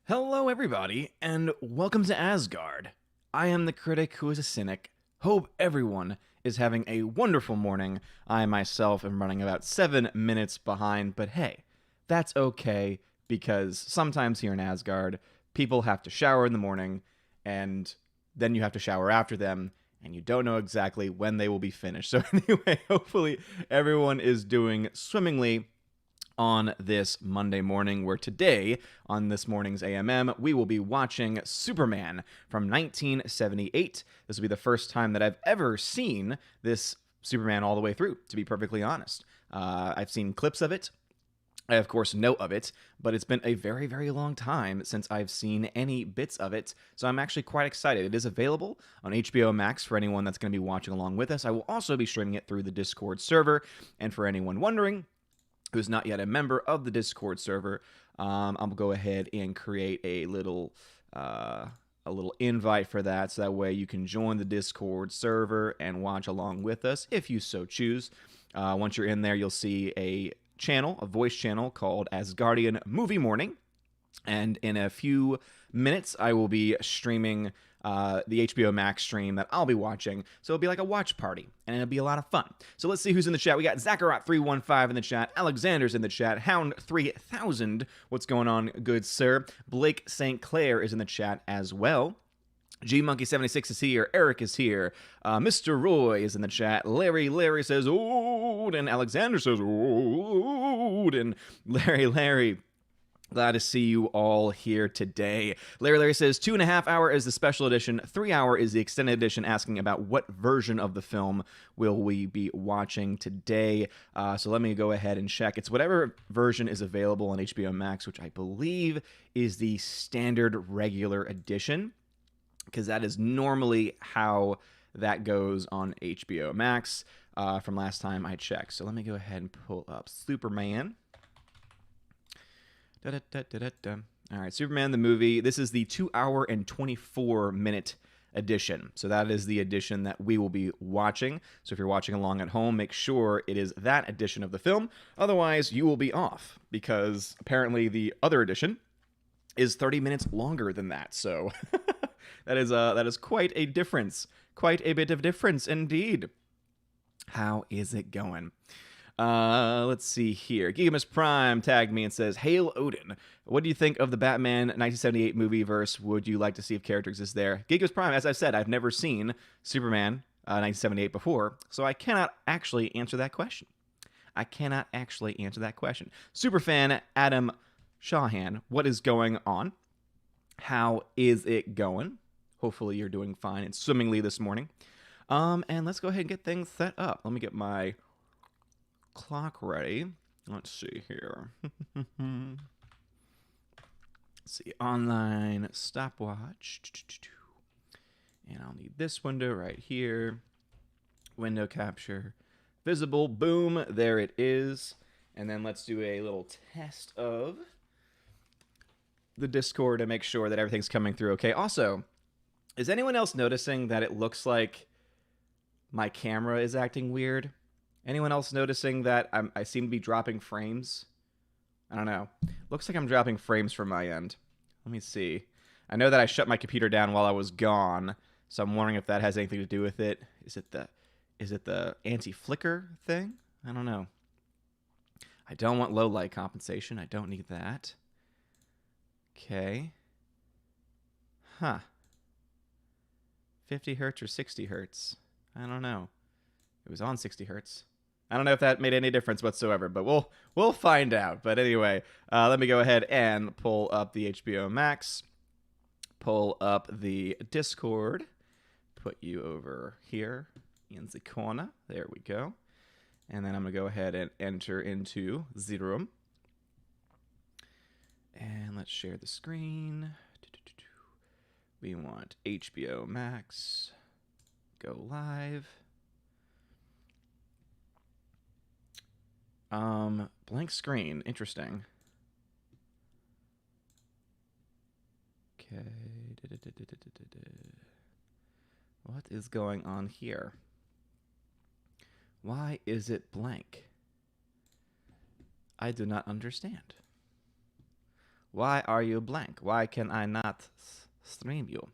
Hello, everybody, and welcome to Asgard. I am the critic who is a cynic. Hope everyone is having a wonderful morning. I myself am running about 7 minutes behind, but hey, that's okay because sometimes here in Asgard, people have to shower in the morning, and then you have to shower after them, and you don't know exactly when they will be finished. So, anyway, hopefully, everyone is doing swimmingly on this Monday morning, where today, on this morning's AMM, we will be watching Superman from 1978. This will be the first time that I've ever seen this Superman all the way through, to be perfectly honest. I've seen clips of it. I, of course, know of it, but it's been a very, very long time since I've seen any bits of it, so I'm actually quite excited. It is available on HBO Max for anyone that's going to be watching along with us. I will also be streaming it through the Discord server, and for anyone wondering, who's not yet a member of the Discord server, I'll go ahead and create a little invite for that, so that way you can join the Discord server and watch along with us if you so choose. Once you're in there, you'll see a voice channel called Asgardian Movie Morning, and in a few minutes, I will be streaming the HBO Max stream that I'll be watching. So it'll be like a watch party, and it'll be a lot of fun. So let's see who's in the chat. We got Zacharat315 in the chat. Alexander's in the chat. Hound3000, what's going on, good sir? Blake St. Clair is in the chat as well. GMonkey76 is here. Eric is here. Mr. Roy is in the chat. Larry says, Odin. Alexander says, Odin. Larry. Glad to see you all here today. Larry says 2.5 hour is the special edition, 3 hour is the extended edition, asking about what version of the film will we be watching today. So let me go ahead and check. It's whatever version is available on HBO Max, which I believe is the standard regular edition, because that is normally how that goes on HBO Max from last time I checked. So let me go ahead and pull up Superman. All right, Superman the movie. This is the 2 hour and 24 minute edition. So that is the edition that we will be watching. So if you're watching along at home, make sure it is that edition of the film. Otherwise, you will be off, because apparently the other edition is 30 minutes longer than that. So that is quite a difference. Quite a bit of difference indeed. How is it going? Let's see here. Gigamus Prime tagged me and says, Hail Odin. What do you think of the Batman 1978 movie verse? Would you like to see if character exists there? Gigamus Prime, as I've said, I've never seen Superman 1978 before, so I cannot actually answer that question. Superfan Adam Shahan, what is going on? How is it going? Hopefully you're doing fine and swimmingly this morning. And let's go ahead and get things set up. Let me get my clock ready. Let's see here. Let's see, online stopwatch, and I'll need this window right here. Window capture, visible, boom, there it is. And then let's do a little test of the Discord to make sure that everything's coming through okay. Also, is anyone else noticing that it looks like my camera is acting weird? Anyone else noticing that I seem to be dropping frames? I don't know. Looks like I'm dropping frames from my end. Let me see. I know that I shut my computer down while I was gone, so I'm wondering if that has anything to do with it. Is it the anti-flicker thing? I don't know. I don't want low light compensation. I don't need that. Okay. Huh. 50 hertz or 60 hertz? I don't know. It was on 60 hertz. I don't know if that made any difference whatsoever, but we'll find out. But anyway, let me go ahead and pull up the HBO Max, pull up the Discord, put you over here in the corner. There we go. And then I'm going to go ahead and enter into the room. And let's share the screen. We want HBO Max. Go live. Blank screen. Interesting. Okay. What is going on here? Why is it blank? I do not understand. Why are you blank? Why can I not stream you?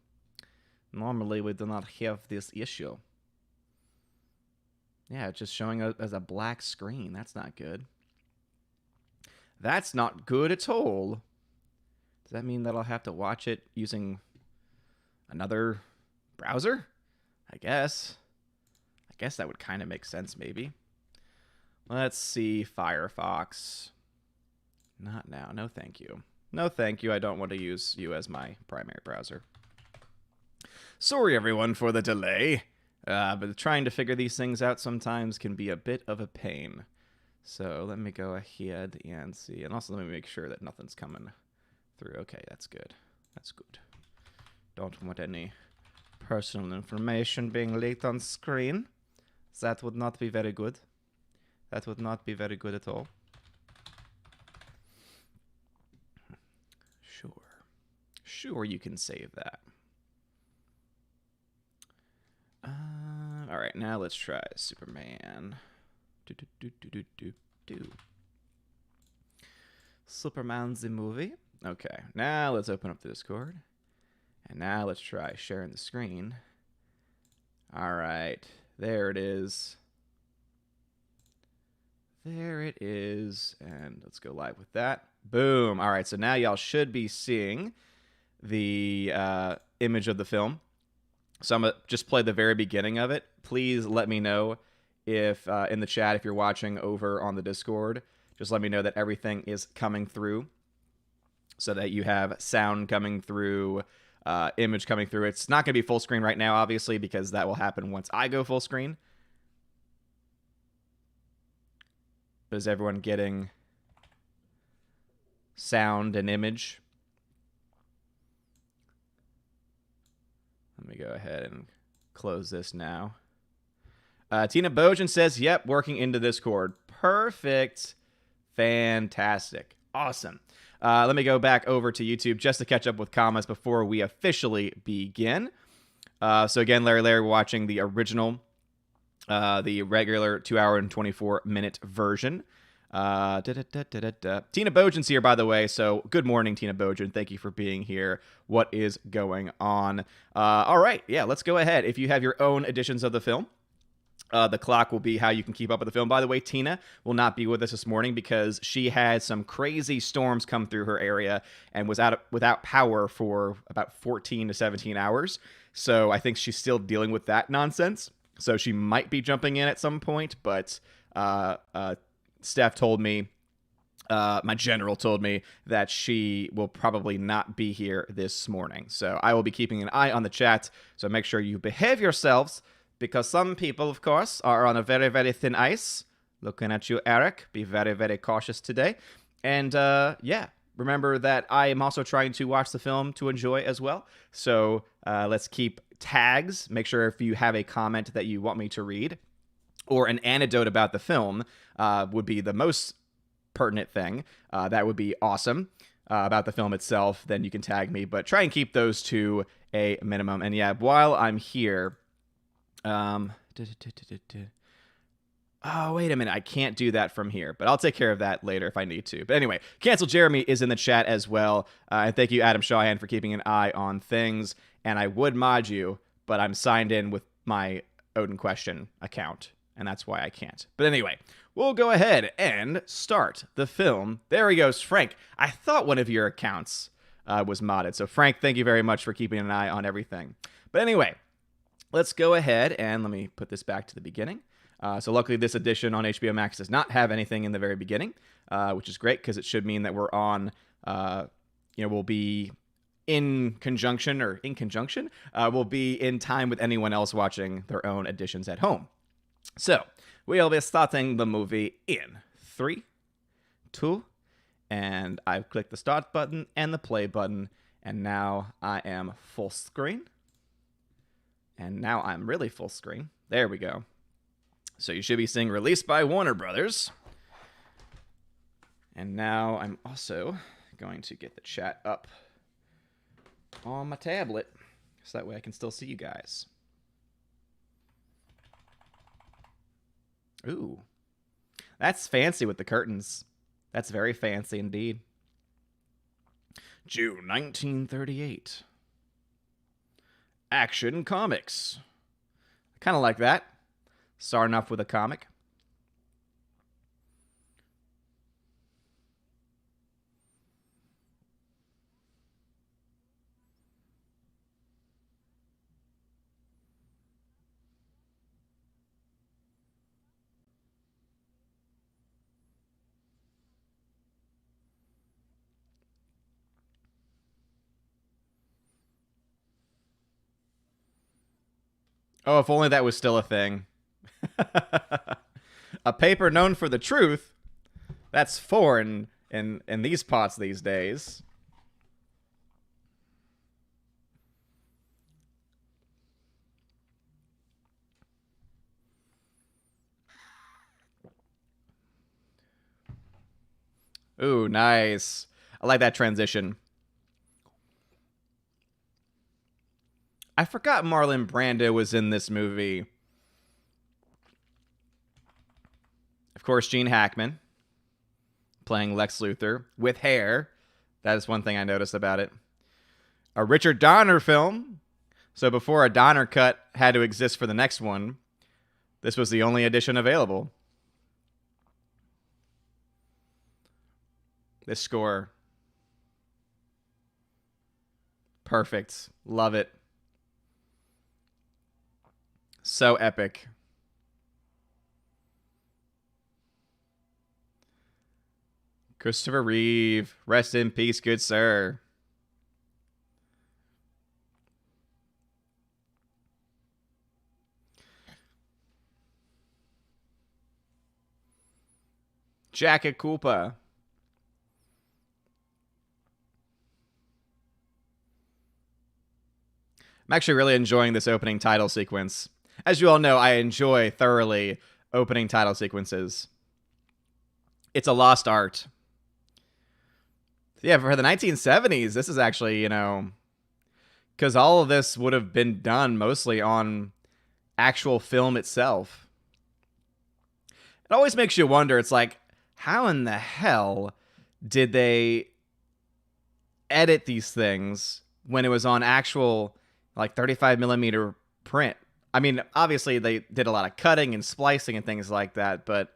Normally, we do not have this issue. Yeah, it's just showing up as a black screen. That's not good. That's not good at all. Does that mean that I'll have to watch it using another browser? I guess that would kind of make sense, maybe. Let's see, Firefox. Not now. No, thank you. No, thank you. I don't want to use you as my primary browser. Sorry, everyone, for the delay. But trying to figure these things out sometimes can be a bit of a pain. So let me go ahead and see. And also let me make sure that nothing's coming through. Okay, that's good. That's good. Don't want any personal information being leaked on screen. That would not be very good. That would not be very good at all. Sure. Sure, you can save that. All right, now let's try Superman. Superman the movie. Okay, now let's open up the Discord. And now let's try sharing the screen. All right, there it is. There it is. And let's go live with that. Boom. All right, so now y'all should be seeing the image of the film. So I'm going to just play the very beginning of it. Please let me know if in the chat, if you're watching over on the Discord, just let me know that everything is coming through so that you have sound coming through, image coming through. It's not going to be full screen right now, obviously, because that will happen once I go full screen. But is everyone getting sound and image? Let me go ahead and close this now. Tina Bojan says, yep, working into Discord. Perfect. Fantastic. Awesome. Let me go back over to YouTube just to catch up with comments before we officially begin. So again, Larry, we're watching the original, the regular 2-hour and 24-minute version. Tina Bojan's here, by the way, so good morning, Tina Bojan. Thank you for being here. What is going on? All right, yeah, let's go ahead. If you have your own editions of the film, the clock will be how you can keep up with the film. By the way, Tina will not be with us this morning because she had some crazy storms come through her area and was without power for about 14 to 17 hours. So I think she's still dealing with that nonsense. So she might be jumping in at some point, but Steph told me, my general told me that she will probably not be here this morning. So I will be keeping an eye on the chat. So make sure you behave yourselves, because some people, of course, are on a very, very thin ice. Looking at you, Eric. Be very, very cautious today. And yeah, remember that I am also trying to watch the film to enjoy as well. So let's keep tags. Make sure if you have a comment that you want me to read, or an anecdote about the film would be the most pertinent thing. That would be awesome. About the film itself, then you can tag me. But try and keep those to a minimum. And yeah, while I'm here... Oh, wait a minute. I can't do that from here, but I'll take care of that later if I need to. But anyway, Cancel Jeremy is in the chat as well. And thank you, Adam Shawhan, for keeping an eye on things. And I would mod you, but I'm signed in with my Odin Question account, and that's why I can't. But anyway, we'll go ahead and start the film. There he goes, Frank. I thought one of your accounts was modded. So Frank, thank you very much for keeping an eye on everything. But anyway, let's go ahead and let me put this back to the beginning. So luckily this edition on HBO Max does not have anything in the very beginning, which is great because it should mean that we're on, we'll be in conjunction, we'll be in time with anyone else watching their own editions at home. So we'll be starting the movie in 3, 2, and I've clicked the start button and the play button, and now I am full screen. And now I'm really full screen. There we go. So you should be seeing released by Warner Brothers. And now I'm also going to get the chat up on my tablet, so that way I can still see you guys. Ooh. That's fancy with the curtains. That's very fancy indeed. June 1938. Action Comics. Kind of like that. Starting off with a comic. Oh, if only that was still a thing. A paper known for the truth. That's foreign in these parts these days. Ooh, nice. I like that transition. I forgot Marlon Brando was in this movie. Of course, Gene Hackman playing Lex Luthor with hair. That is one thing I noticed about it. A Richard Donner film. So before a Donner cut had to exist for the next one, this was the only edition available. This score. Perfect. Love it. So epic. Christopher Reeve. Rest in peace, good sir. Jacket Culpa. I'm actually really enjoying this opening title sequence. As you all know, I enjoy thoroughly opening title sequences. It's a lost art. Yeah, for the 1970s, this is actually, because all of this would have been done mostly on actual film itself. It always makes you wonder, it's like, how in the hell did they edit these things when it was on actual, 35 millimeter print? I mean, obviously they did a lot of cutting and splicing and things like that, but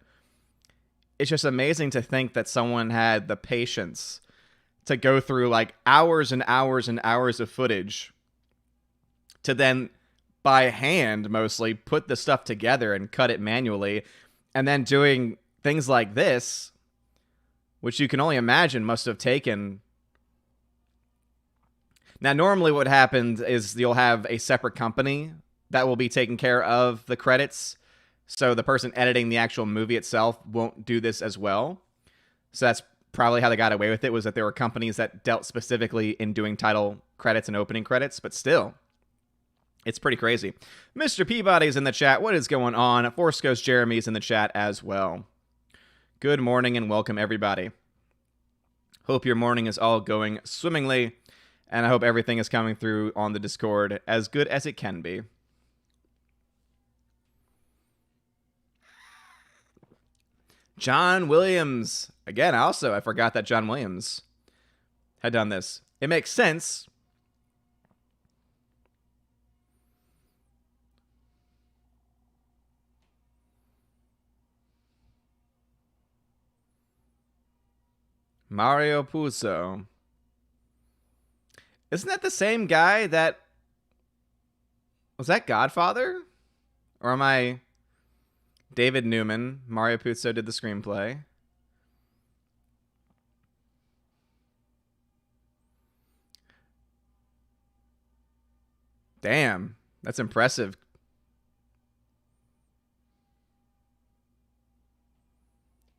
it's just amazing to think that someone had the patience to go through hours and hours and hours of footage to then by hand mostly put the stuff together and cut it manually, and then doing things like this, which you can only imagine must have taken. Now, normally what happens is you'll have a separate company that will be taking care of the credits, so the person editing the actual movie itself won't do this as well. So that's probably how they got away with it, was that there were companies that dealt specifically in doing title credits and opening credits, but still, it's pretty crazy. Mr. Peabody's in the chat. What is going on? Force Ghost Jeremy's in the chat as well. Good morning and welcome, everybody. Hope your morning is all going swimmingly, and I hope everything is coming through on the Discord as good as it can be. John Williams. Again, I forgot that John Williams had done this. It makes sense. Mario Puzo. Isn't that the same guy that... Was that Godfather? Or am I... David Newman. Mario Puzo did the screenplay. Damn, that's impressive.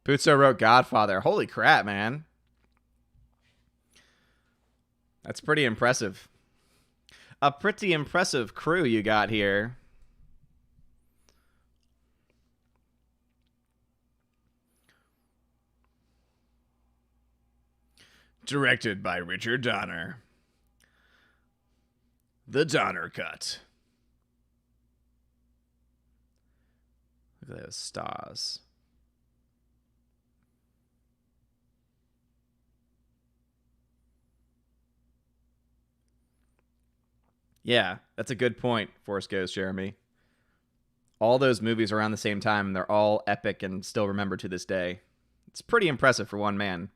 Puzo wrote Godfather. Holy crap, man. That's pretty impressive. A pretty impressive crew you got here. Directed by Richard Donner. The Donner Cut. Look at those stars. Yeah, that's a good point, Force Ghost Jeremy. All those movies around the same time, and they're all epic and still remembered to this day. It's pretty impressive for one man.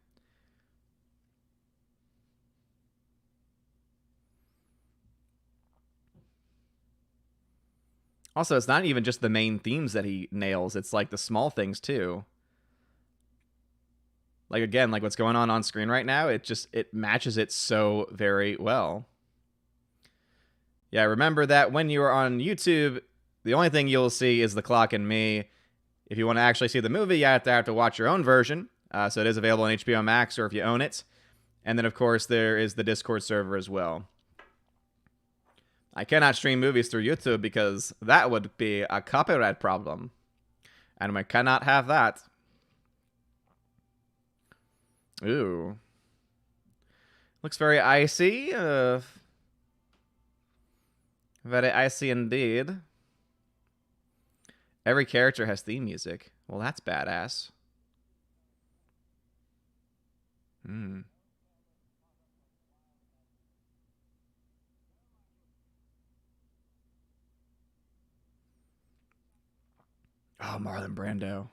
Also, it's not even just the main themes that he nails, it's like the small things too. Like again, like what's going on screen right now, it matches it so very well. Yeah, remember that when you are on YouTube, the only thing you'll see is the clock and me. If you want to actually see the movie, you have to watch your own version. So it is available on HBO Max or if you own it. And then, of course, there is the Discord server as well. I cannot stream movies through YouTube because that would be a copyright problem. And we cannot have that. Ooh. Looks very icy. Very icy indeed. Every character has theme music. Well, that's badass. Hmm. Oh, Marlon Brando.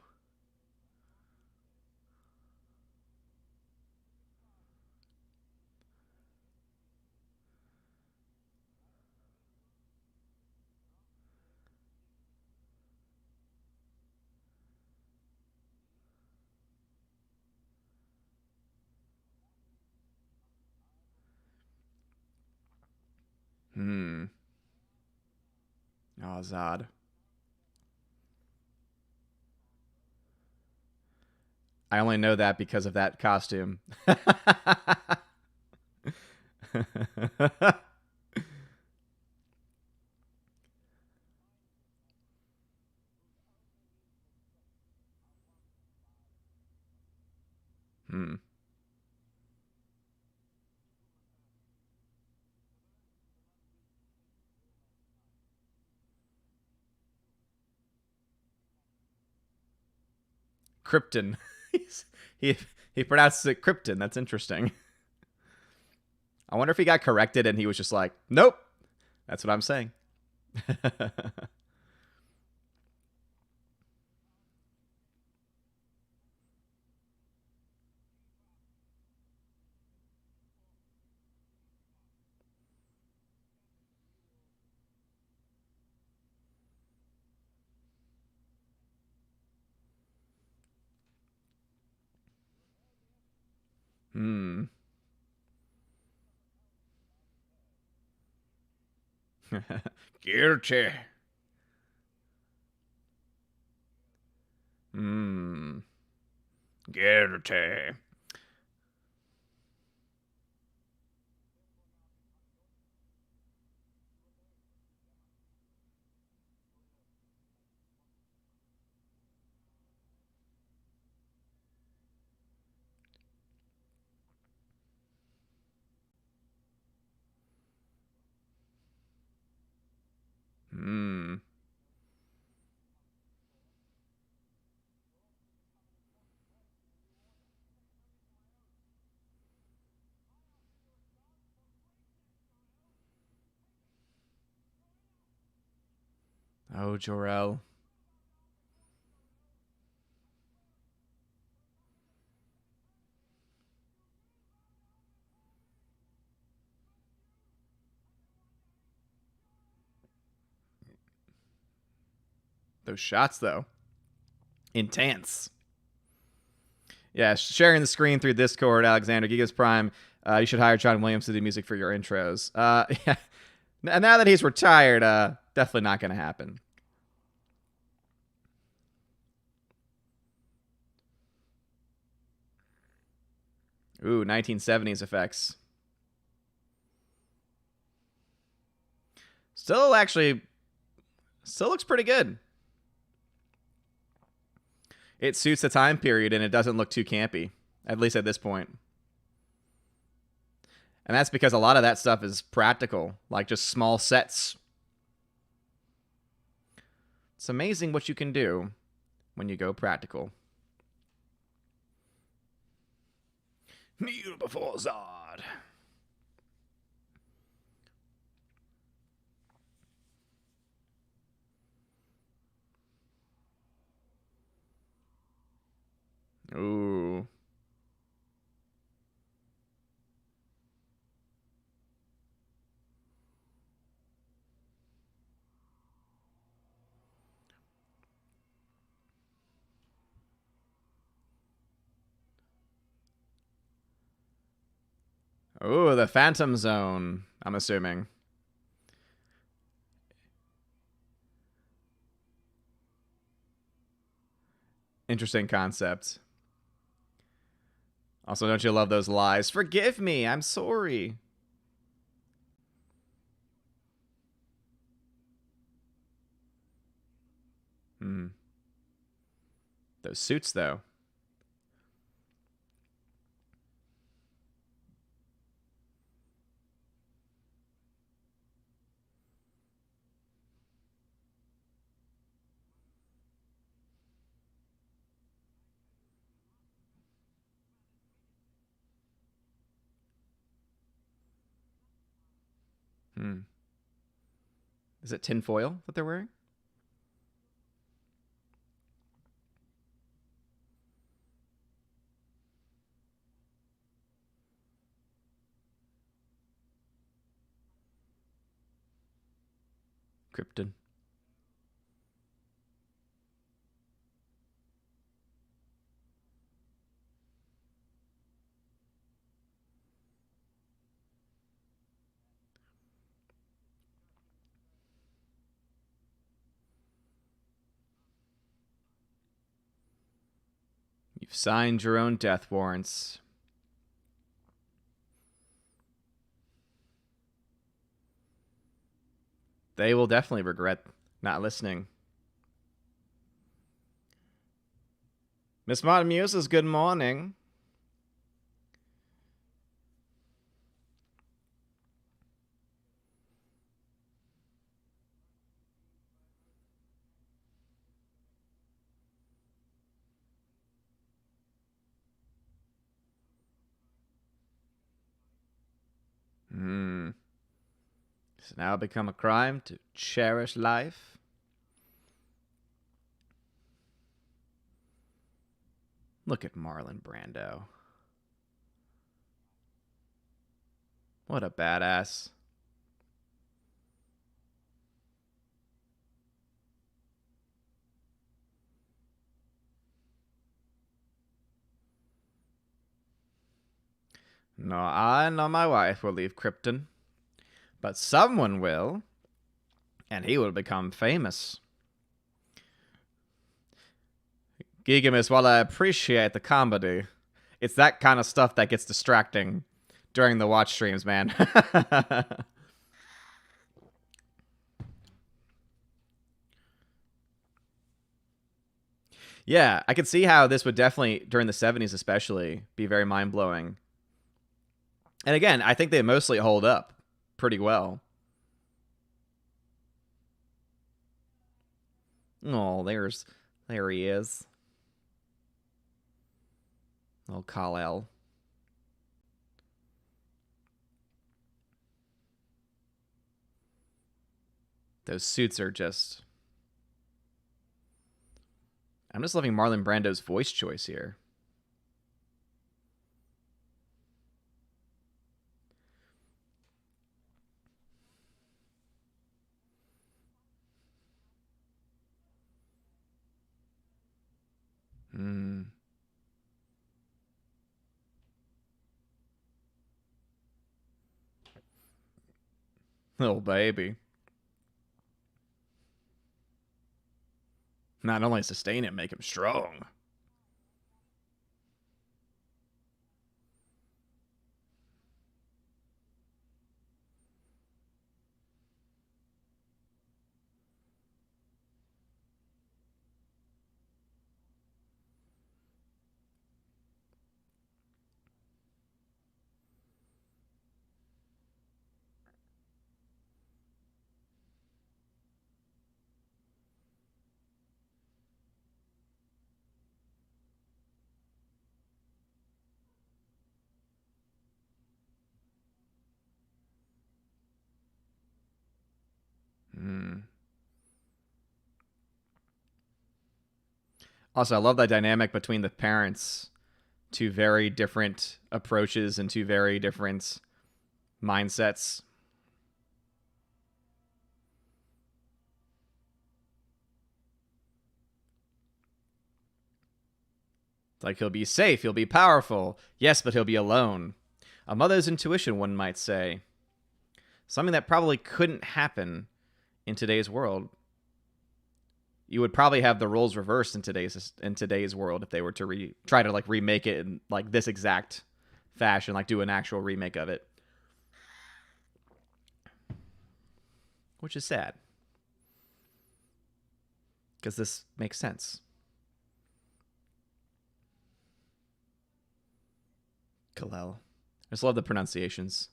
Hmm. Oh, Zod. I only know that because of that costume. Hmm. Krypton. he he pronounced it Krypton. That's interesting. I wonder if he got corrected and he was just like, "Nope, that's what I'm saying." Hmm. Guilty. Hmm. Guilty. Hmm. Oh, Jor-El. Those shots, though, intense. Yeah, sharing the screen through Discord, Alexander Gigas Prime. You should hire John Williams to do music for your intros. Yeah. Now that he's retired, definitely not going to happen. Ooh, 1970s effects. Still looks pretty good. It suits the time period and it doesn't look too campy, at least at this point. And that's because a lot of that stuff is practical, like just small sets. It's amazing what you can do when you go practical. Kneel before Zod. Ooh. Ooh, the Phantom Zone, I'm assuming. Interesting concept. Also, don't you love those lies? Forgive me, I'm sorry. Hmm. Those suits, though. Hmm. Is it tinfoil that they're wearing? Krypton. You've signed your own death warrants. They will definitely regret not listening. Miss Martin Muses, good morning. Hmm. It's now become a crime to cherish life. Look at Marlon Brando. What a badass. No, I nor my wife will leave Krypton, but someone will, and he will become famous. Gigamus, while I appreciate the comedy, it's that kind of stuff that gets distracting during the watch streams, man. Yeah, I could see how this would definitely, during the 70s especially, be very mind blowing. And again, I think they mostly hold up pretty well. Oh, there he is. Oh, Kal-El. Those suits are just. I'm just loving Marlon Brando's voice choice here. Hmm. Little baby. Not only sustain it, make him strong. Also, I love that dynamic between the parents. Two very different approaches and two very different mindsets. It's like he'll be safe, he'll be powerful. Yes, but he'll be alone. A mother's intuition, one might say. Something that probably couldn't happen in today's world. You would probably have the roles reversed in today's world if they were to try to like remake it in like this exact fashion, like do an actual remake of it. Which is sad. Because this makes sense. Kalel. I just love the pronunciations.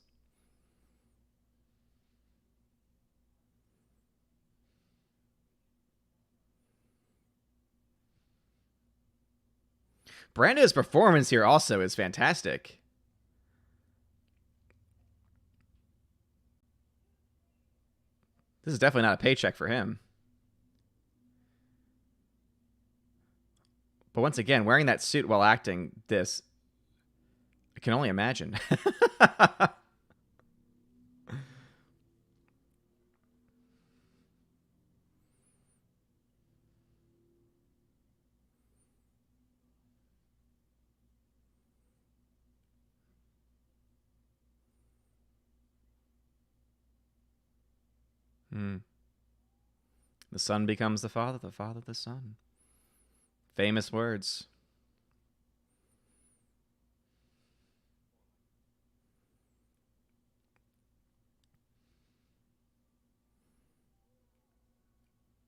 Brando's performance here also is fantastic. This is definitely not a paycheck for him. But once again, wearing that suit while acting this, I can only imagine. The son becomes the father the son. Famous words.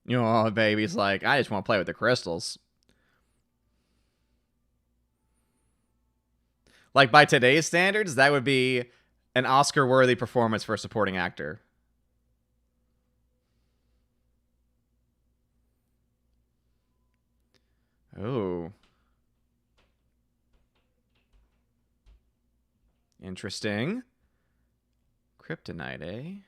You know, baby's like, I just want to play with the crystals. Like, by today's standards, that would be an Oscar-worthy performance for a supporting actor. Oh. Interesting. Kryptonite, eh?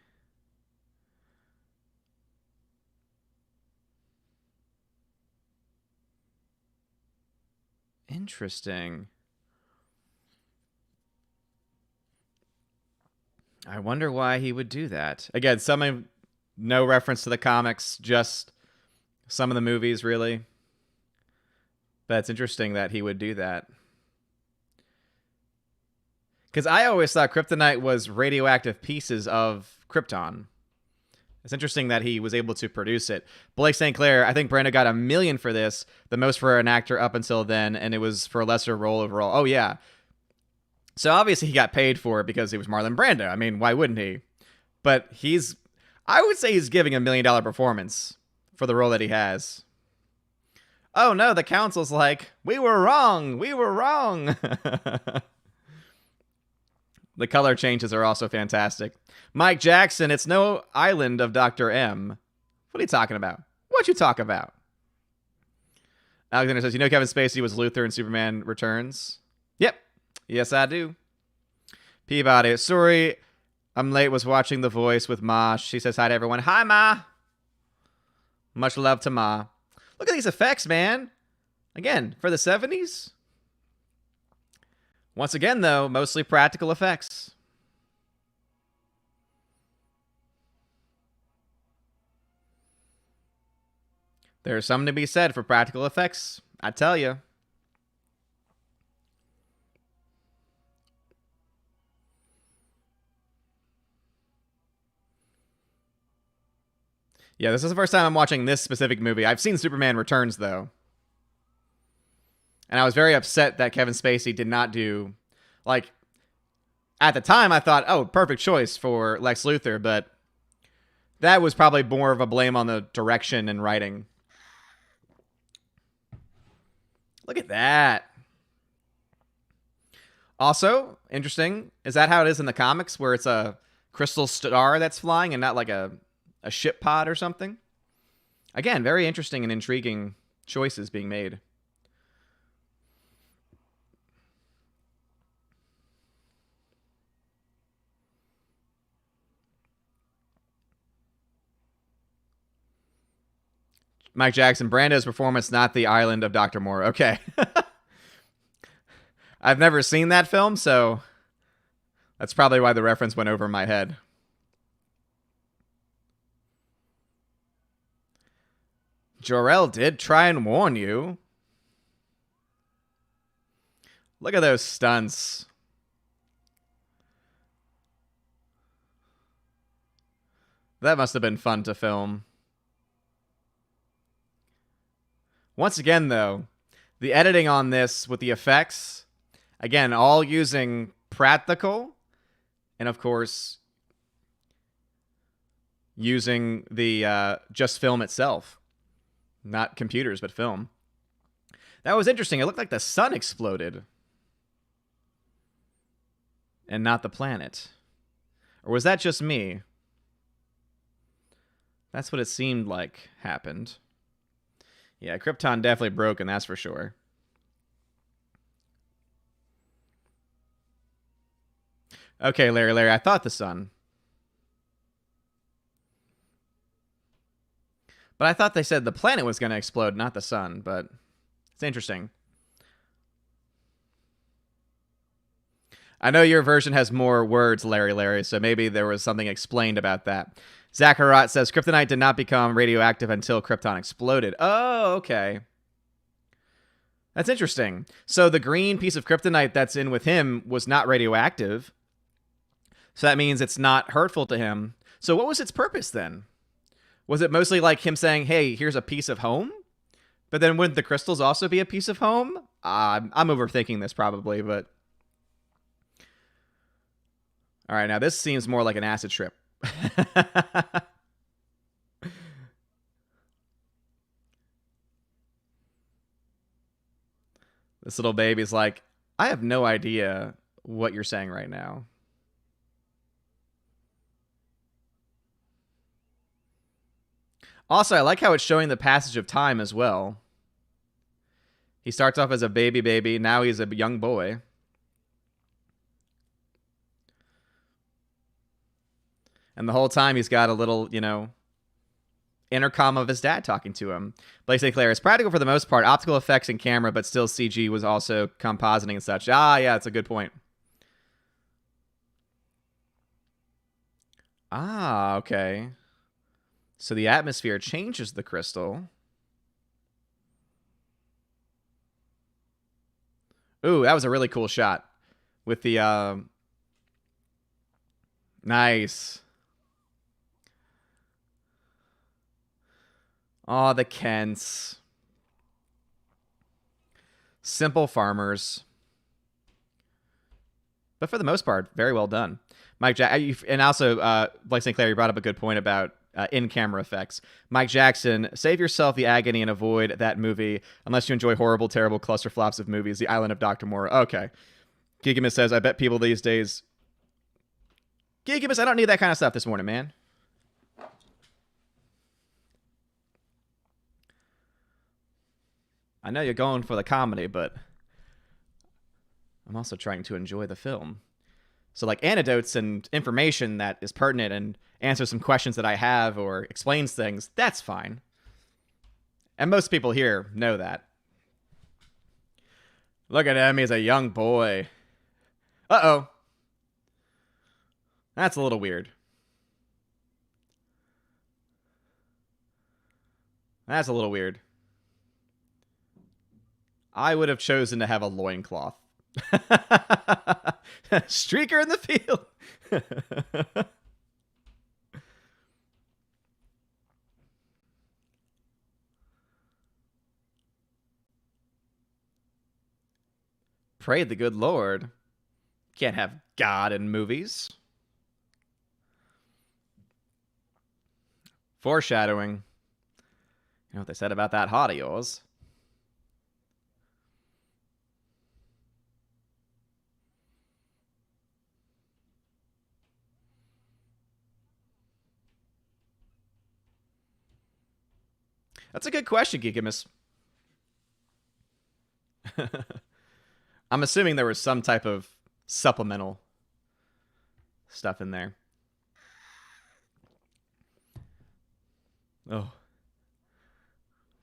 Interesting. I wonder why he would do that. Again, no reference to the comics, just some of the movies, really. But it's interesting that he would do that. Because I always thought kryptonite was radioactive pieces of Krypton. It's interesting that he was able to produce it. Blake St. Clair, I think Brando got $1 million for this, the most for an actor up until then, and it was for a lesser role overall. Oh, yeah. So obviously he got paid for it because he was Marlon Brando. I mean, why wouldn't he? But I would say he's giving $1 million performance for the role that he has. Oh no, the council's like, we were wrong. We were wrong. The color changes are also fantastic. Mike Jackson, it's no island of Dr. M. What are you talking about? What you talk about? Alexander says, you know Kevin Spacey was Luthor in Superman Returns? Yep. Yes, I do. Peabody, sorry, I'm late, was watching The Voice with Ma. She says hi to everyone. Hi, Ma. Much love to Ma. Look at these effects, man. Again, for the 70s. Once again, though, mostly practical effects. There's something to be said for practical effects, I tell you. Yeah, this is the first time I'm watching this specific movie. I've seen Superman Returns, though. And I was very upset that Kevin Spacey did not do... Like, at the time, I thought, oh, perfect choice for Lex Luthor, but that was probably more of a blame on the direction and writing. Look at that. Also, interesting, is that how it is in the comics, where it's a crystal star that's flying and not like a ship pod or something? Again, very interesting and intriguing choices being made. Mike Jackson, Brando's performance, not the island of Dr. Moore. Okay. I've never seen that film, so that's probably why the reference went over my head. Jor-El did try and warn you. Look at those stunts. That must have been fun to film. Once again, though, the editing on this with the effects, again, all using practical, and of course, using the just film itself. Not computers, but film. That was interesting. It looked like the sun exploded. And not the planet. Or was that just me? That's what it seemed like happened. Yeah, Krypton definitely broken, that's for sure. Okay, Larry, I thought the sun. But I thought they said the planet was going to explode, not the sun. But it's interesting. I know your version has more words, Larry, so maybe there was something explained about that. Zacharot says, Kryptonite did not become radioactive until Krypton exploded. Oh, okay. That's interesting. So the green piece of Kryptonite that's in with him was not radioactive. So that means it's not hurtful to him. So what was its purpose then? Was it mostly like him saying, hey, here's a piece of home? But then wouldn't the crystals also be a piece of home? I'm overthinking this probably, but... All right, now this seems more like an acid trip. This little baby's like, I have no idea what you're saying right now. Also, I like how it's showing the passage of time as well. He starts off as a baby. Now he's a young boy. And the whole time he's got a little, intercom of his dad talking to him. Blake St. Clair, it's practical for the most part. Optical effects and camera, but still CG was also compositing and such. Ah, yeah, that's a good point. Ah, okay. So the atmosphere changes the crystal. Ooh, that was a really cool shot. With the, Nice. Oh, the Kents. Simple farmers. But for the most part, very well done. Mike and also, Blake St. Clair, you brought up a good point about in-camera effects. Mike Jackson, save yourself the agony and avoid that movie unless you enjoy horrible, terrible clusterflops of movies. The Island of Dr. Moore. Okay. Gigamus says, I bet people these days... Gigamus, I don't need that kind of stuff this morning, man. I know you're going for the comedy, but I'm also trying to enjoy the film. So, like, anecdotes and information that is pertinent and answers some questions that I have or explains things, that's fine. And most people here know that. Look at him, he's a young boy. Uh-oh. That's a little weird. That's a little weird. I would have chosen to have a loincloth. Streaker in the field. Pray the good Lord. Can't have God in movies. Foreshadowing. You know what they said about that hot of yours. That's a good question, Geekimus. I'm assuming there was some type of supplemental stuff in there. Oh.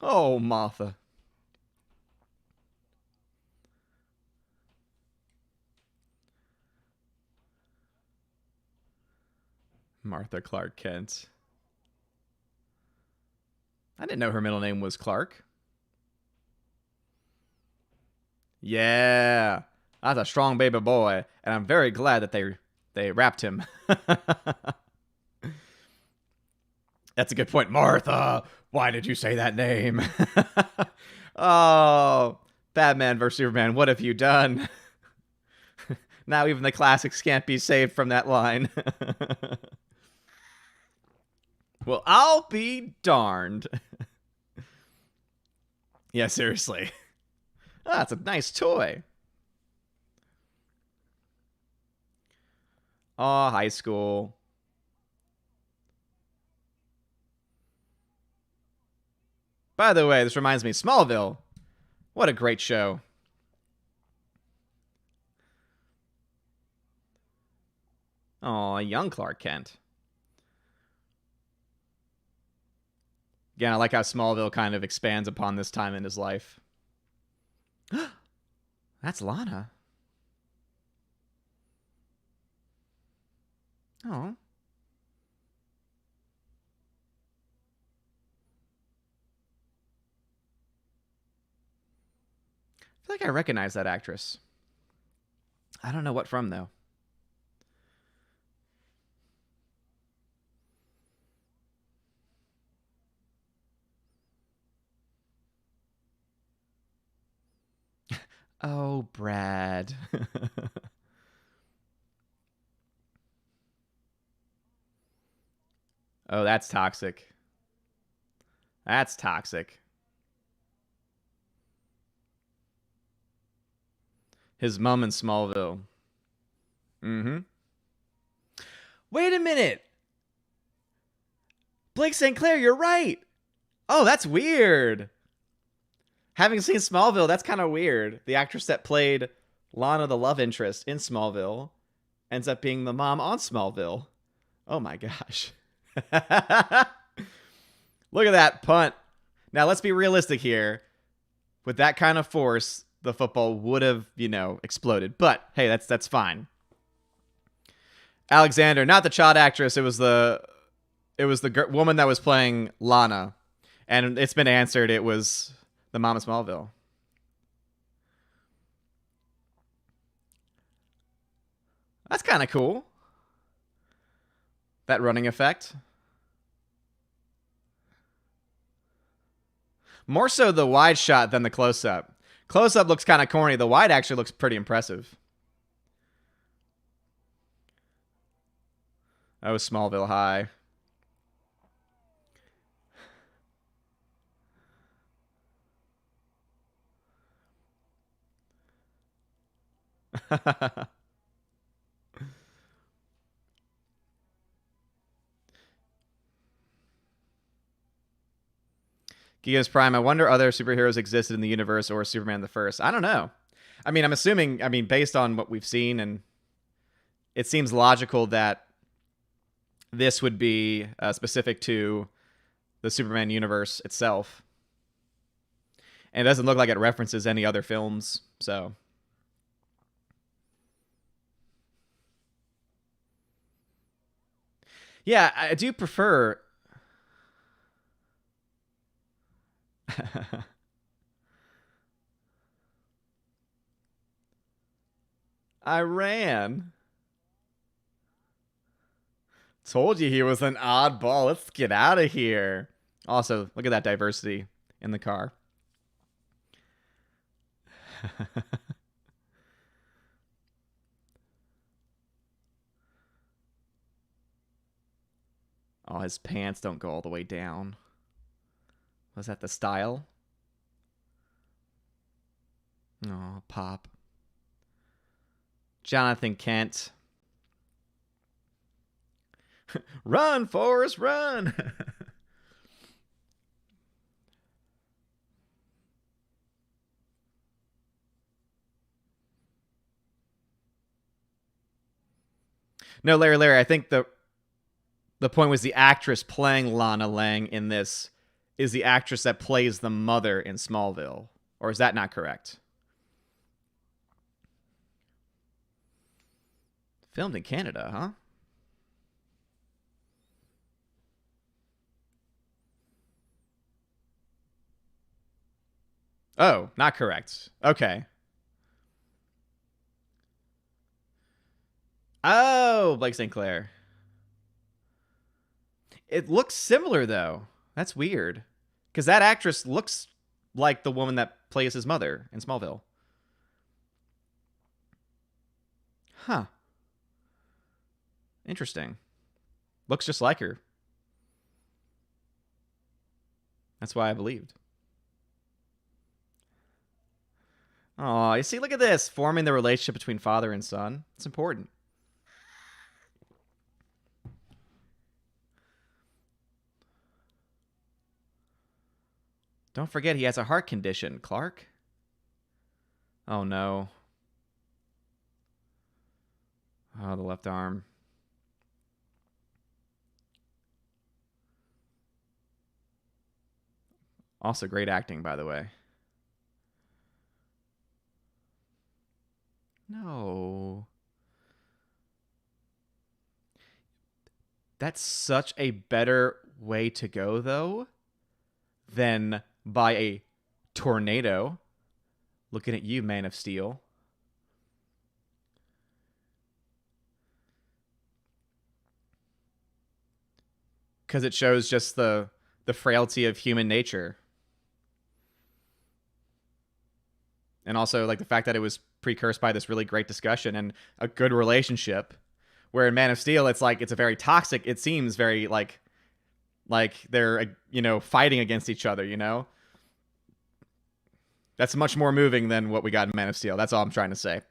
Oh, Martha. Martha Clark Kent. I didn't know her middle name was Clark. Yeah. That's a strong baby boy, and I'm very glad that they wrapped him. That's a good point. Martha, why did you say that name? Oh, Batman vs. Superman, what have you done? Now even the classics can't be saved from that line. Well, I'll be darned. Yeah, seriously. Oh, that's a nice toy. Oh, high school. By the way, this reminds me, Smallville. What a great show. Oh, young Clark Kent. Again, I like how Smallville kind of expands upon this time in his life. That's Lana. Oh. I feel like I recognize that actress. I don't know what from, though. Oh, Brad. Oh, that's toxic. That's toxic. His mom in Smallville. Mm-hmm. Wait a minute. Blake St. Clair, you're right. Oh, that's weird. Having seen Smallville, that's kind of weird. The actress that played Lana, the love interest in Smallville, ends up being the mom on Smallville. Oh my gosh. Look at that punt. Now, let's be realistic here. With that kind of force, the football would have, exploded. But, hey, that's fine. Alexander, not the child actress. It was the woman that was playing Lana. And it's been answered. It was the mom of Smallville. That's kind of cool. That running effect. More so the wide shot than the close-up. Close-up looks kind of corny. The wide actually looks pretty impressive. Oh, Smallville High. Giga's Prime. I wonder other superheroes existed in the universe or Superman the First. I don't know. I mean, I'm assuming, based on what we've seen, and it seems logical that this would be specific to the Superman universe itself. And it doesn't look like it references any other films, so. Yeah, I do prefer. I ran. Told you he was an oddball. Let's get out of here. Also, look at that diversity in the car. Oh, his pants don't go all the way down. Was that the style? Oh, Pop. Jonathan Kent. Run, Forrest, run! No, Larry, I think the point was the actress playing Lana Lang in this is the actress that plays the mother in Smallville. Or is that not correct? Filmed in Canada, huh? Oh, not correct. Okay. Oh, Blake St. Clair. It looks similar, though. That's weird. Because that actress looks like the woman that plays his mother in Smallville. Huh. Interesting. Looks just like her. That's why I believed. Oh, you see, look at this. Forming the relationship between father and son. It's important. Don't forget he has a heart condition, Clark. Oh, no. Oh, the left arm. Also, great acting, by the way. No. That's such a better way to go, though, than by a tornado. Looking at you, Man of Steel. Because it shows just the frailty of human nature. And also, like, the fact that it was precursed by this really great discussion and a good relationship. Where in Man of Steel, it's like, it's a very toxic, it seems very, like they're, fighting against each other, That's much more moving than what we got in Man of Steel. That's all I'm trying to say.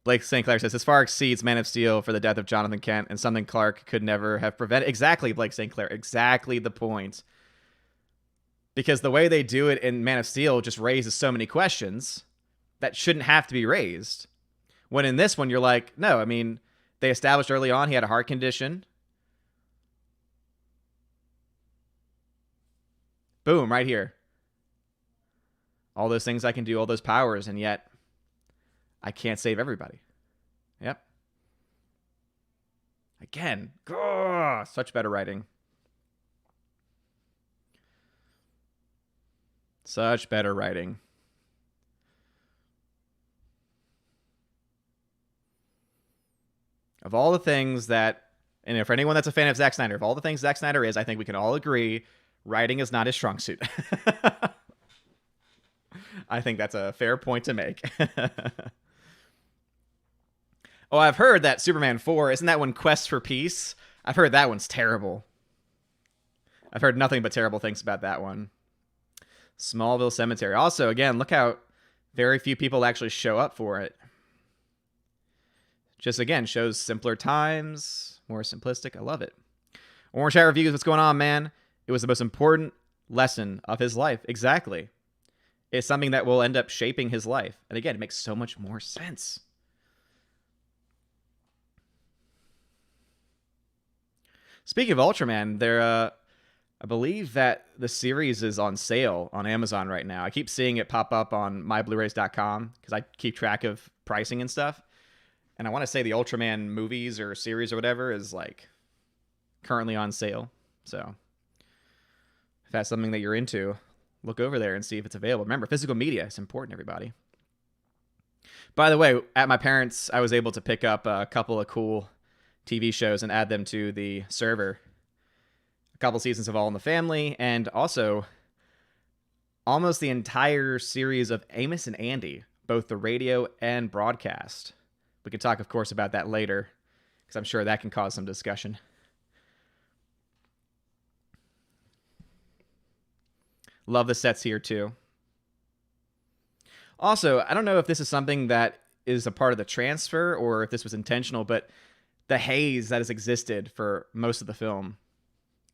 Blake St. Clair says, this far exceeds Man of Steel for the death of Jonathan Kent and something Clark could never have prevented. Exactly, Blake St. Clair. Exactly the point. Because the way they do it in Man of Steel just raises so many questions that shouldn't have to be raised. When in this one, you're like, no, I mean, they established early on he had a heart condition. Boom, right here. All those things I can do, all those powers, and yet I can't save everybody. Yep. Again, such better writing. Such better writing. Of all the things that, and for anyone that's a fan of Zack Snyder, of all the things Zack Snyder is, I think we can all agree writing is not his strong suit. I think that's a fair point to make. Oh, I've heard that Superman 4, isn't that one Quest for Peace? I've heard that one's terrible. I've heard nothing but terrible things about that one. Smallville Cemetery. Also, again, look how very few people actually show up for it. Just, again, shows simpler times, more simplistic. I love it. Orange Hat Reviews, what's going on, man? It was the most important lesson of his life. Exactly. It's something that will end up shaping his life. And again, it makes so much more sense. Speaking of Ultraman, I believe that the series is on sale on Amazon right now. I keep seeing it pop up on myblu-rays.com because I keep track of pricing and stuff. And I want to say the Ultraman movies or series or whatever is like currently on sale. So if that's something that you're into, look over there and see if it's available. Remember, physical media is important, everybody. By the way, at my parents', I was able to pick up a couple of cool TV shows and add them to the server. A couple seasons of All in the Family, and also almost the entire series of Amos and Andy, both the radio and broadcast. We can talk, of course, about that later, because I'm sure that can cause some discussion. Love the sets here, too. Also, I don't know if this is something that is a part of the transfer or if this was intentional, but the haze that has existed for most of the film.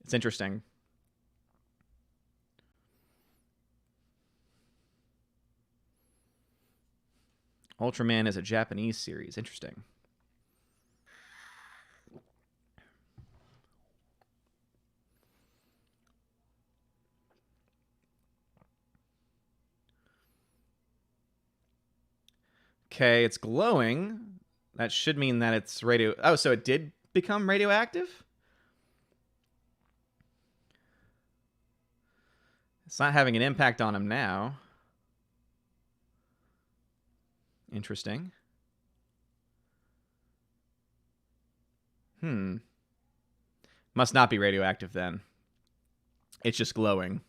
It's interesting. Ultraman is a Japanese series. Interesting. Okay, it's glowing. That should mean that it's radio... Oh, so it did become radioactive? It's not having an impact on him now. Interesting. Must not be radioactive then. It's just glowing.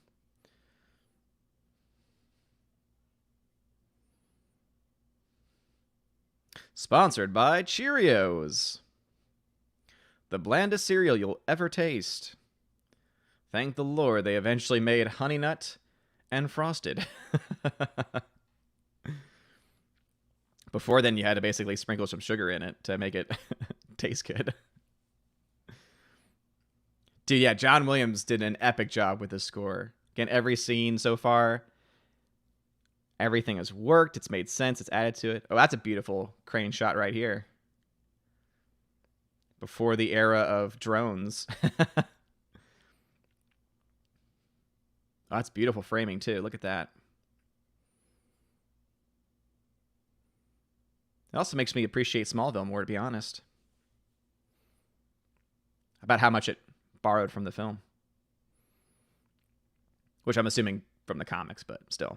Sponsored by Cheerios. The blandest cereal you'll ever taste. Thank the Lord they eventually made Honey Nut and Frosted. Before then, you had to basically sprinkle some sugar in it to make it taste good. Dude, yeah, John Williams did an epic job with this score. Again, every scene so far, everything has worked. It's made sense. It's added to it. Oh, that's a beautiful crane shot right here. Before the era of drones. Oh, that's beautiful framing, too. Look at that. It also makes me appreciate Smallville more, to be honest. About how much it borrowed from the film. Which I'm assuming from the comics, but still.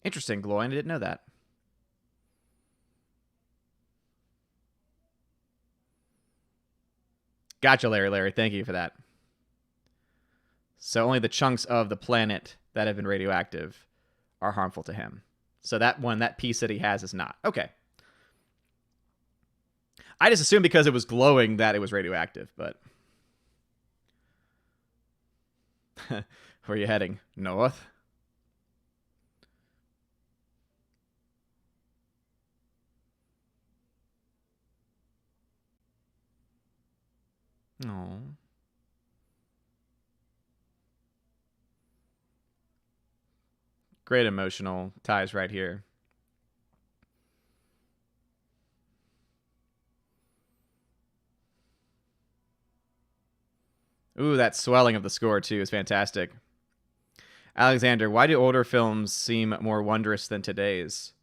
Interesting, Gloy. I didn't know that. Gotcha, Larry. Thank you for that. So only the chunks of the planet that have been radioactive are harmful to him. So that piece that he has is not. Okay. I just assumed because it was glowing that it was radioactive, but... Where are you heading? North? Oh. Great emotional ties right here. Ooh, that swelling of the score, too, is fantastic. Alexander, why do older films seem more wondrous than today's?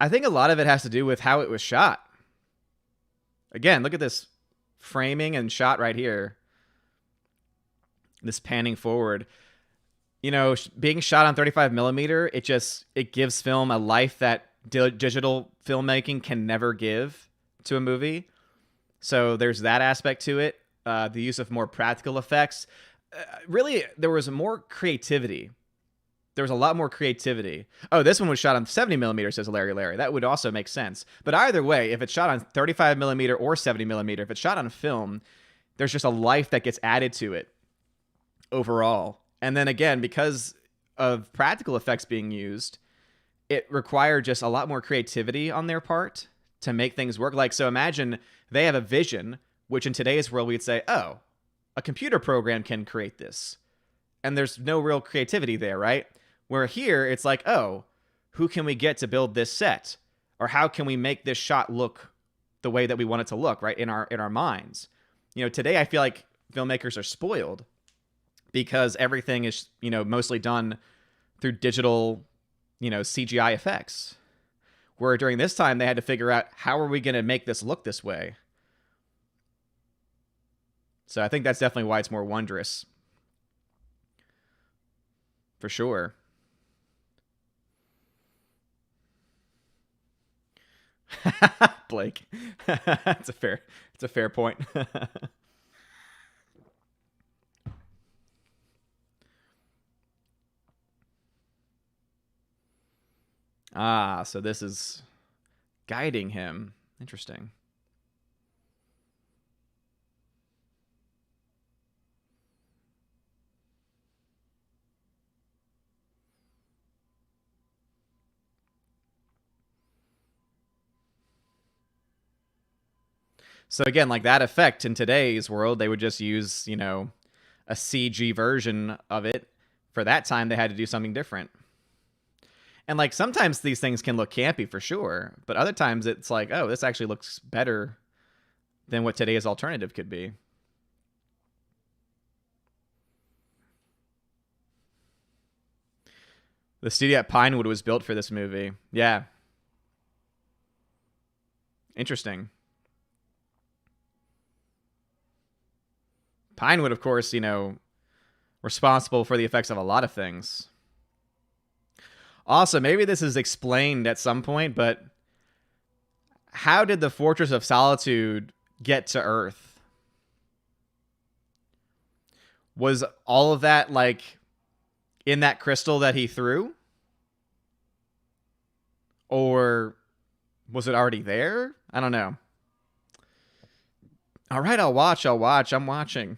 I think a lot of it has to do with how it was shot. Again, look at this framing and shot right here. This panning forward. You know, being shot on 35 millimeter, it gives film a life that digital filmmaking can never give to a movie. So there's that aspect to it. The use of more practical effects. Really, there was more creativity. There was a lot more creativity. Oh, this one was shot on 70 millimeter, says Larry. That would also make sense. But either way, if it's shot on 35 millimeter or 70 millimeter, if it's shot on film, there's just a life that gets added to it overall. And then again, because of practical effects being used, it required just a lot more creativity on their part to make things work. Like, so imagine they have a vision, which in today's world, we'd say, oh, a computer program can create this. And there's no real creativity there, right? Where here, it's like, oh, who can we get to build this set? Or how can we make this shot look the way that we want it to look, right? In our minds. You know, today I feel like filmmakers are spoiled because everything is, you know, mostly done through digital, you know, CGI effects. Where during this time, they had to figure out, how are we going to make this look this way? So I think that's definitely why it's more wondrous. For sure. Blake. It's a fair point. Ah, so this is guiding him. Interesting. So again, like that effect in today's world, they would just use, a CG version of it. For that time, they had to do something different. And like sometimes these things can look campy for sure, but other times it's like, oh, this actually looks better than what today's alternative could be. The studio at Pinewood was built for this movie. Yeah. Interesting. Pinewood, of course, responsible for the effects of a lot of things. Also, maybe this is explained at some point, but how did the Fortress of Solitude get to Earth? Was all of that like in that crystal that he threw? Or was it already there? I don't know. All right, I'll watch. I'm watching.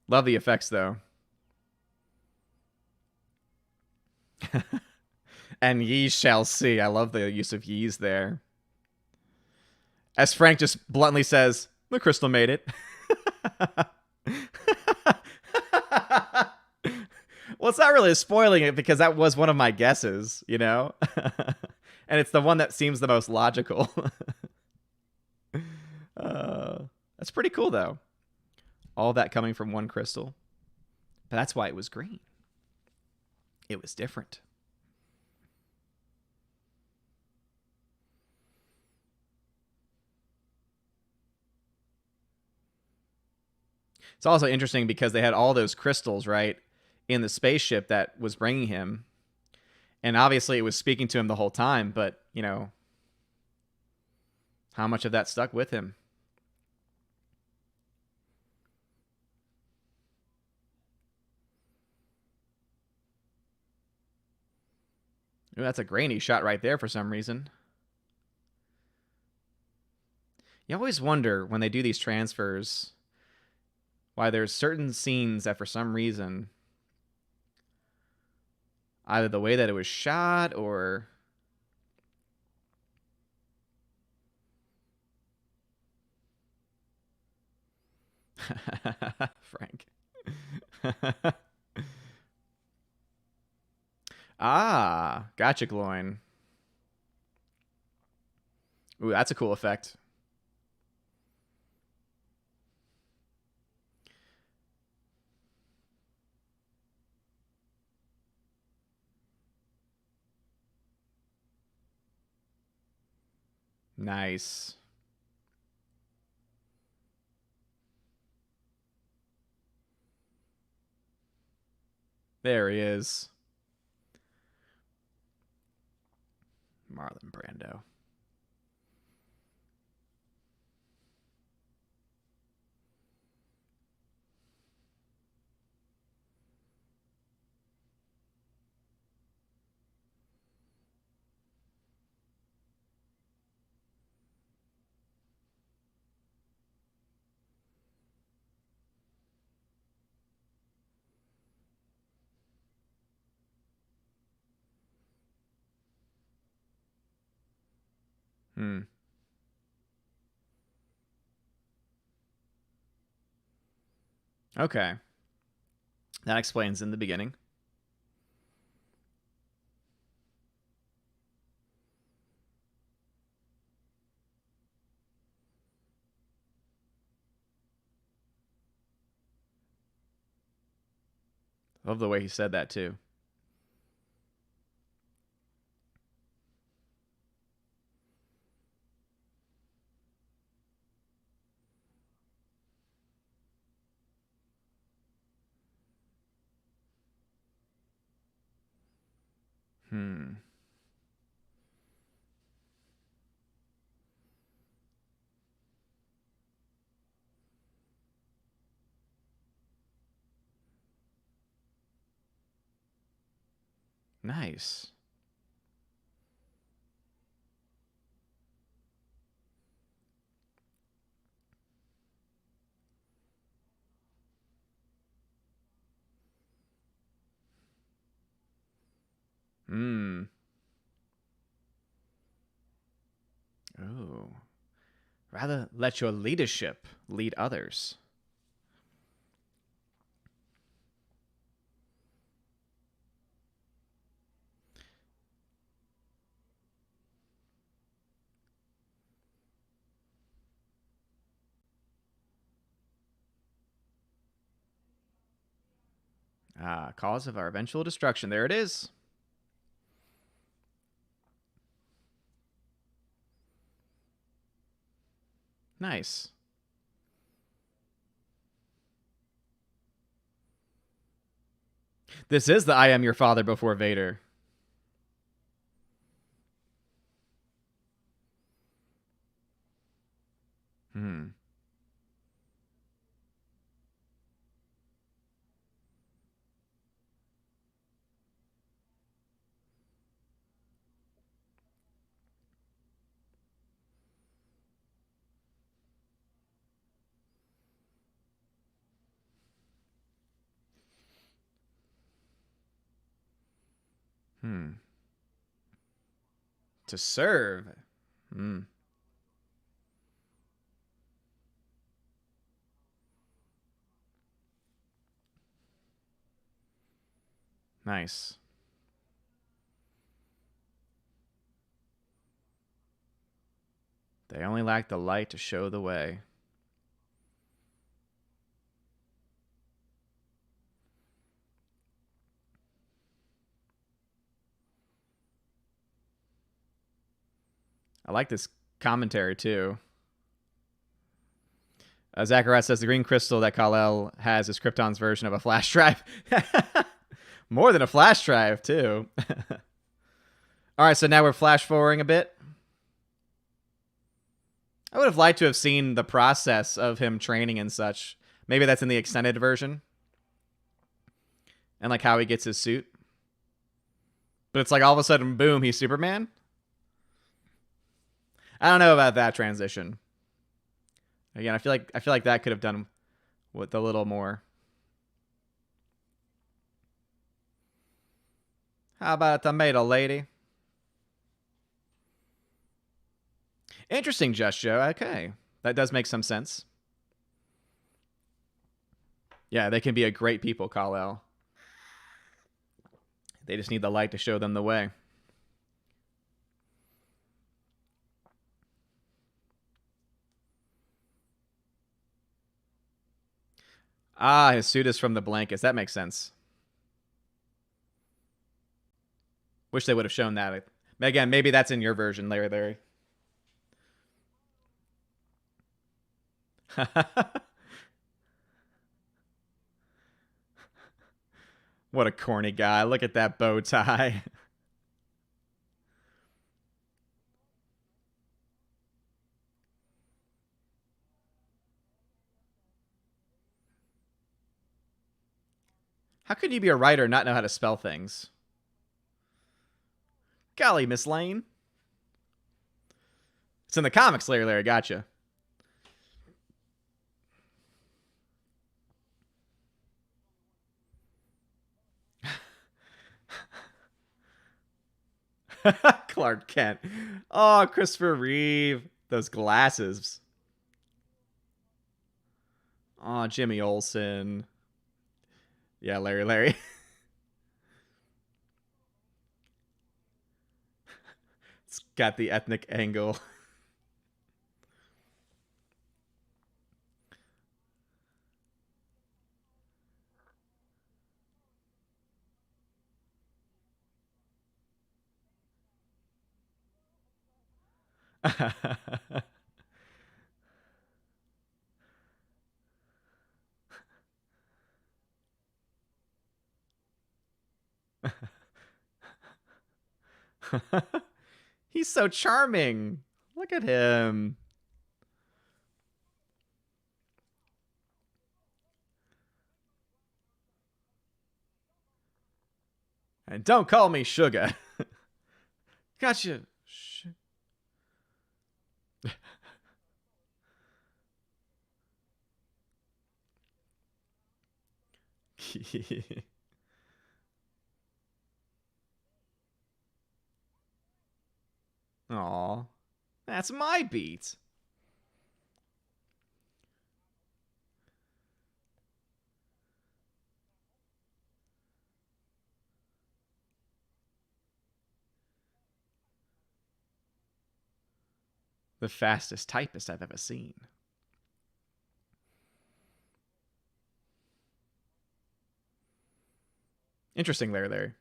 Love the effects, though. And ye shall see. I love the use of ye's there. As Frank just bluntly says, the crystal made it. Well, it's not really spoiling it because that was one of my guesses, and it's the one that seems the most logical. That's pretty cool, though. All that coming from one crystal. But that's why it was green. It was different. It's also interesting because they had all those crystals, right, in the spaceship that was bringing him. And obviously it was speaking to him the whole time, but, how much of that stuck with him? Ooh, that's a grainy shot right there for some reason. You always wonder when they do these transfers why there's certain scenes that for some reason either the way that it was shot or Frank. Gotcha, Gloin. Ooh, that's a cool effect. Nice. There he is. Marlon Brando. Hmm. Okay. That explains in the beginning. Love the way he said that too. Hmm. Nice. Hmm. Oh. Rather let your leadership lead others. Ah, cause of our eventual destruction. There it is. Nice. This is the I am your father before Vader. Hmm. Hmm. To serve. Hmm. Nice. They only lack the light to show the way. I like this commentary too. Zacharias says the green crystal that Kal-El has is Krypton's version of a flash drive. More than a flash drive, too. All right, so now we're flash forwarding a bit. I would have liked to have seen the process of him training and such. Maybe that's in the extended version. And like how he gets his suit. But it's like all of a sudden, boom, he's Superman. I don't know about that transition. Again, I feel like that could have done with a little more. How about a tomato, lady? Interesting, Just Joe. Okay, that does make some sense. Yeah, they can be a great people, Kal-El. They just need the light to show them the way. Ah, his suit is from the blankets. That makes sense. Wish they would have shown that. Again, maybe that's in your version, Larry. What a corny guy. Look at that bow tie. How could you be a writer and not know how to spell things? Golly, Miss Lane. It's in the comics, Larry. Gotcha. Clark Kent. Oh, Christopher Reeve. Those glasses. Oh, Jimmy Olsen. Yeah, Larry. It's got the ethnic angle. He's so charming. Look at him. And don't call me sugar. Gotcha. Aw. That's my beat. The fastest typist I've ever seen. Interesting, Larry.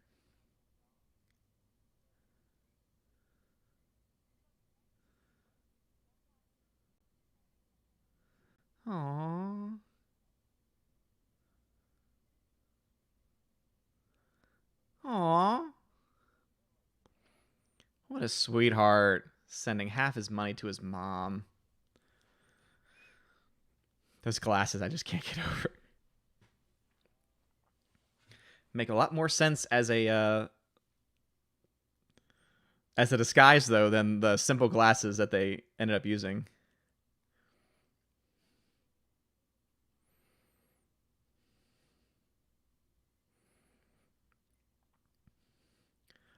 Aww. Aww. What a sweetheart. Sending half his money to his mom. Those glasses I just can't get over. Make a lot more sense as a disguise though than the simple glasses that they ended up using.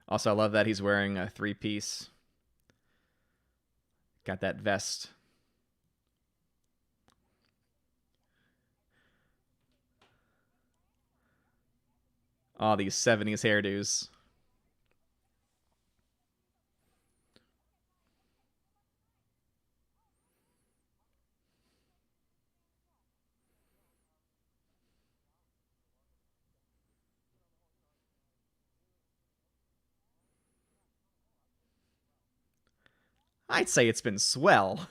Also, I love that he's wearing a three-piece. Got that vest. All these 70s hairdos. I'd say it's been swell.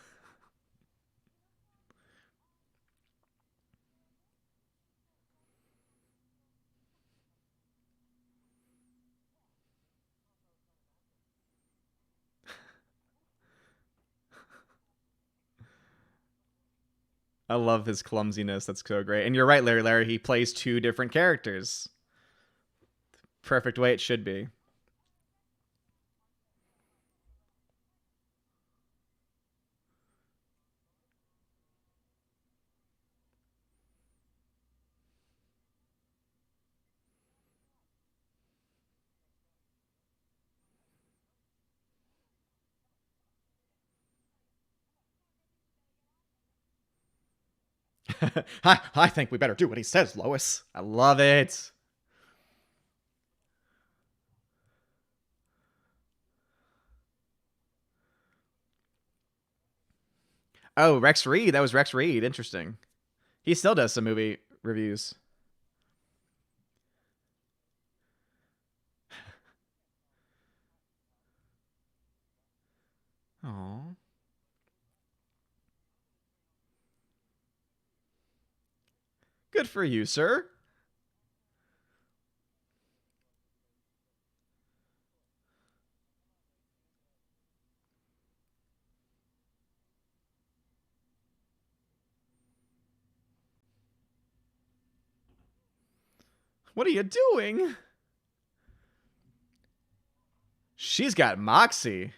I love his clumsiness. That's so great. And you're right, Larry. He plays two different characters. Perfect way it should be. I think we better do what he says, Lois. I love it. Oh, Rex Reed. That was Rex Reed. Interesting. He still does some movie reviews. Oh, good for you, sir. What are you doing? She's got moxie.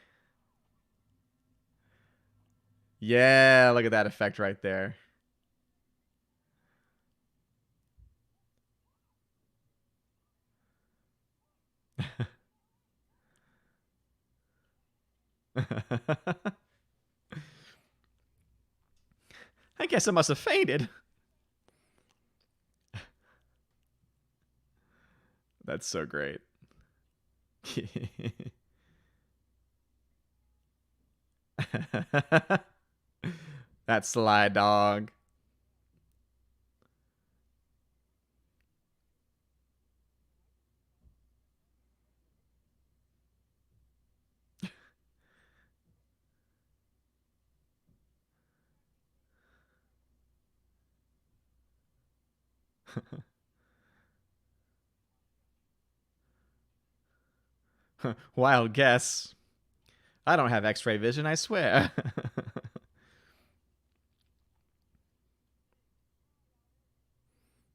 Yeah, look at that effect right there. I guess I must have fainted. That's so great. That sly dog. Wild guess. I don't have x ray vision, I swear.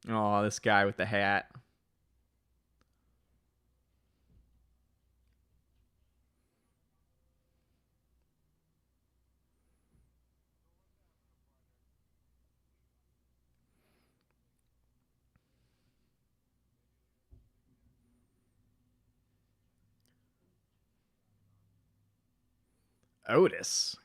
Oh, this guy with the hat. Otis.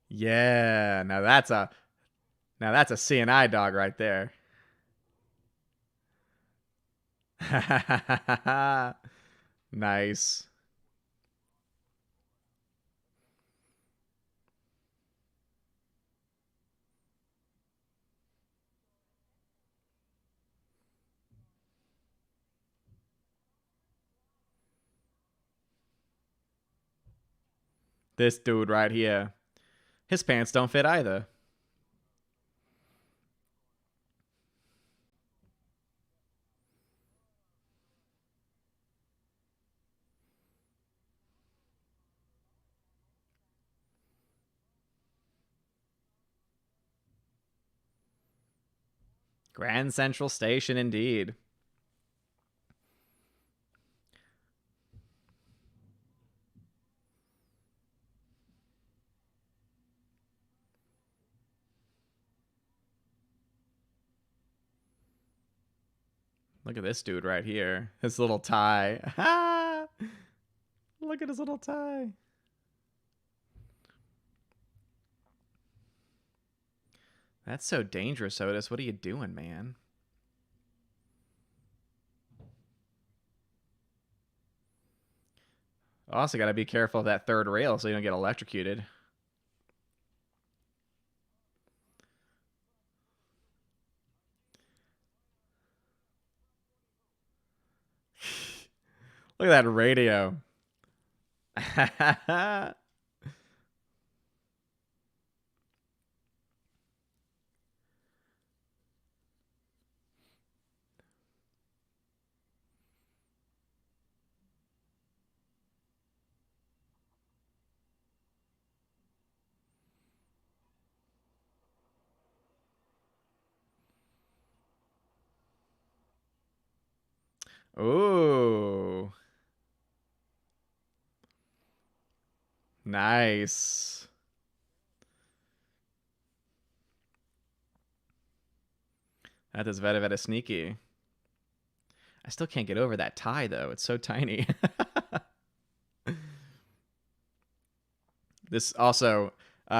Yeah, now that's a CNI dog right there. Nice. This dude right here. His pants don't fit either. Grand Central Station indeed. Look at this dude right here. His little tie. Look at his little tie. That's so dangerous, Otis. What are you doing, man? Also, got to be careful of that third rail so you don't get electrocuted. Look at that radio. Ooh. Nice. That is very, very sneaky. I still can't get over that tie, though. It's so tiny. This also,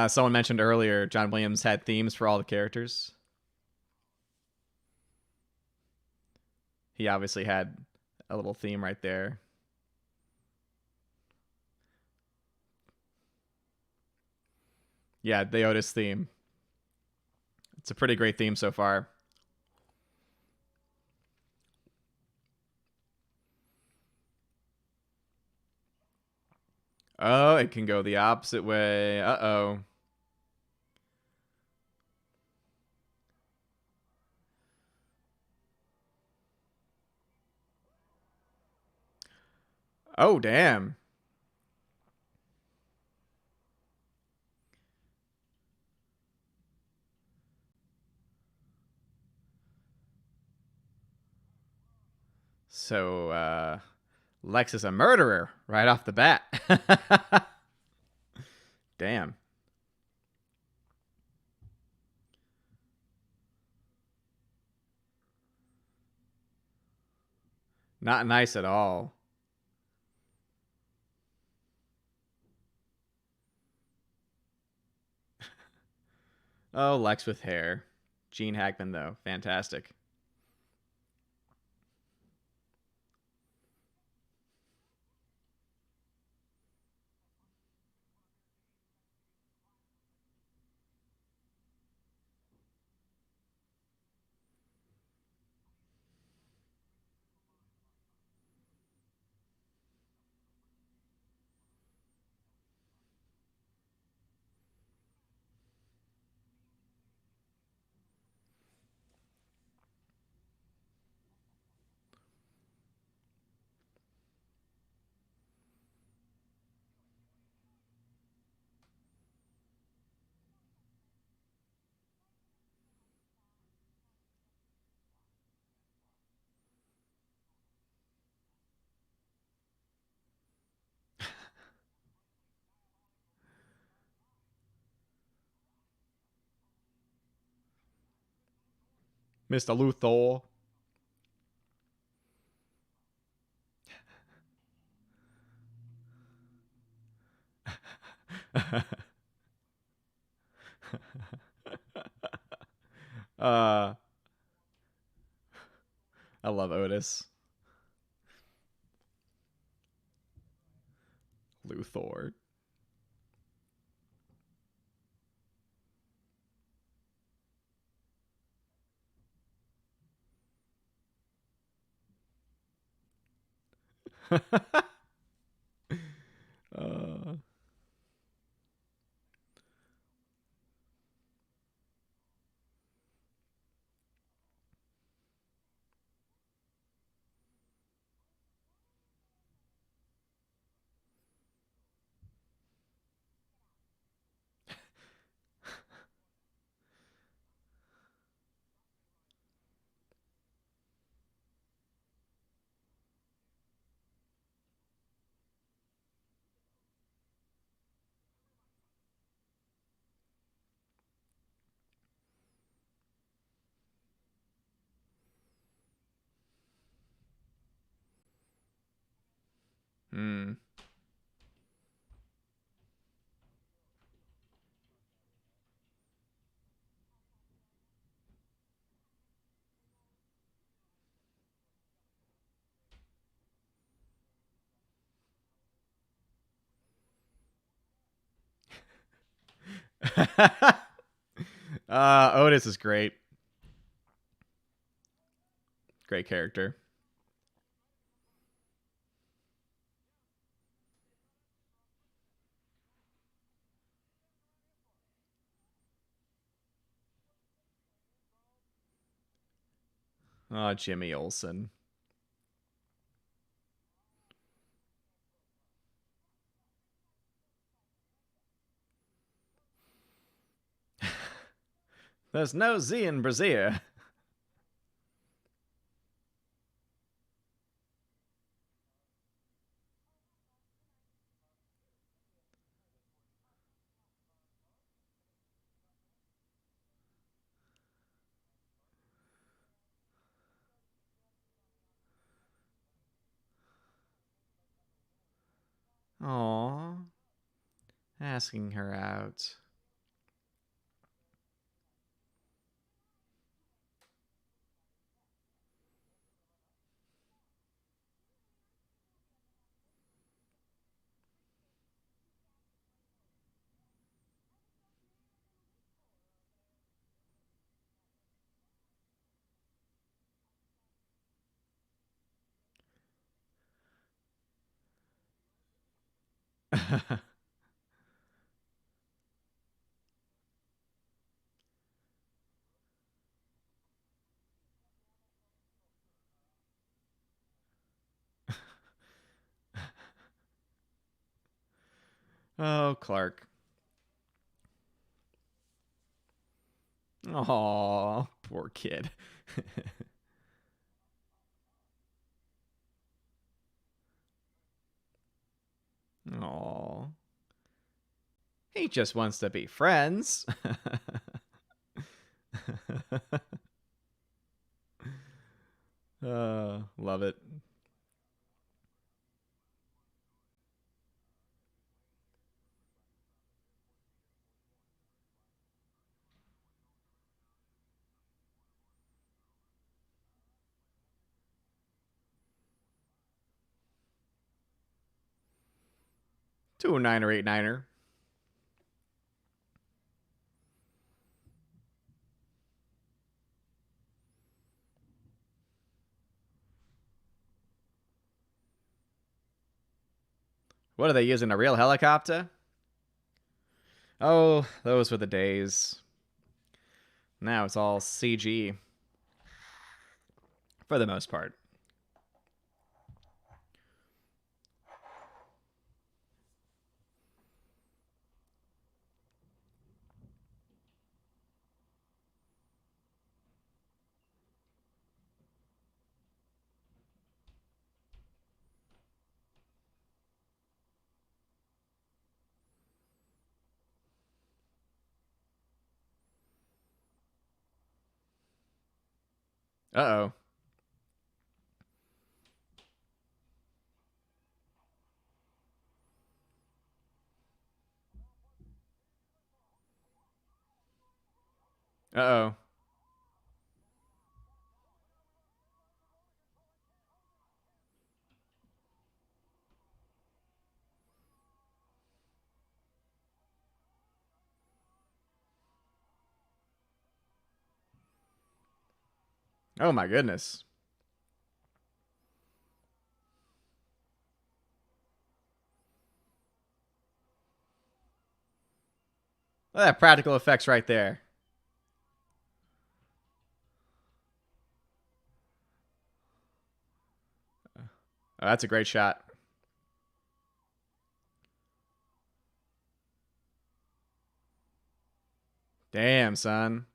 someone mentioned earlier, John Williams had themes for all the characters. He obviously had a little theme right there. Yeah, the Otis theme. It's a pretty great theme so far. Oh, it can go the opposite way. Uh-oh. Oh, damn. So, Lex is a murderer right off the bat. Damn. Not nice at all. Oh, Lex with hair. Gene Hackman, though. Fantastic. Mr. Luthor. uh, I love Otis. Luthor. uh, hmm. Otis is great. Great character. Oh, Jimmy Olsen. There's no Z in Brazil. Aw. Asking her out. Oh, Clark. Aw, poor kid. Aw. He just wants to be friends. Love it. Two niner, eight niner. What are they using? A real helicopter? Oh, those were the days. Now it's all CG for the most part. Uh-oh. Uh-oh. Oh my goodness. Look at that practical effects right there. Oh, that's a great shot. Damn, son.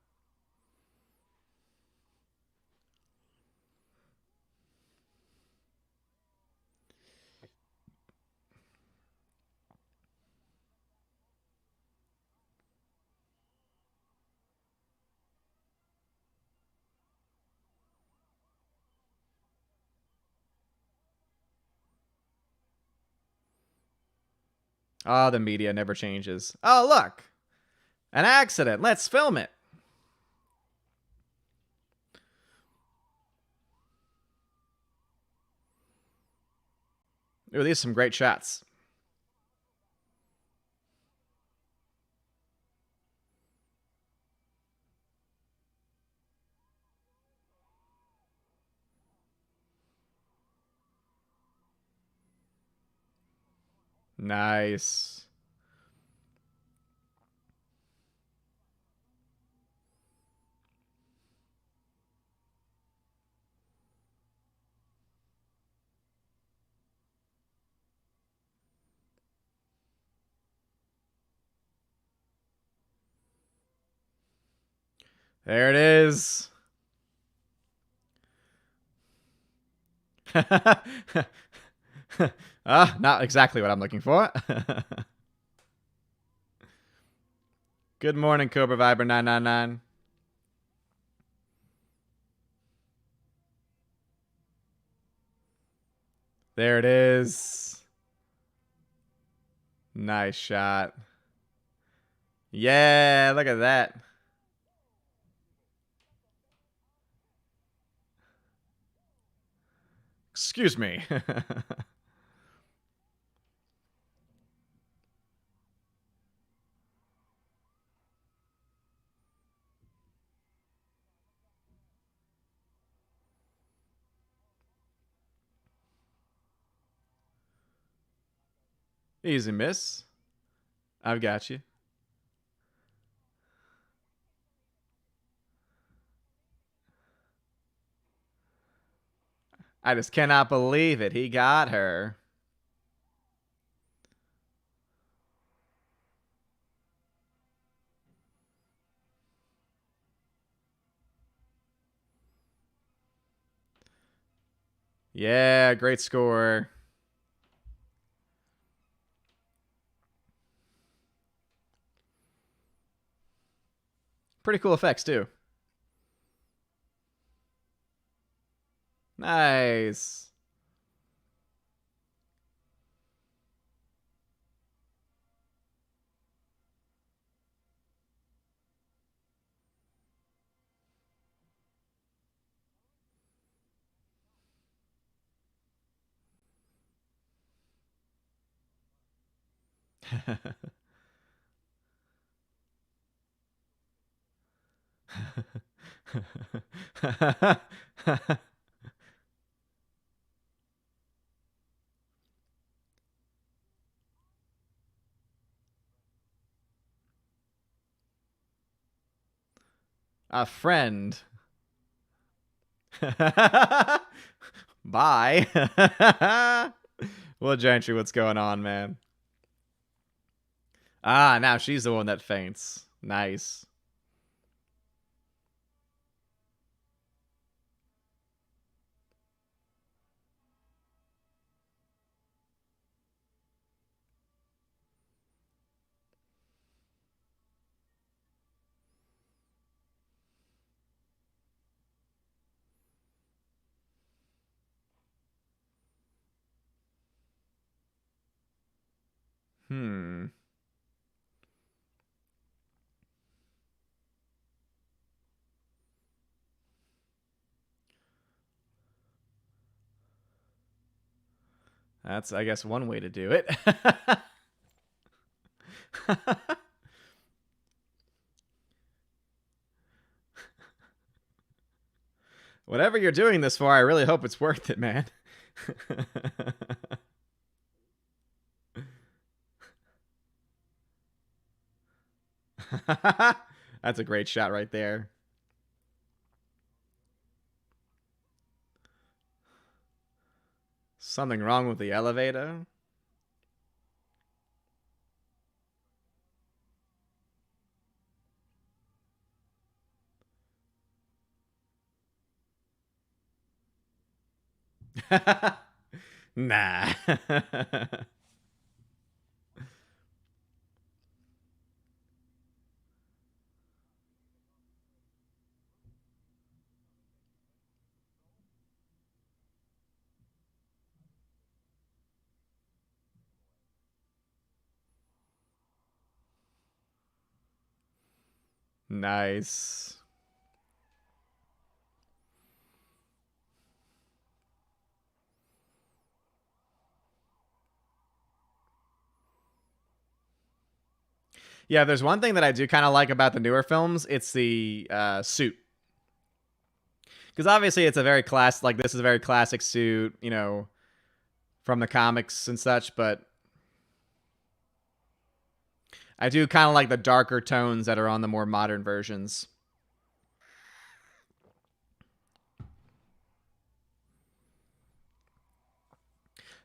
Oh, the media never changes. Oh, look. An accident. Let's film it. Ooh, these are some great shots. Nice. There it is. Not exactly what I'm looking for. Good morning, Cobra Viber 999. There it is. Nice shot. Yeah, look at that. Excuse me. Easy, miss. I've got you. I just cannot believe it. He got her. Yeah, great score. Pretty cool effects, too. Nice. A friend. Bye. Well, Gentry, what's going on, man? Ah, now she's the one that faints. Nice. Hmm. That's, I guess, one way to do it. Whatever you're doing this for, I really hope it's worth it, man. That's a great shot right there. Something wrong with the elevator? Nah. Nice. Yeah, there's one thing that I do kind of like about the newer films. It's the suit. Because obviously it's a very like this is a very classic suit, you know, from the comics and such, but I do kind of like the darker tones that are on the more modern versions.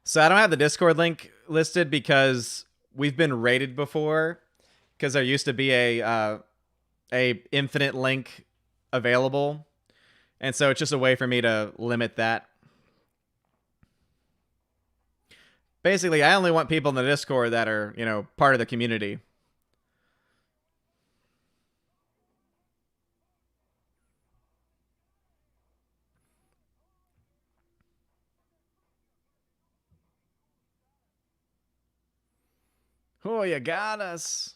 So I don't have the Discord link listed because we've been rated before. Because there used to be a infinite link available, and so it's just a way for me to limit that. Basically, I only want people in the Discord that are, you know, part of the community. Oh, you got us.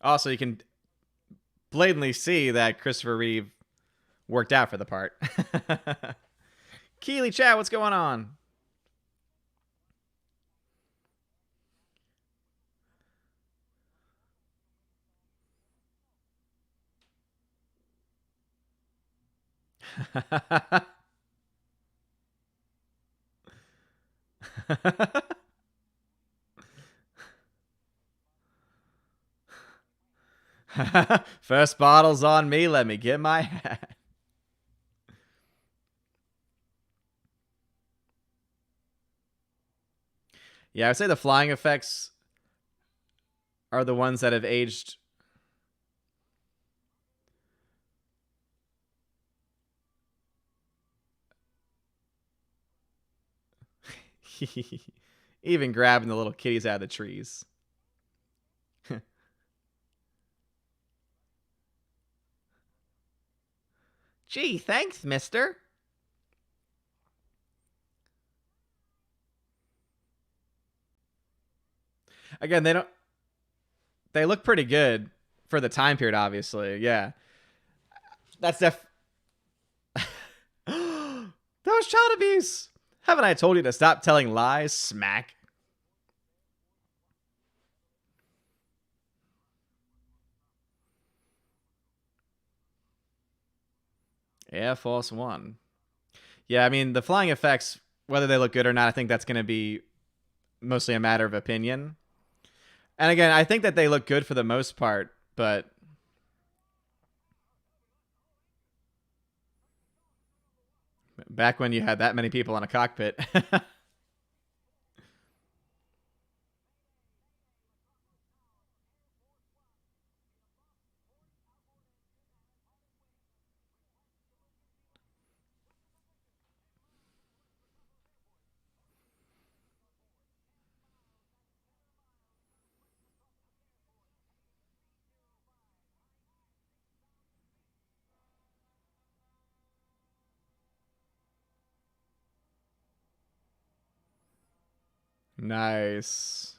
Also, you can blatantly see that Christopher Reeve worked out for the part. Keely chat, what's going on? First bottle's on me. Let me get my hat. Yeah, I would say the flying effects are the ones that have aged. Even grabbing the little kitties out of the trees. Gee, thanks, mister. Again, they look pretty good for the time period, obviously. Yeah. That's those child abuse. Haven't I told you to stop telling lies? Smack. Air Force One. Yeah, I mean, the flying effects, whether they look good or not, I think that's going to be mostly a matter of opinion. And again, I think that they look good for the most part, but back when you had that many people in a cockpit. Nice.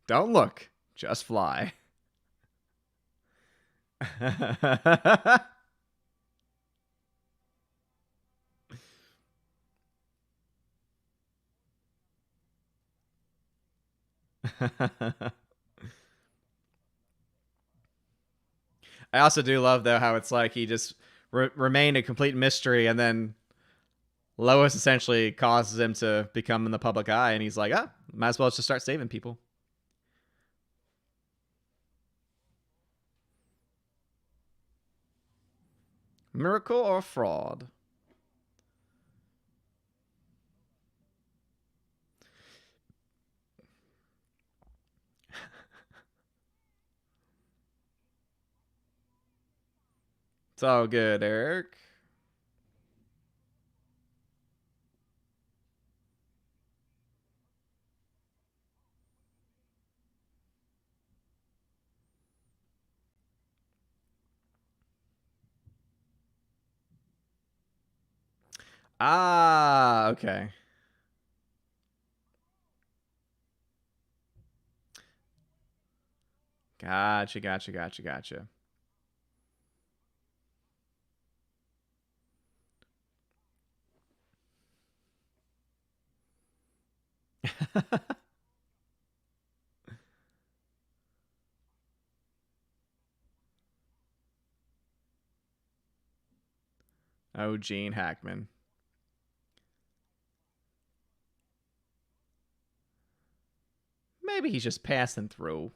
Don't look, just fly. I also do love though how it's like he just remained a complete mystery, and then Lois essentially causes him to become in the public eye, and he's like, "Ah, might as well just start saving people." Miracle or fraud? It's all good, Eric. Ah, okay. Gotcha, gotcha, gotcha, gotcha. Oh, Gene Hackman. Maybe he's just passing through.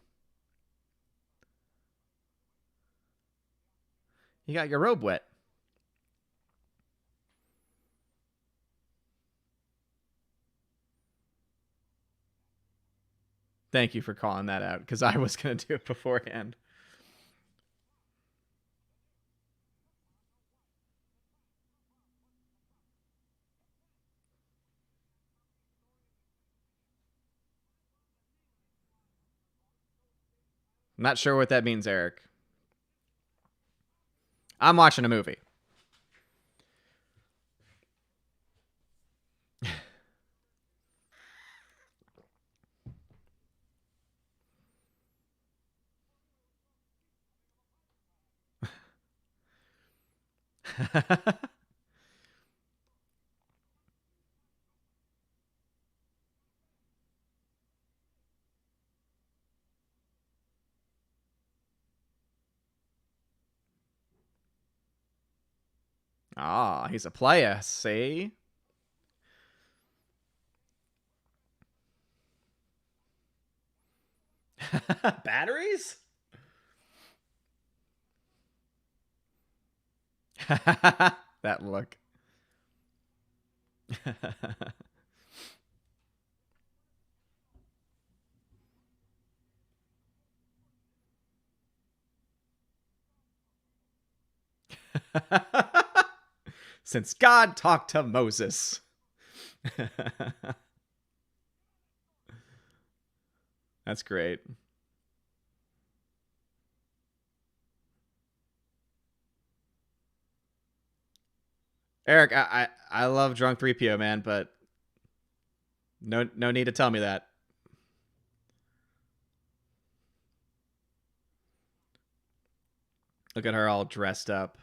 You got your robe wet. Thank you for calling that out, because I was going to do it beforehand. I'm not sure what that means, Eric. I'm watching a movie. Ah, he's a player, see? Batteries? That look. Since God talked to Moses. That's great. Eric, I love drunk 3PO, man, but no need to tell me that. Look at her all dressed up.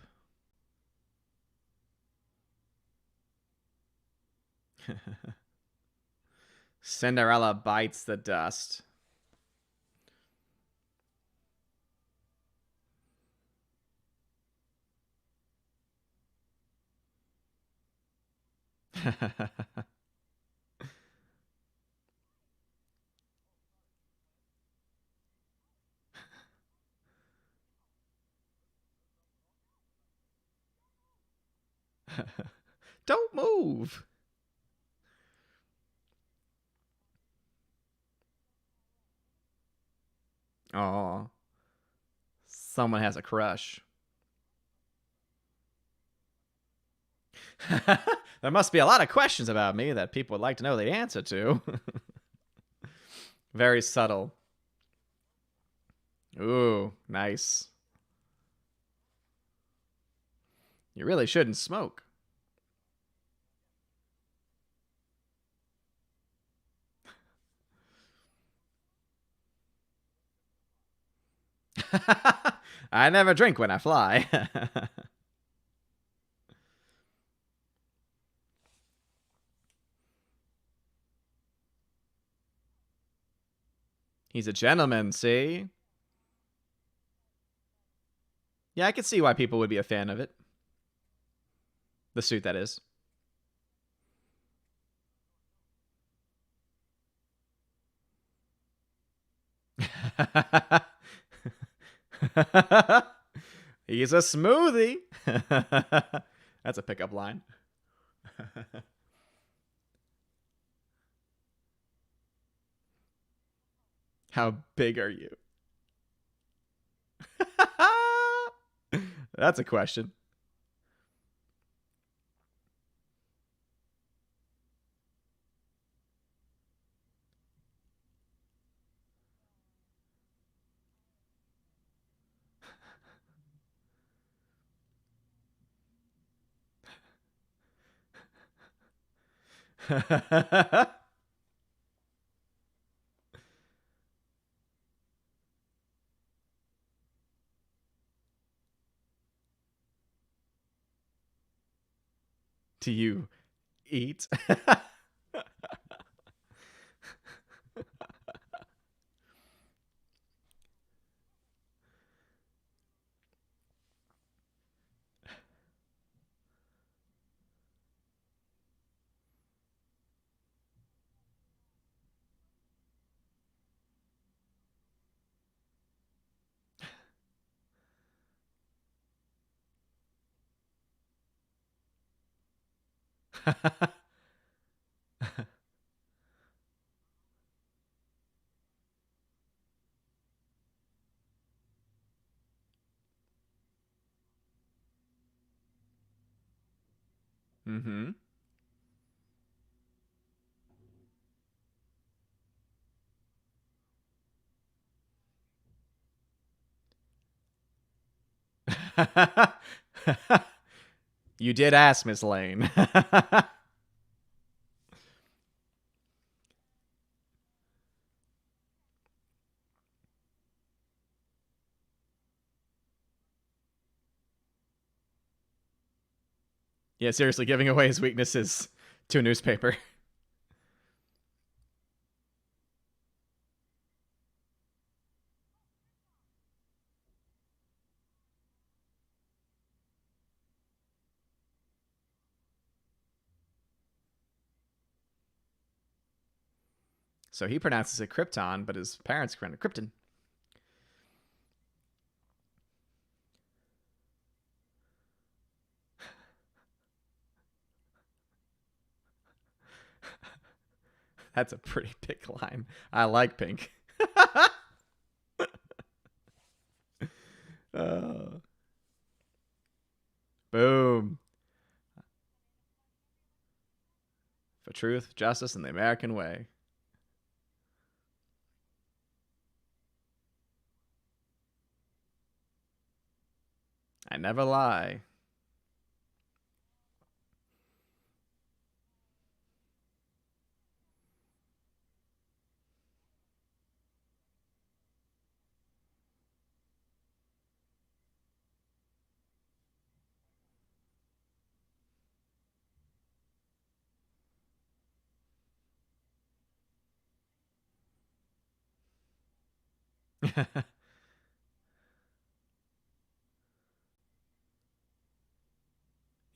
Cinderella bites the dust. Don't move. Oh, someone has a crush. There must be a lot of questions about me that people would like to know the answer to. Very subtle. Ooh, nice. You really shouldn't smoke. I never drink when I fly. He's a gentleman, see? Yeah, I can see why people would be a fan of it. The suit, that is. He's a smoothie. That's a pickup line. How big are you? That's a question. Do you eat? Mm-hmm. You did ask, Miss Lane. Yeah, seriously, giving away his weaknesses to a newspaper. So he pronounces it Krypton, but his parents pronounce it Krypton. That's a pretty big line. I like pink. uh, boom. For truth, justice, and the American way. I never lie.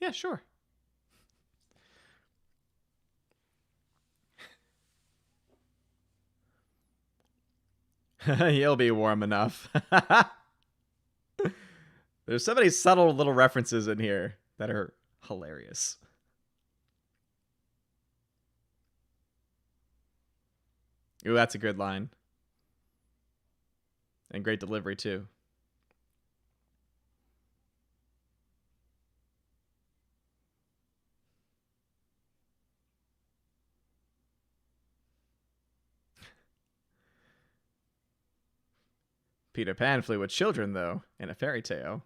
Yeah, sure. You'll be warm enough. There's so many subtle little references in here that are hilarious. Ooh, that's a good line. And great delivery, too. Peter Pan flew with children, though, in a fairy tale.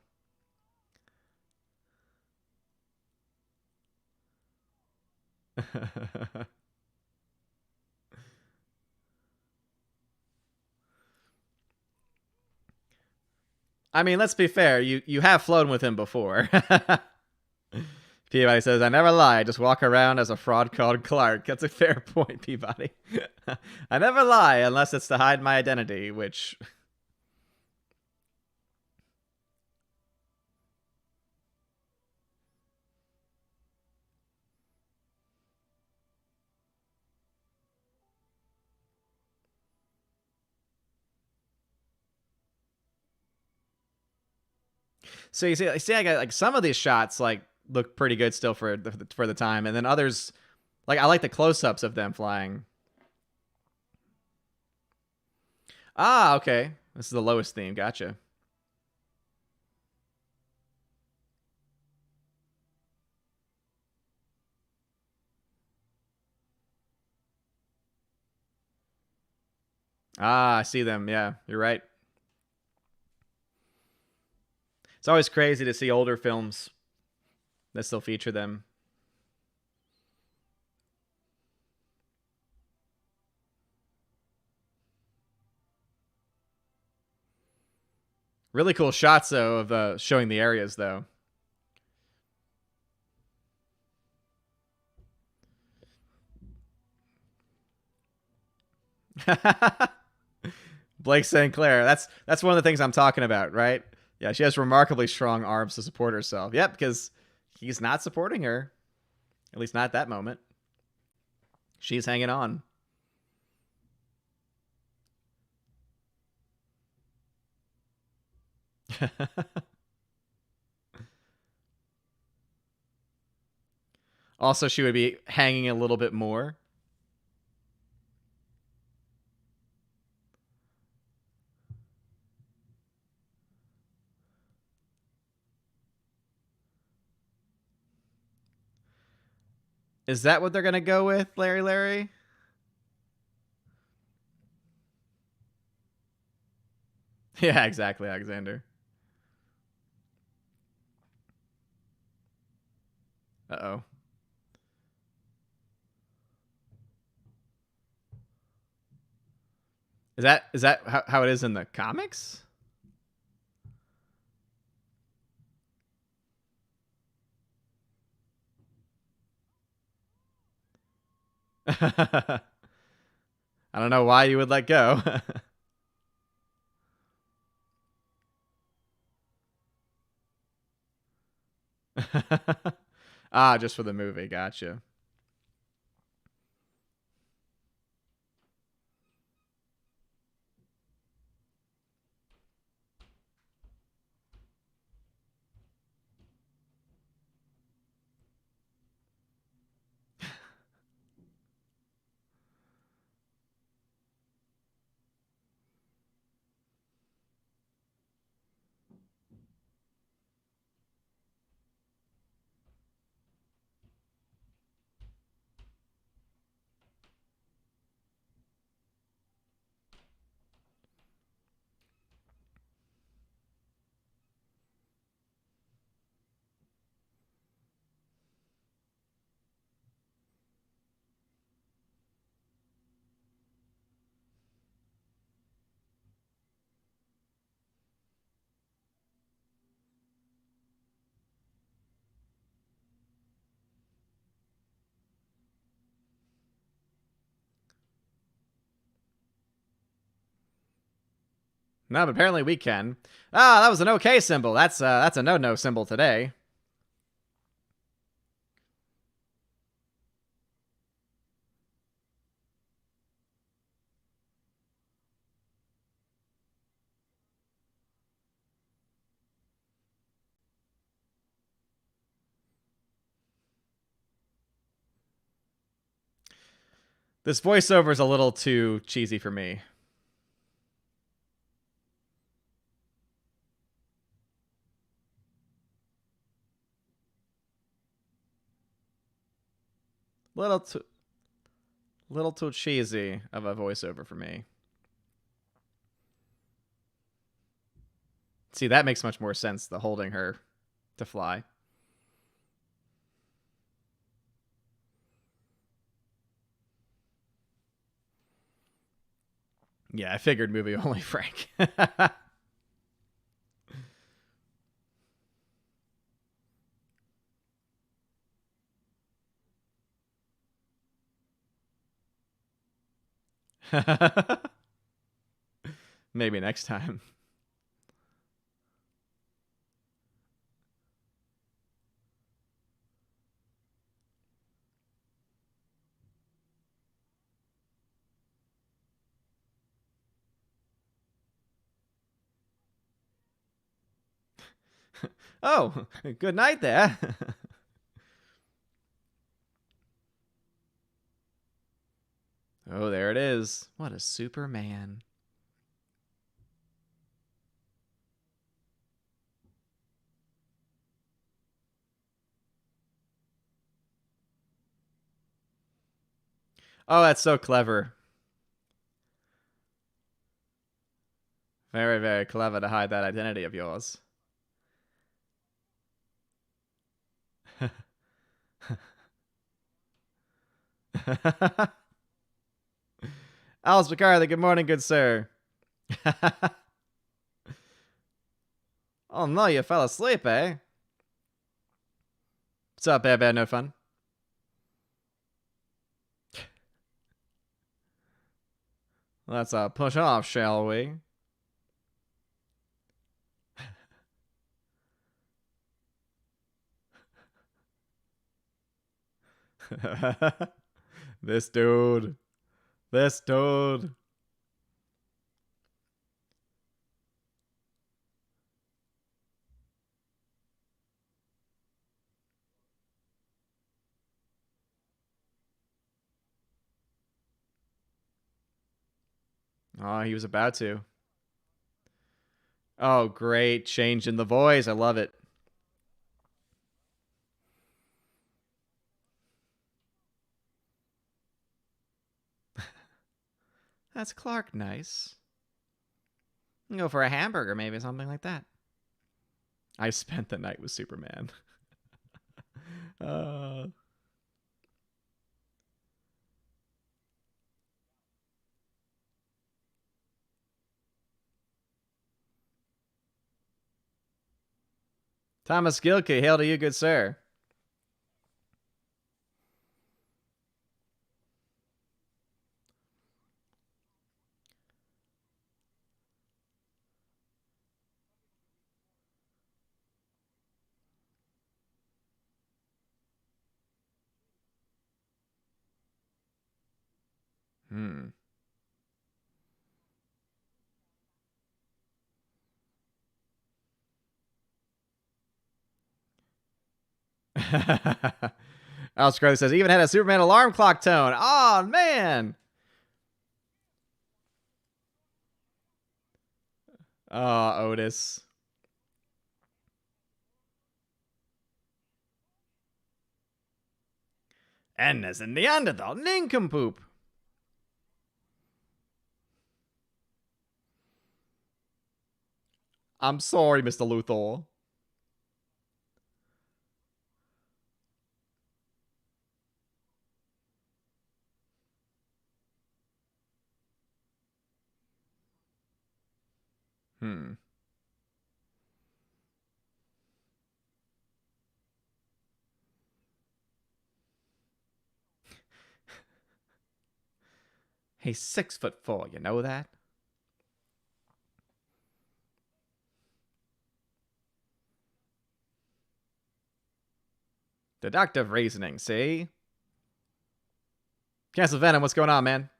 I mean, let's be fair. You have flown with him before. Peabody says, I never lie. I just walk around as a fraud called Clark. That's a fair point, Peabody. I never lie unless it's to hide my identity, which... So you see, I got like some of these shots like look pretty good still for the time, and then others, like I like the close-ups of them flying. Ah, okay. This is the lowest theme. Gotcha. Ah, I see them. Yeah, you're right. It's always crazy to see older films that still feature them. Really cool shots, though, of showing the areas, though. Blake St. Clair. That's one of the things I'm talking about, right? Yeah, she has remarkably strong arms to support herself. Yep, because he's not supporting her. At least not at that moment. She's hanging on. Also, she would be hanging a little bit more. Is that what they're going to go with, Larry? Yeah, exactly, Alexander. Uh-oh. Is that how it is in the comics? I don't know why you would let go. Ah, just for the movie. Gotcha. No, but apparently we can. Ah, that was an okay symbol. That's a no symbol today. This voiceover is a little too cheesy for me. Little too cheesy of a voiceover for me. See, that makes much more sense, the holding her to fly. Yeah, I figured movie only, Frank. Maybe next time. Oh, good night there. Oh, there it is. What a Superman. Oh, that's so clever. Very, very clever to hide that identity of yours. Alice McCarthy, good morning, good sir. Oh no, you fell asleep, eh? What's up, Bear Bear No Fun? Let's push off, shall we? This dude. This dude. Oh, he was about to. Oh, great. Change in the voice. I love it. That's Clark nice. Go for a hamburger, maybe, something like that. I spent the night with Superman. uh, Thomas Gilkey, hail to you, good sir. Hmm. Alice Crowley says, even had a Superman alarm clock tone. Oh, man. Oh, Otis. And as a Neanderthal nincompoop. I'm sorry, Mr. Luthor. Hmm. He's 6'4", you know that? Deductive reasoning, see? Cancel Venom, what's going on, man?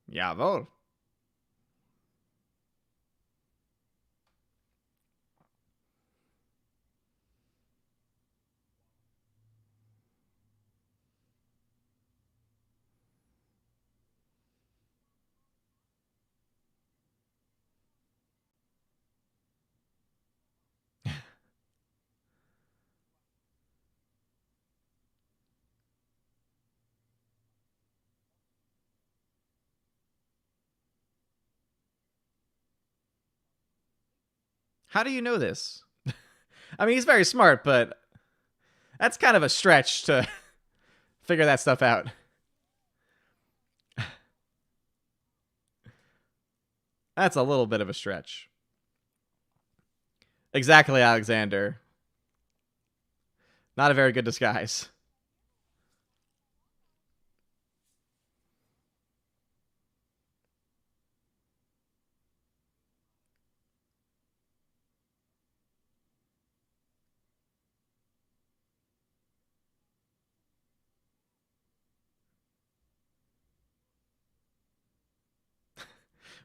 Jawohl. How do you know this? I mean, he's very smart, but that's kind of a stretch to figure that stuff out. That's a little bit of a stretch. Exactly, Alexander. Not a very good disguise.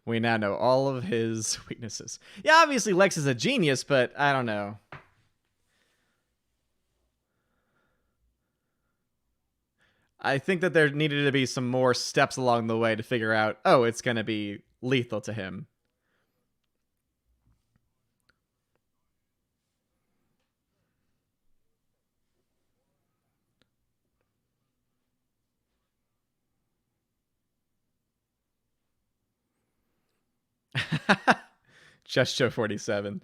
We now know all of his weaknesses. Yeah, obviously Lex is a genius, but I don't know. I think that there needed to be some more steps along the way to figure out, oh, it's going to be lethal to him. Just Joe 47.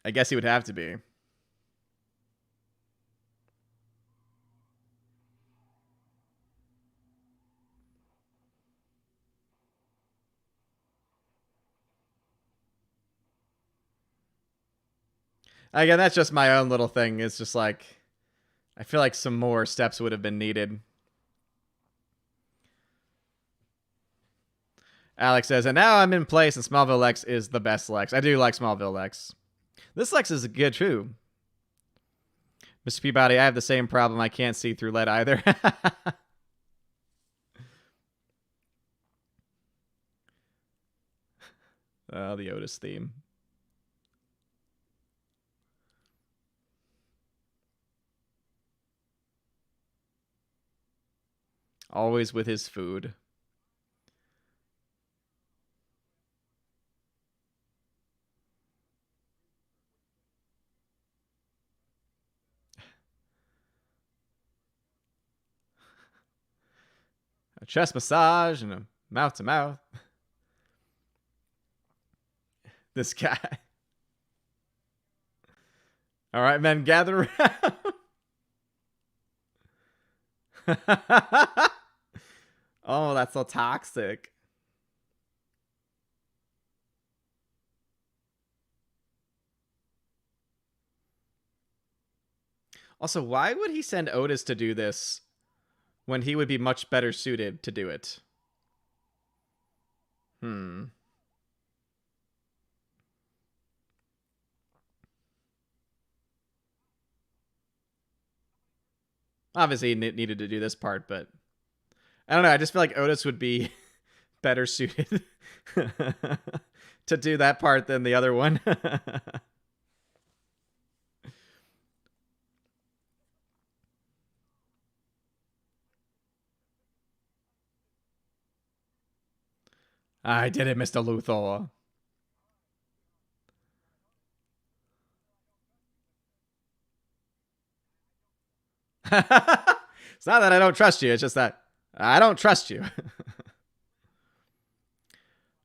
I guess he would have to be. Again, that's just my own little thing. It's just like, I feel like some more steps would have been needed. Alex says, and now I'm in place, and Smallville Lex is the best Lex. I do like Smallville Lex. This Lex is good, too. Mr. Peabody, I have the same problem. I can't see through lead either. Oh, the Otis theme. Always with his food. A chest massage and a mouth to mouth. This guy. All right, men, gather around. Oh, that's so toxic. Also, why would he send Otis to do this when he would be much better suited to do it? Obviously, he needed to do this part, but I don't know. I just feel like Otis would be better suited to do that part than the other one. I did it, Mr. Luthor. It's not that I don't trust you. It's just that I don't trust you.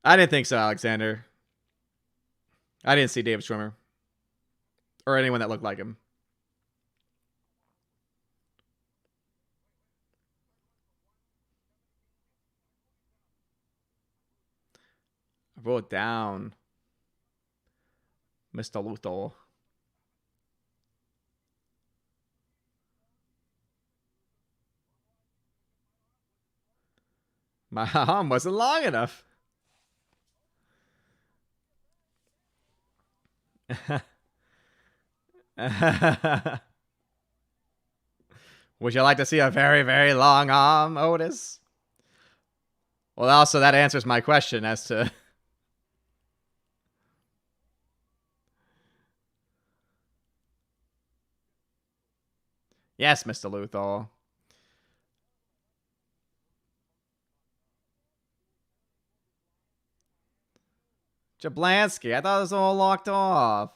I didn't think so, Alexander. I didn't see David Schwimmer. Or anyone that looked like him. I wrote down Mr. Luthor. My arm wasn't long enough. Would you like to see a very, very long arm, Otis? Well, also, that answers my question as to... Yes, Mr. Luthor. Jablansky, I thought it was all locked off.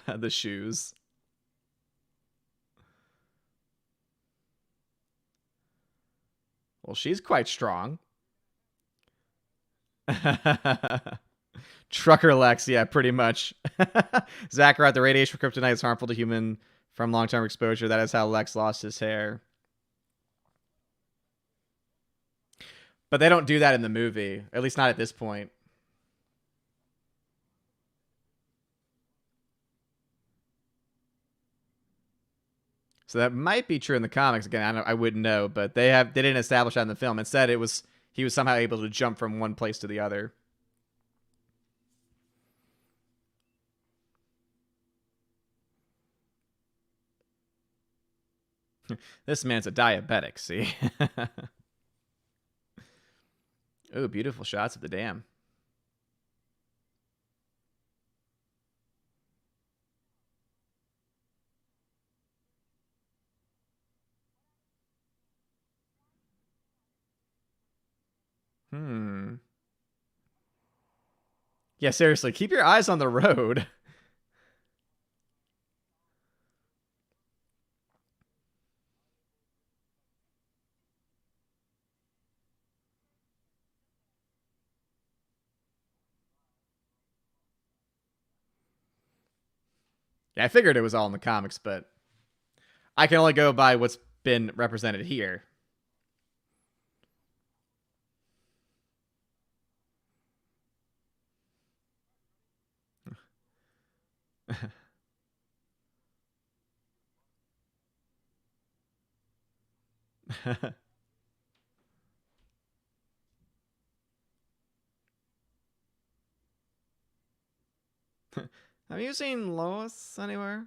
The shoes. Well, she's quite strong. Trucker Lex, yeah, pretty much. Zachariah, the radiation for kryptonite is harmful to human from long-term exposure. That is how Lex lost his hair. But they don't do that in the movie, at least not at this point. So that might be true in the comics. Again, I wouldn't know, but they didn't establish that in the film. Instead, he was somehow able to jump from one place to the other. This man's a diabetic, see? Ooh, beautiful shots of the dam. Yeah, seriously, keep your eyes on the road. Yeah, I figured it was all in the comics, but I can only go by what's been represented here. Have you seen Lois anywhere?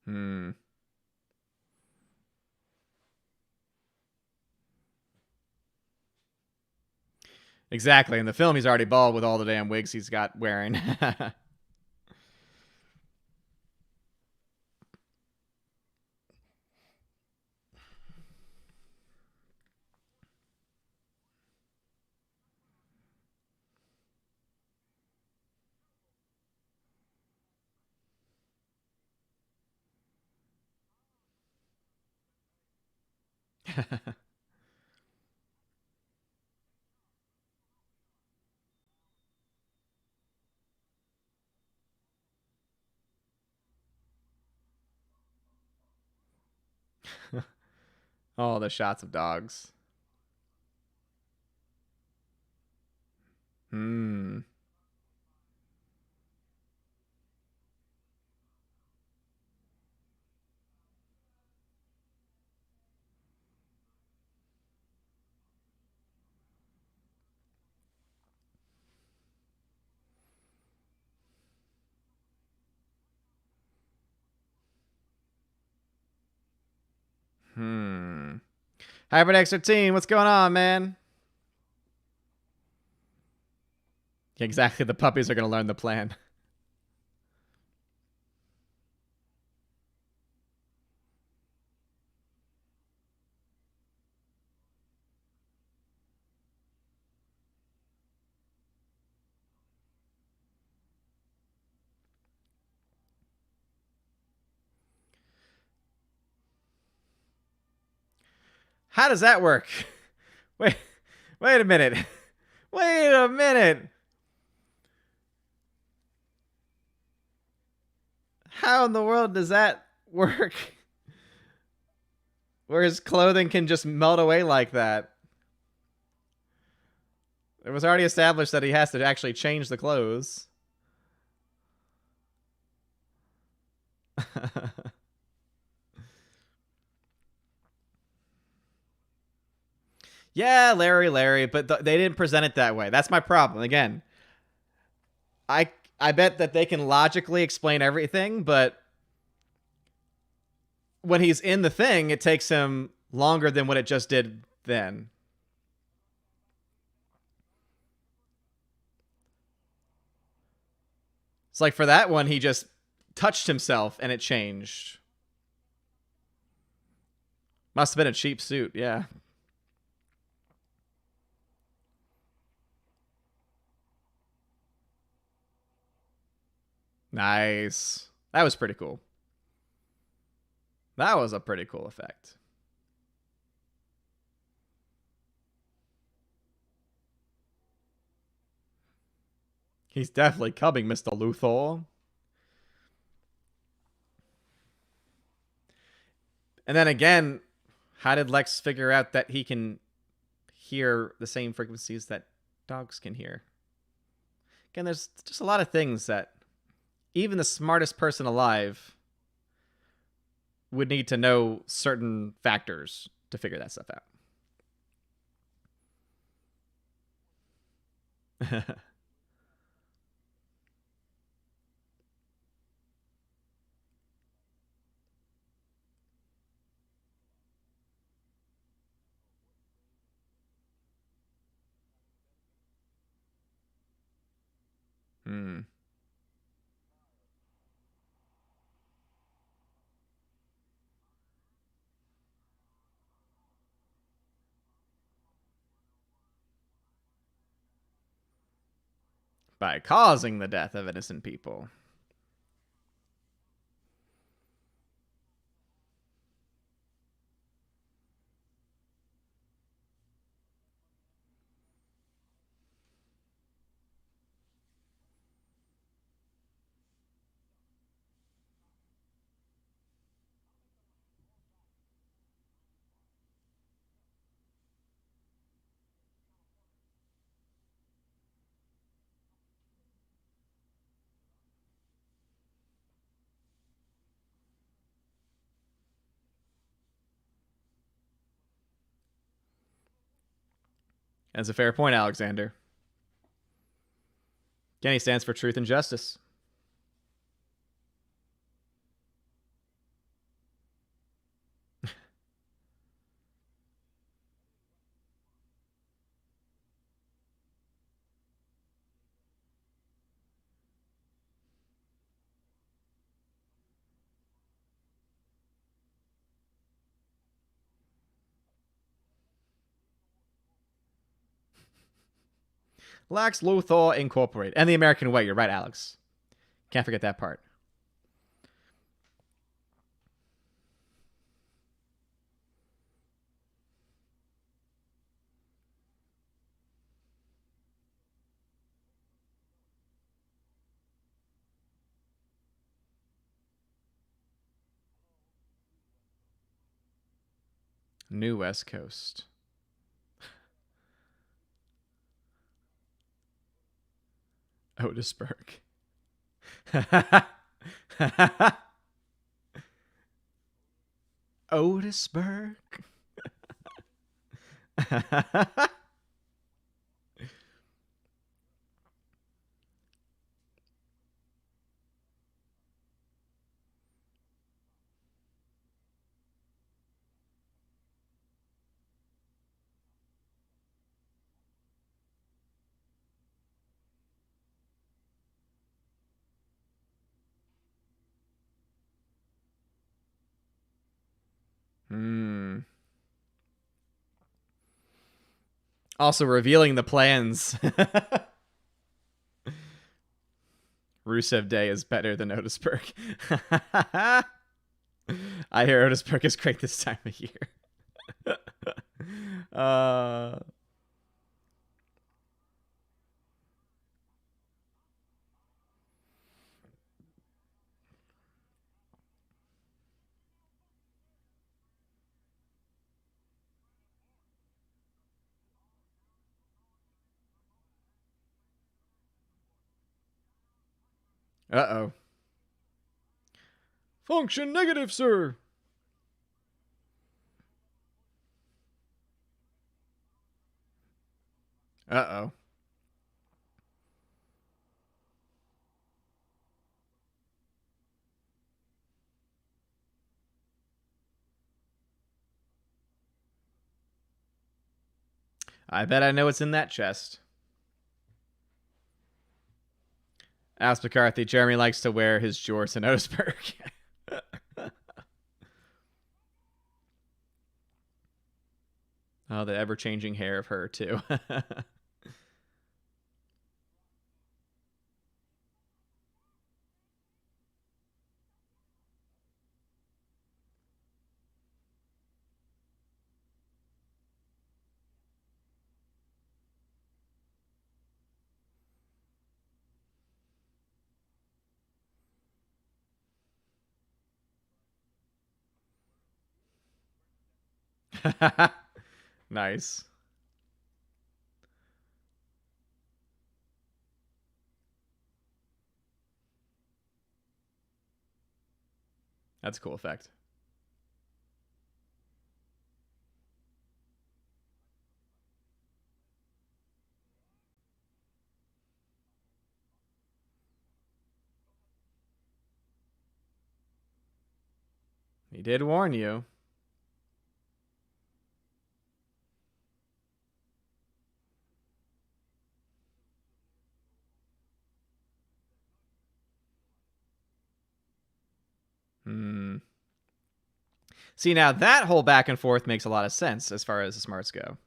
Hmm. Exactly. In the film, he's already bald with all the damn wigs he's got wearing. All the shots of dogs. Hmm. Hmm. Hybrid X13, what's going on, man? Exactly. The puppies are going to learn the plan. How does that work? Wait, wait a minute. Wait a minute. How in the world does that work? Where his clothing can just melt away like that. It was already established that he has to actually change the clothes. Yeah, Larry, but they didn't present it that way. That's my problem. Again, I bet that they can logically explain everything, but when he's in the thing, it takes him longer than what it just did then. It's like for that one, he just touched himself and it changed. Must have been a cheap suit, yeah. Nice. That was pretty cool. That was a pretty cool effect. He's definitely coming, Mr. Luthor. And then again, how did Lex figure out that he can hear the same frequencies that dogs can hear? Again, there's just a lot of things that even the smartest person alive would need to know certain factors to figure that stuff out. Hmm. By causing the death of innocent people. That's a fair point, Alexander. Kenny stands for truth and justice. Lex Luthor Incorporated. And the American Way. You're right, Alex. Can't forget that part. New West Coast. Otisburg. Otisburg. Hmm. Also revealing the plans. Rusev Day is better than Otisburg. I hear Otisburg is great this time of year. uh oh. Function negative, sir. Uh-oh. I bet I know what's in that chest. Ask McCarthy. Jeremy likes to wear his jorts in Otisburg. Oh, the ever-changing hair of her, too. Nice. That's a cool effect. He did warn you. Hmm. See, now that whole back and forth makes a lot of sense as far as the smarts go.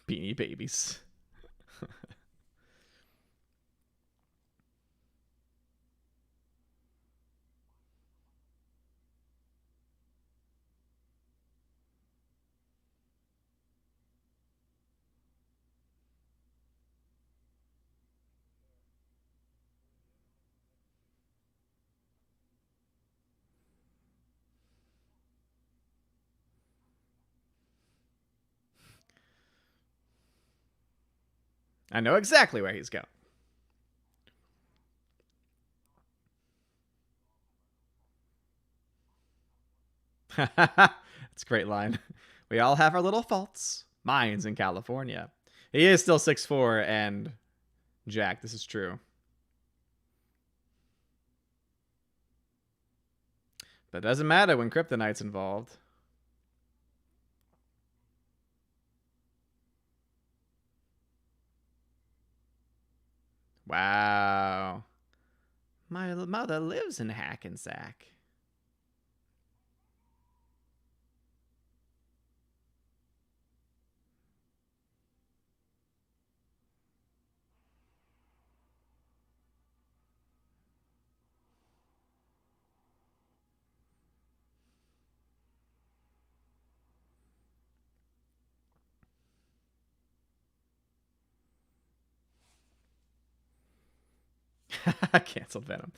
Beanie Babies. I know exactly where he's going. That's a great line. We all have our little faults. Mine's in California. He is still 6'4" and Jack. This is true. But it doesn't matter when kryptonite's involved. Wow. My mother lives in Hackensack. Canceled Venom.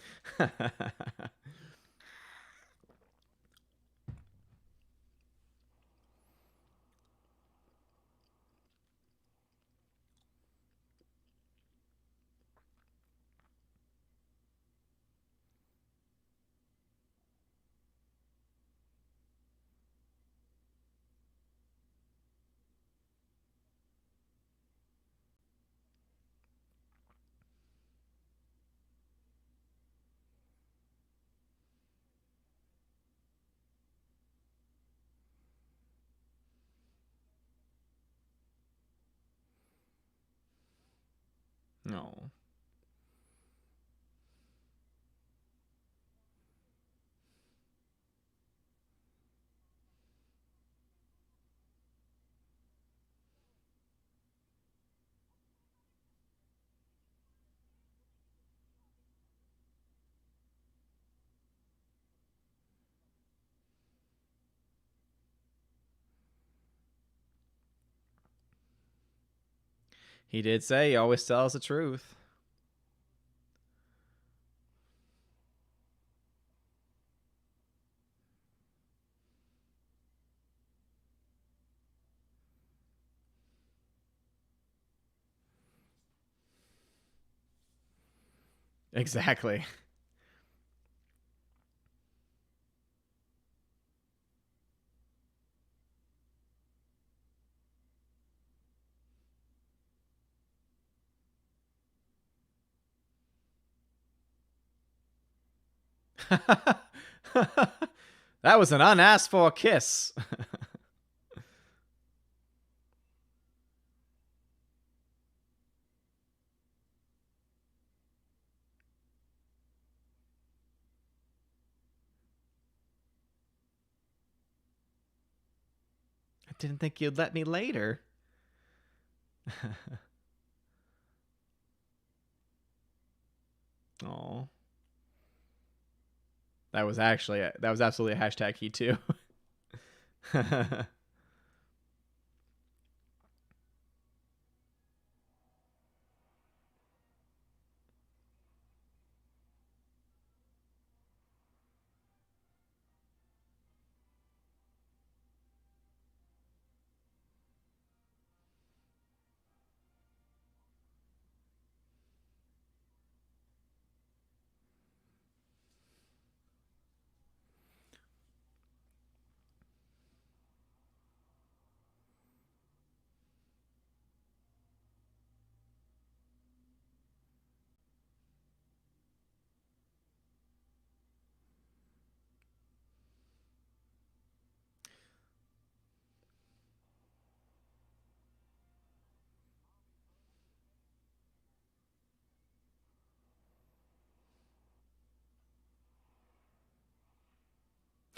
No. He did say he always tells the truth. Exactly. That was an unasked for kiss. I didn't think you'd let me later. Oh, that was absolutely a hashtag he too.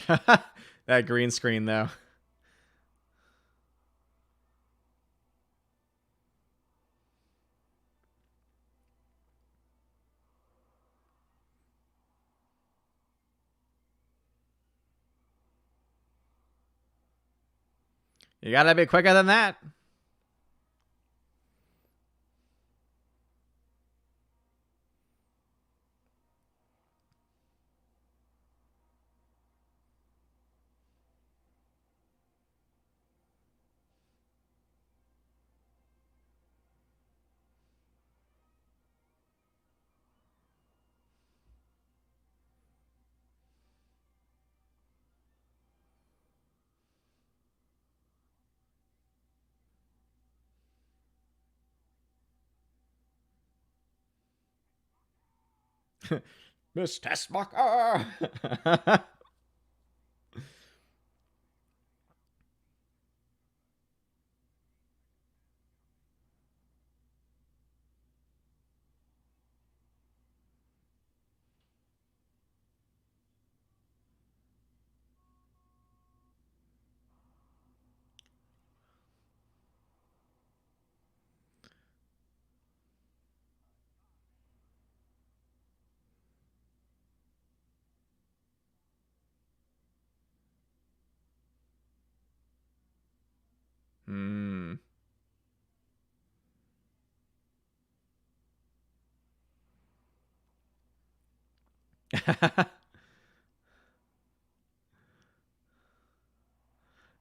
That green screen, though. You gotta be quicker than that. Miss Testmacher. Hmm.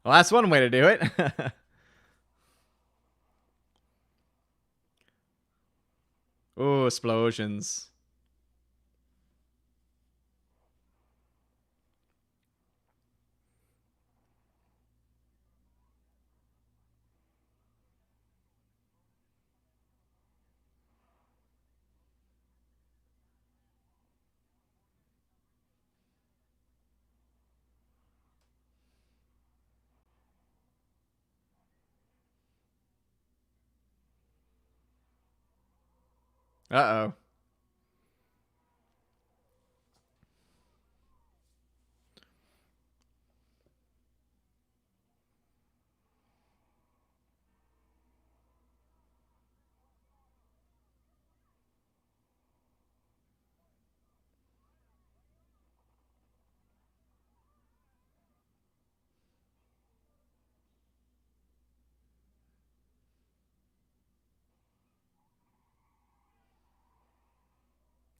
Well, that's one way to do it. Ooh, explosions. Uh-oh.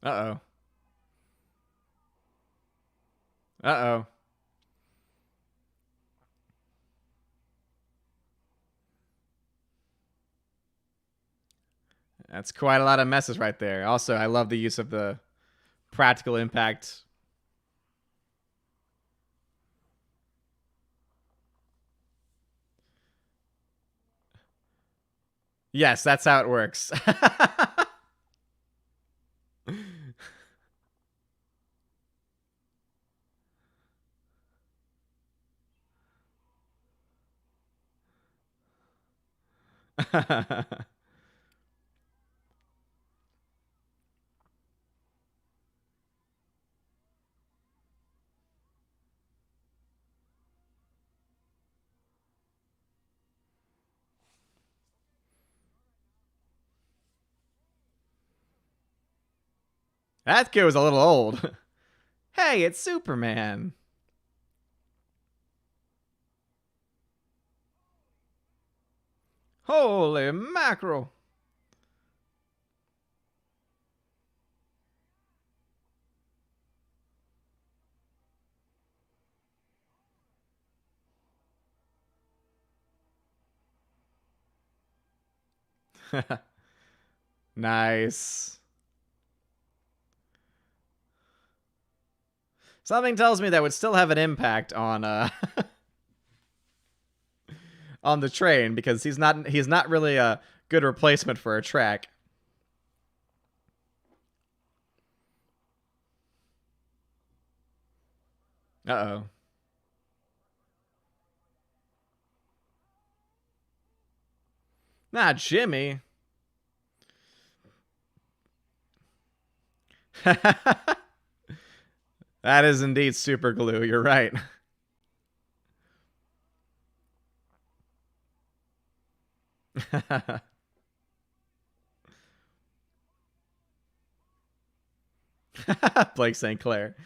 Uh-oh. Uh-oh. That's quite a lot of messes right there. Also, I love the use of the practical impact. Yes, that's how it works. That kid was a little old. Hey, it's Superman. Holy mackerel. Nice. Something tells me that would still have an impact on on the train because he's not really a good replacement for a track. Uh-oh. Not Jimmy. That is indeed super glue. You're right. Blake St. Clair.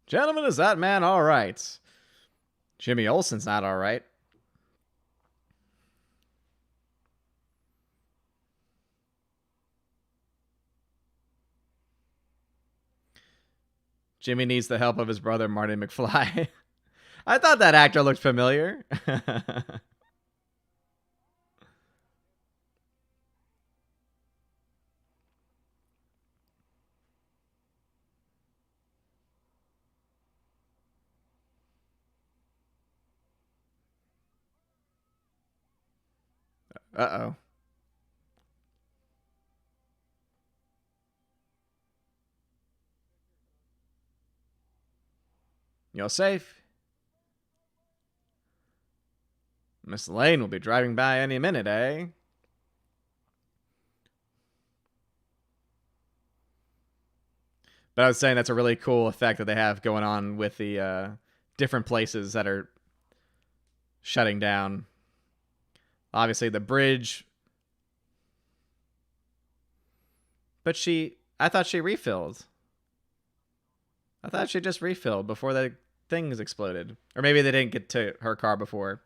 Gentlemen, is that man all right? Jimmy Olsen's not all right. Jimmy needs the help of his brother, Marty McFly. I thought that actor looked familiar. Uh-oh. You're safe. Miss Lane will be driving by any minute, eh? But I was saying that's a really cool effect that they have going on with the different places that are shutting down. Obviously, the bridge. But I thought she refilled. I thought she just refilled before the things exploded. Or maybe they didn't get to her car before.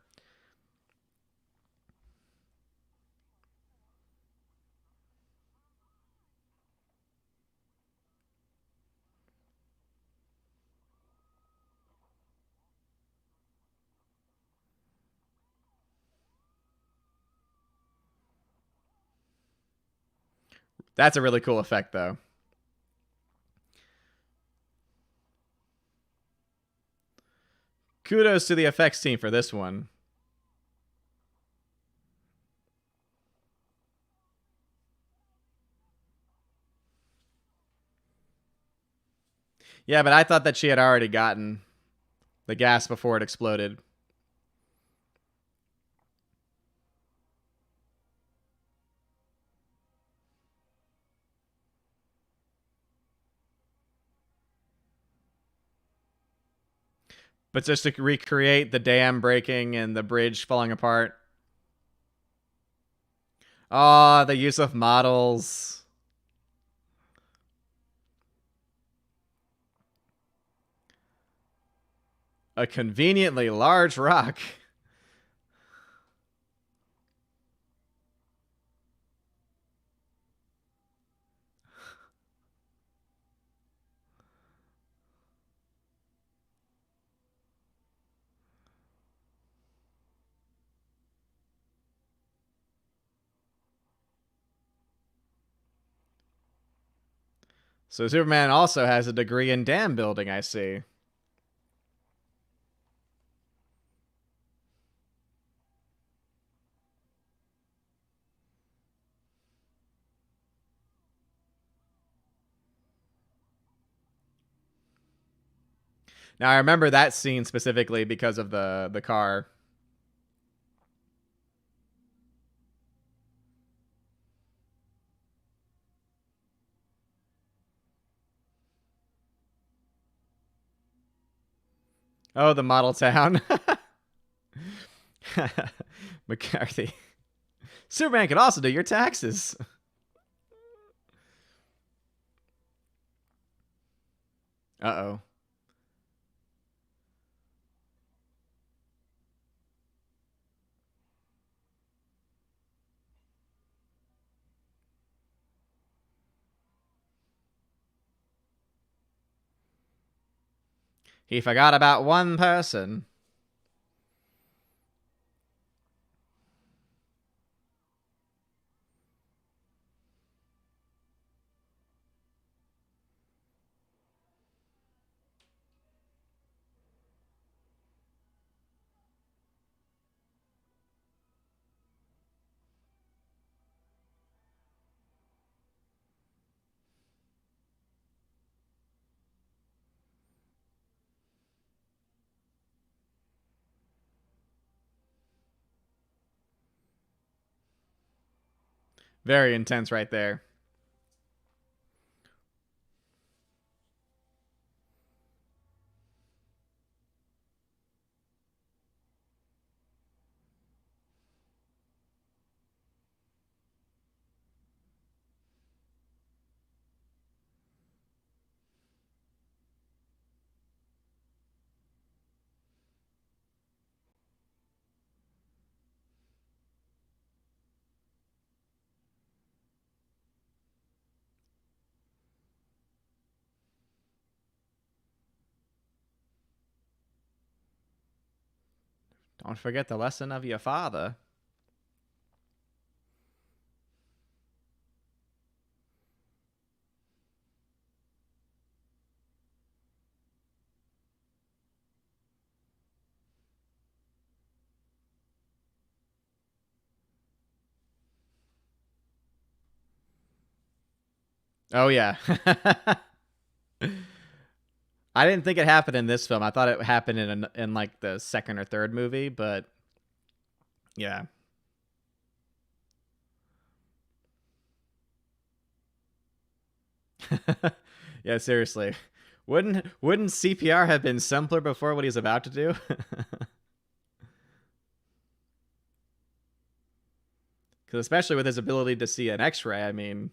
That's a really cool effect, though. Kudos to the effects team for this one. Yeah, but I thought that she had already gotten the gas before it exploded. But just to recreate the dam breaking and the bridge falling apart. Oh, the use of models. A conveniently large rock. So Superman also has a degree in dam building, I see. Now I remember that scene specifically because of the car. Oh, the model town. McCarthy. Superman can also do your taxes. Uh-oh. He forgot about one person. Very intense right there. Don't forget the lesson of your father. Oh, yeah. I didn't think it happened in this film. I thought it happened in like the second or third movie, but yeah. Yeah, seriously. Wouldn't CPR have been simpler before what he's about to do? Because especially with his ability to see an X-ray, I mean,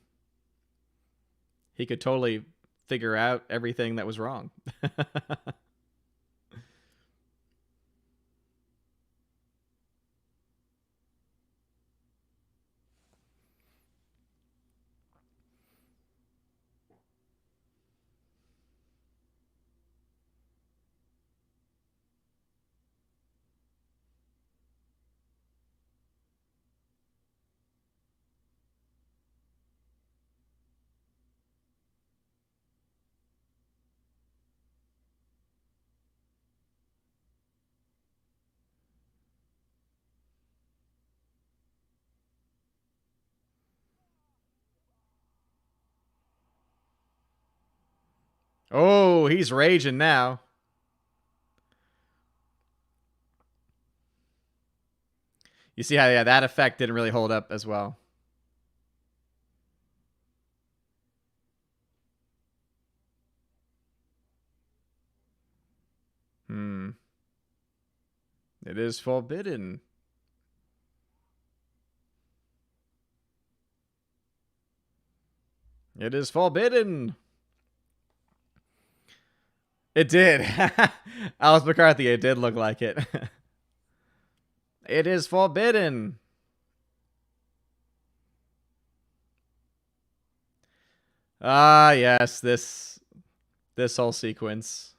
he could totally figure out everything that was wrong. Oh, he's raging now. You see how yeah, that effect didn't really hold up as well. Hmm. It is forbidden. It is forbidden. It did. Alice McCarthy, it did look like it. It is forbidden. Ah, yes, this whole sequence.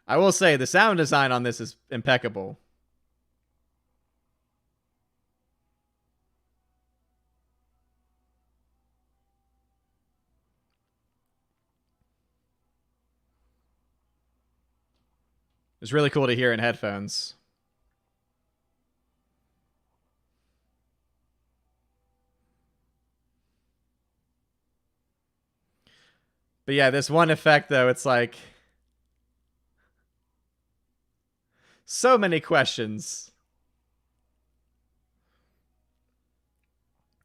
I will say the sound design on this is impeccable. It's really cool to hear in headphones. But yeah, this one effect though, it's like so many questions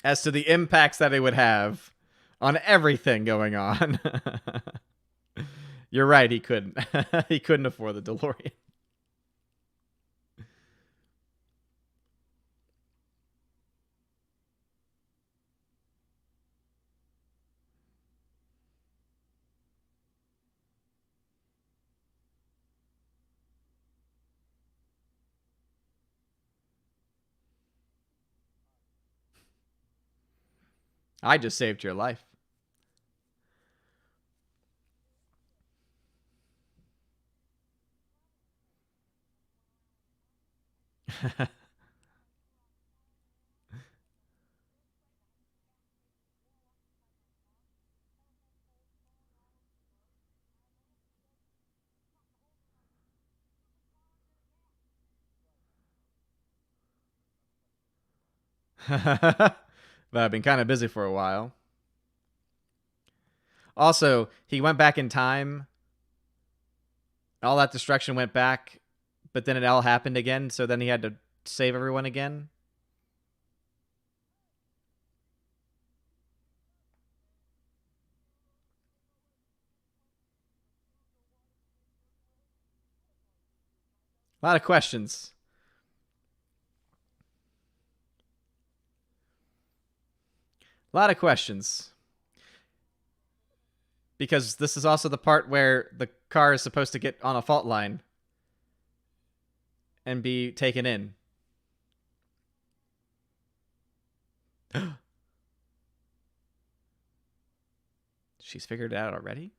as to the impacts that it would have on everything going on. You're right, he couldn't. He couldn't afford the DeLorean. I just saved your life. But I've been kind of busy for a while. Also, he went back in time. All that destruction went back, but then it all happened again. So then he had to save everyone again. A lot of questions. A lot of questions. Because this is also the part where the car is supposed to get on a fault line and be taken in. She's figured it out already?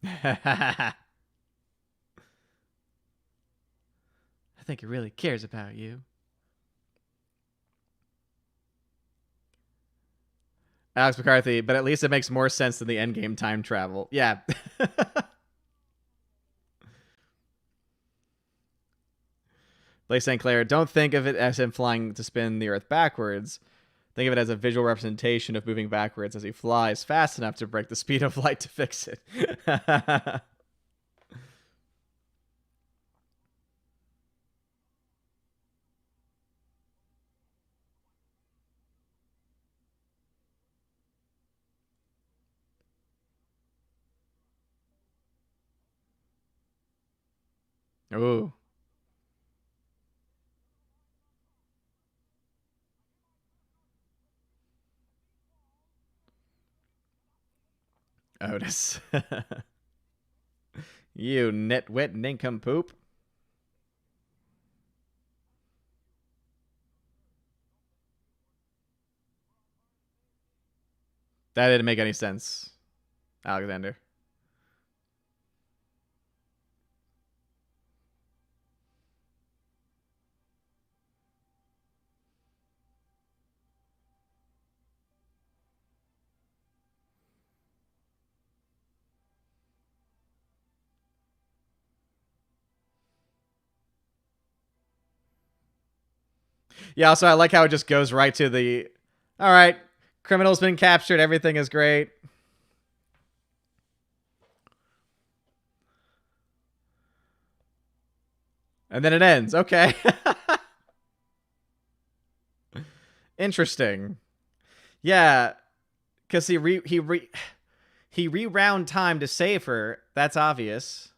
I think he really cares about you. Alex McCarthy, but at least it makes more sense than the endgame time travel. Yeah. Blaise St. Clair, don't think of it as him flying to spin the Earth backwards. Think of it as a visual representation of moving backwards as he flies fast enough to break the speed of light to fix it. Ooh. Otis. You nitwit nincompoop. That didn't make any sense, Alexander. Yeah, also, I like how it just goes right to the, all right, criminal's been captured, everything is great. And then it ends. Okay. Interesting. Yeah, because he rewound time to save her. That's obvious.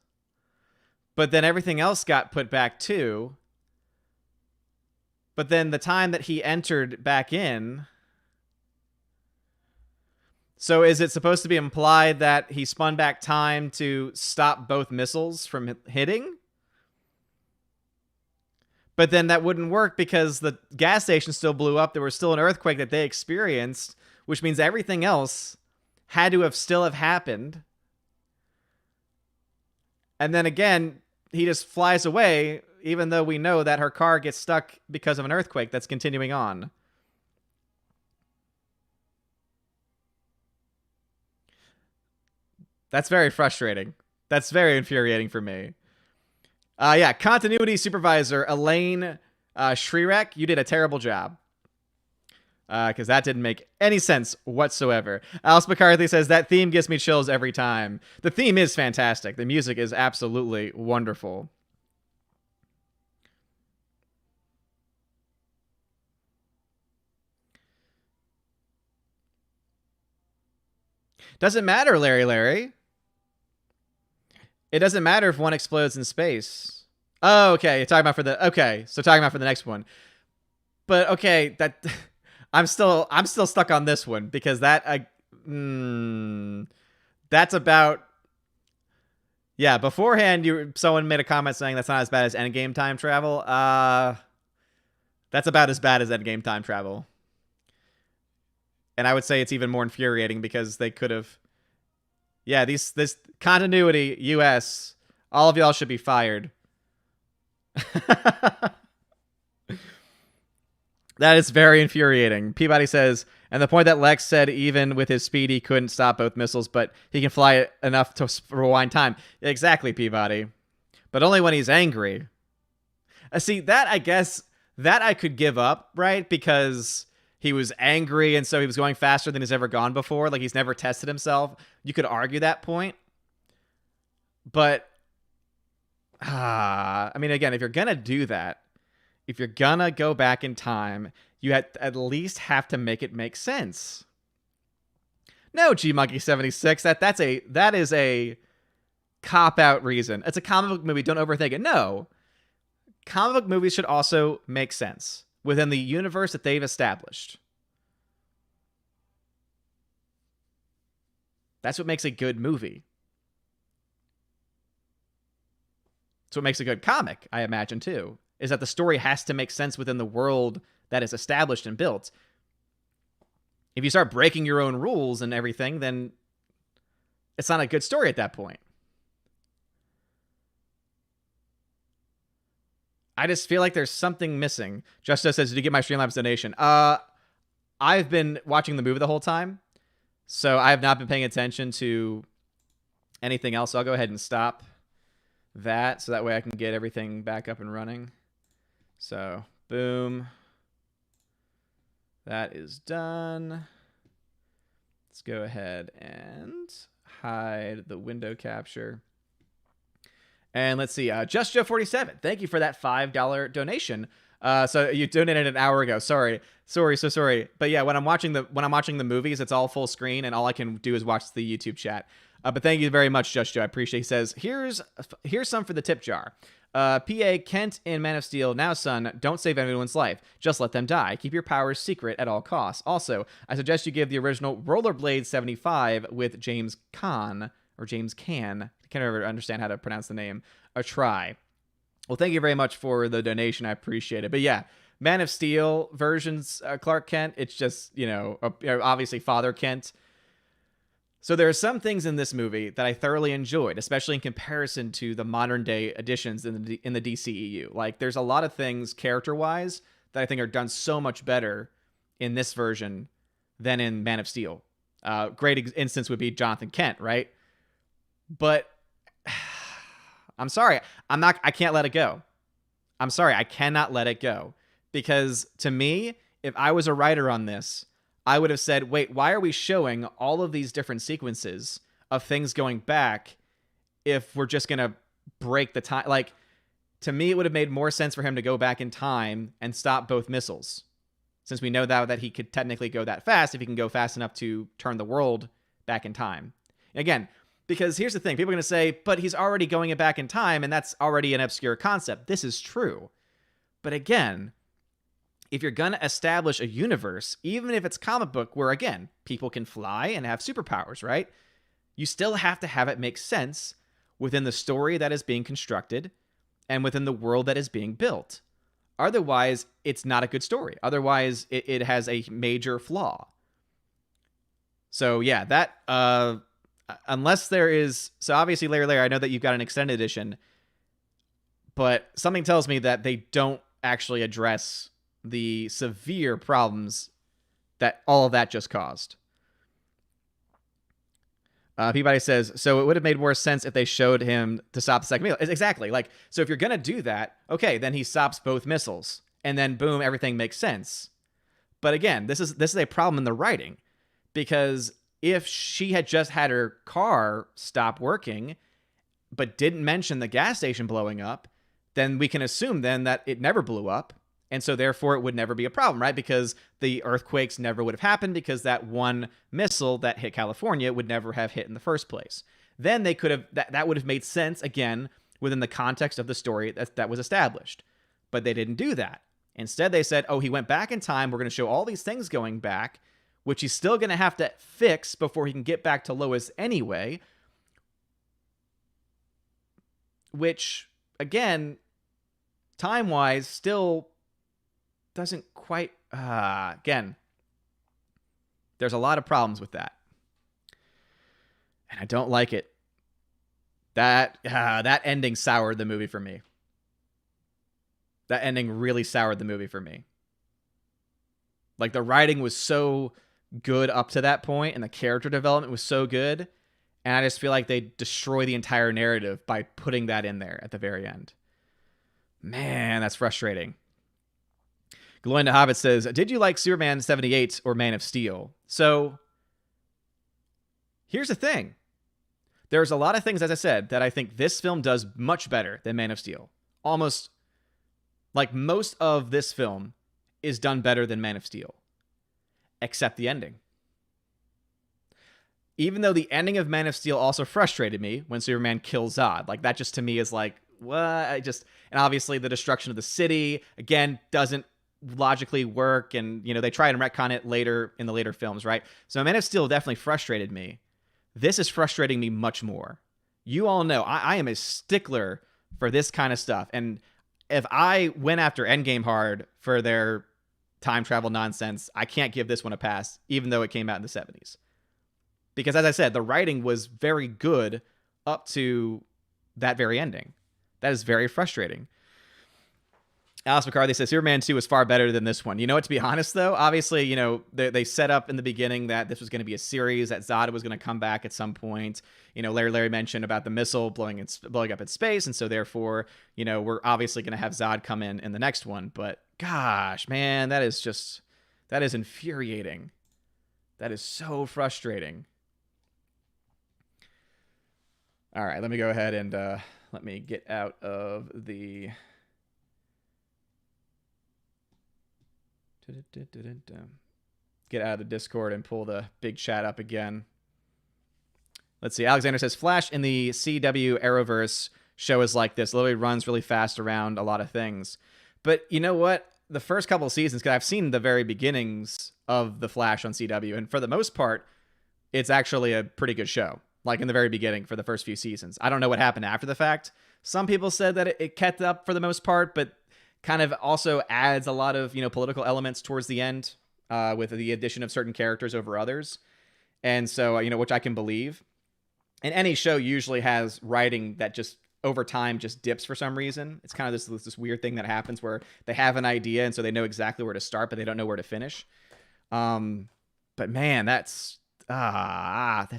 But then everything else got put back too. But then the time that he entered back in. So is it supposed to be implied that he spun back time to stop both missiles from hitting? But then that wouldn't work because the gas station still blew up. There was still an earthquake that they experienced, which means everything else had to have still have happened. And then again, he just flies away, even though we know that her car gets stuck because of an earthquake that's continuing on. That's very frustrating. That's very infuriating for me. Yeah, continuity supervisor Elaine Shrierek, you did a terrible job. Because that didn't make any sense whatsoever. Alice McCarthy says, that theme gives me chills every time. The theme is fantastic. The music is absolutely wonderful. Doesn't matter, Larry. It doesn't matter if one explodes in space. Oh, okay. You're talking about for the... Okay, so talking about for the next one. But, okay, that... I'm still stuck on this one because that... that's about... Yeah, beforehand, someone made a comment saying that's not as bad as endgame time travel. That's about as bad as endgame time travel. And I would say it's even more infuriating because they could have... Yeah, this continuity, US, all of y'all should be fired. That is very infuriating. Peabody says, and the point that Lex said even with his speed, he couldn't stop both missiles, but he can fly enough to rewind time. Exactly, Peabody. But only when he's angry. See, that, I guess, that I could give up, right? Because... he was angry, and so he was going faster than he's ever gone before. Like, he's never tested himself. You could argue that point. But, I mean, again, if you're going to do that, if you're gonna go back in time, you at least have to make it make sense. No, G Monkey 76. That is a cop out reason. It's a comic book movie. Don't overthink it. No, comic book movies should also make sense within the universe that they've established. That's what makes a good movie. It's what makes a good comic, I imagine, too, is that the story has to make sense within the world that is established and built. If you start breaking your own rules and everything, then it's not a good story at that point. I just feel like there's something missing. Justice says, did you get my Streamlabs donation? I've been watching the movie the whole time, so I have not been paying attention to anything else. So I'll go ahead and stop that, so that way I can get everything back up and running. So, boom. That is done. Let's go ahead and hide the window capture. And let's see, Just Joe 47. Thank you for that $5 donation. So you donated an hour ago. Sorry. But yeah, when I'm watching the movies, it's all full screen, and all I can do is watch the YouTube chat. But thank you very much, Just Joe. I appreciate it. He says, here's some for the tip jar. PA Kent in Man of Steel. Now, son, don't save anyone's life. Just let them die. Keep your powers secret at all costs. Also, I suggest you give the original Rollerblade 75 with James Caan, or James Caan, I can't ever understand how to pronounce the name, a try. Well, thank you very much for the donation. I appreciate it. But yeah, Man of Steel versions, Clark Kent, it's just, obviously Father Kent. So there are some things in this movie that I thoroughly enjoyed, especially in comparison to the modern day additions in the DCEU. Like, there's a lot of things character-wise that I think are done so much better in this version than in Man of Steel. Great instance would be Jonathan Kent, right? But I'm sorry, I can't let it go. I'm sorry, I cannot let it go. Because to me, if I was a writer on this, I would have said, wait, why are we showing all of these different sequences of things going back if we're just going to break the time? Like, to me, it would have made more sense for him to go back in time and stop both missiles. Since we know that he could technically go that fast if he can go fast enough to turn the world back in time. Again, because here's the thing. People are going to say, but he's already going it back in time, and that's already an obscure concept. This is true. But again, if you're going to establish a universe, even if it's comic book where, again, people can fly and have superpowers, right? You still have to have it make sense within the story that is being constructed and within the world that is being built. Otherwise, it's not a good story. Otherwise, it has a major flaw. So, yeah, that, unless there is, so obviously, Larry, I know that you've got an extended edition, but something tells me that they don't actually address the severe problems that all of that just caused. Peabody says, so it would have made more sense if they showed him to stop the second missile. Exactly. Like, so if you're going to do that, okay, then he stops both missiles, and then boom, everything makes sense. But again, this is a problem in the writing, because if she had just had her car stop working, but didn't mention the gas station blowing up, then we can assume then that it never blew up. And so therefore it would never be a problem, right? Because the earthquakes never would have happened, because that one missile that hit California would never have hit in the first place. Then they could have, that would have made sense again within the context of the story that was established. But they didn't do that. Instead, they said, oh, he went back in time. We're going to show all these things going back, which he's still going to have to fix before he can get back to Lois anyway. Which, again, time-wise, still doesn't quite, again, there's a lot of problems with that. And I don't like it. That ending soured the movie for me. That ending really soured the movie for me. Like, the writing was so good up to that point, and the character development was so good, and I just feel like they destroy the entire narrative by putting that in there at the very end. Man, that's frustrating. Gloin the Hobbit says, did you like Superman 78 or Man of Steel? So, here's the thing. There's a lot of things, as I said, that I think this film does much better than Man of Steel. Almost Like, most of this film is done better than Man of Steel, except the ending. Even though the ending of Man of Steel also frustrated me when Superman kills Zod. Like, that just to me is like, what? And obviously the destruction of the city, again, doesn't logically work. And, they try and retcon it later in the later films, right? So Man of Steel definitely frustrated me. This is frustrating me much more. You all know I am a stickler for this kind of stuff. And if I went after Endgame hard for their time travel nonsense, I can't give this one a pass, even though it came out in the 70s. Because as I said, the writing was very good up to that very ending. That is very frustrating. Alice McCarthy says, Superman 2 was far better than this one. You know what, to be honest, though? Obviously, they set up in the beginning that this was going to be a series, that Zod was going to come back at some point. Larry mentioned about the missile blowing up in space, and so therefore, we're obviously going to have Zod come in the next one. But gosh, man, that is infuriating. That is so frustrating. All right, let me go ahead and let me get out of the... Get out of the Discord and pull the big chat up again. Let's see. Alexander says, Flash in the CW Arrowverse show is like this. Literally runs really fast around a lot of things. But you know what? The first couple of seasons, because I've seen the very beginnings of the Flash on CW, and for the most part, it's actually a pretty good show. Like in the very beginning for the first few seasons. I don't know what happened after the fact. Some people said that it kept up for the most part, but kind of also adds a lot of, political elements towards the end with the addition of certain characters over others. And so, which I can believe. And any show usually has writing that just over time just dips for some reason. It's kind of this weird thing that happens where they have an idea and so they know exactly where to start, but they don't know where to finish. But man, that's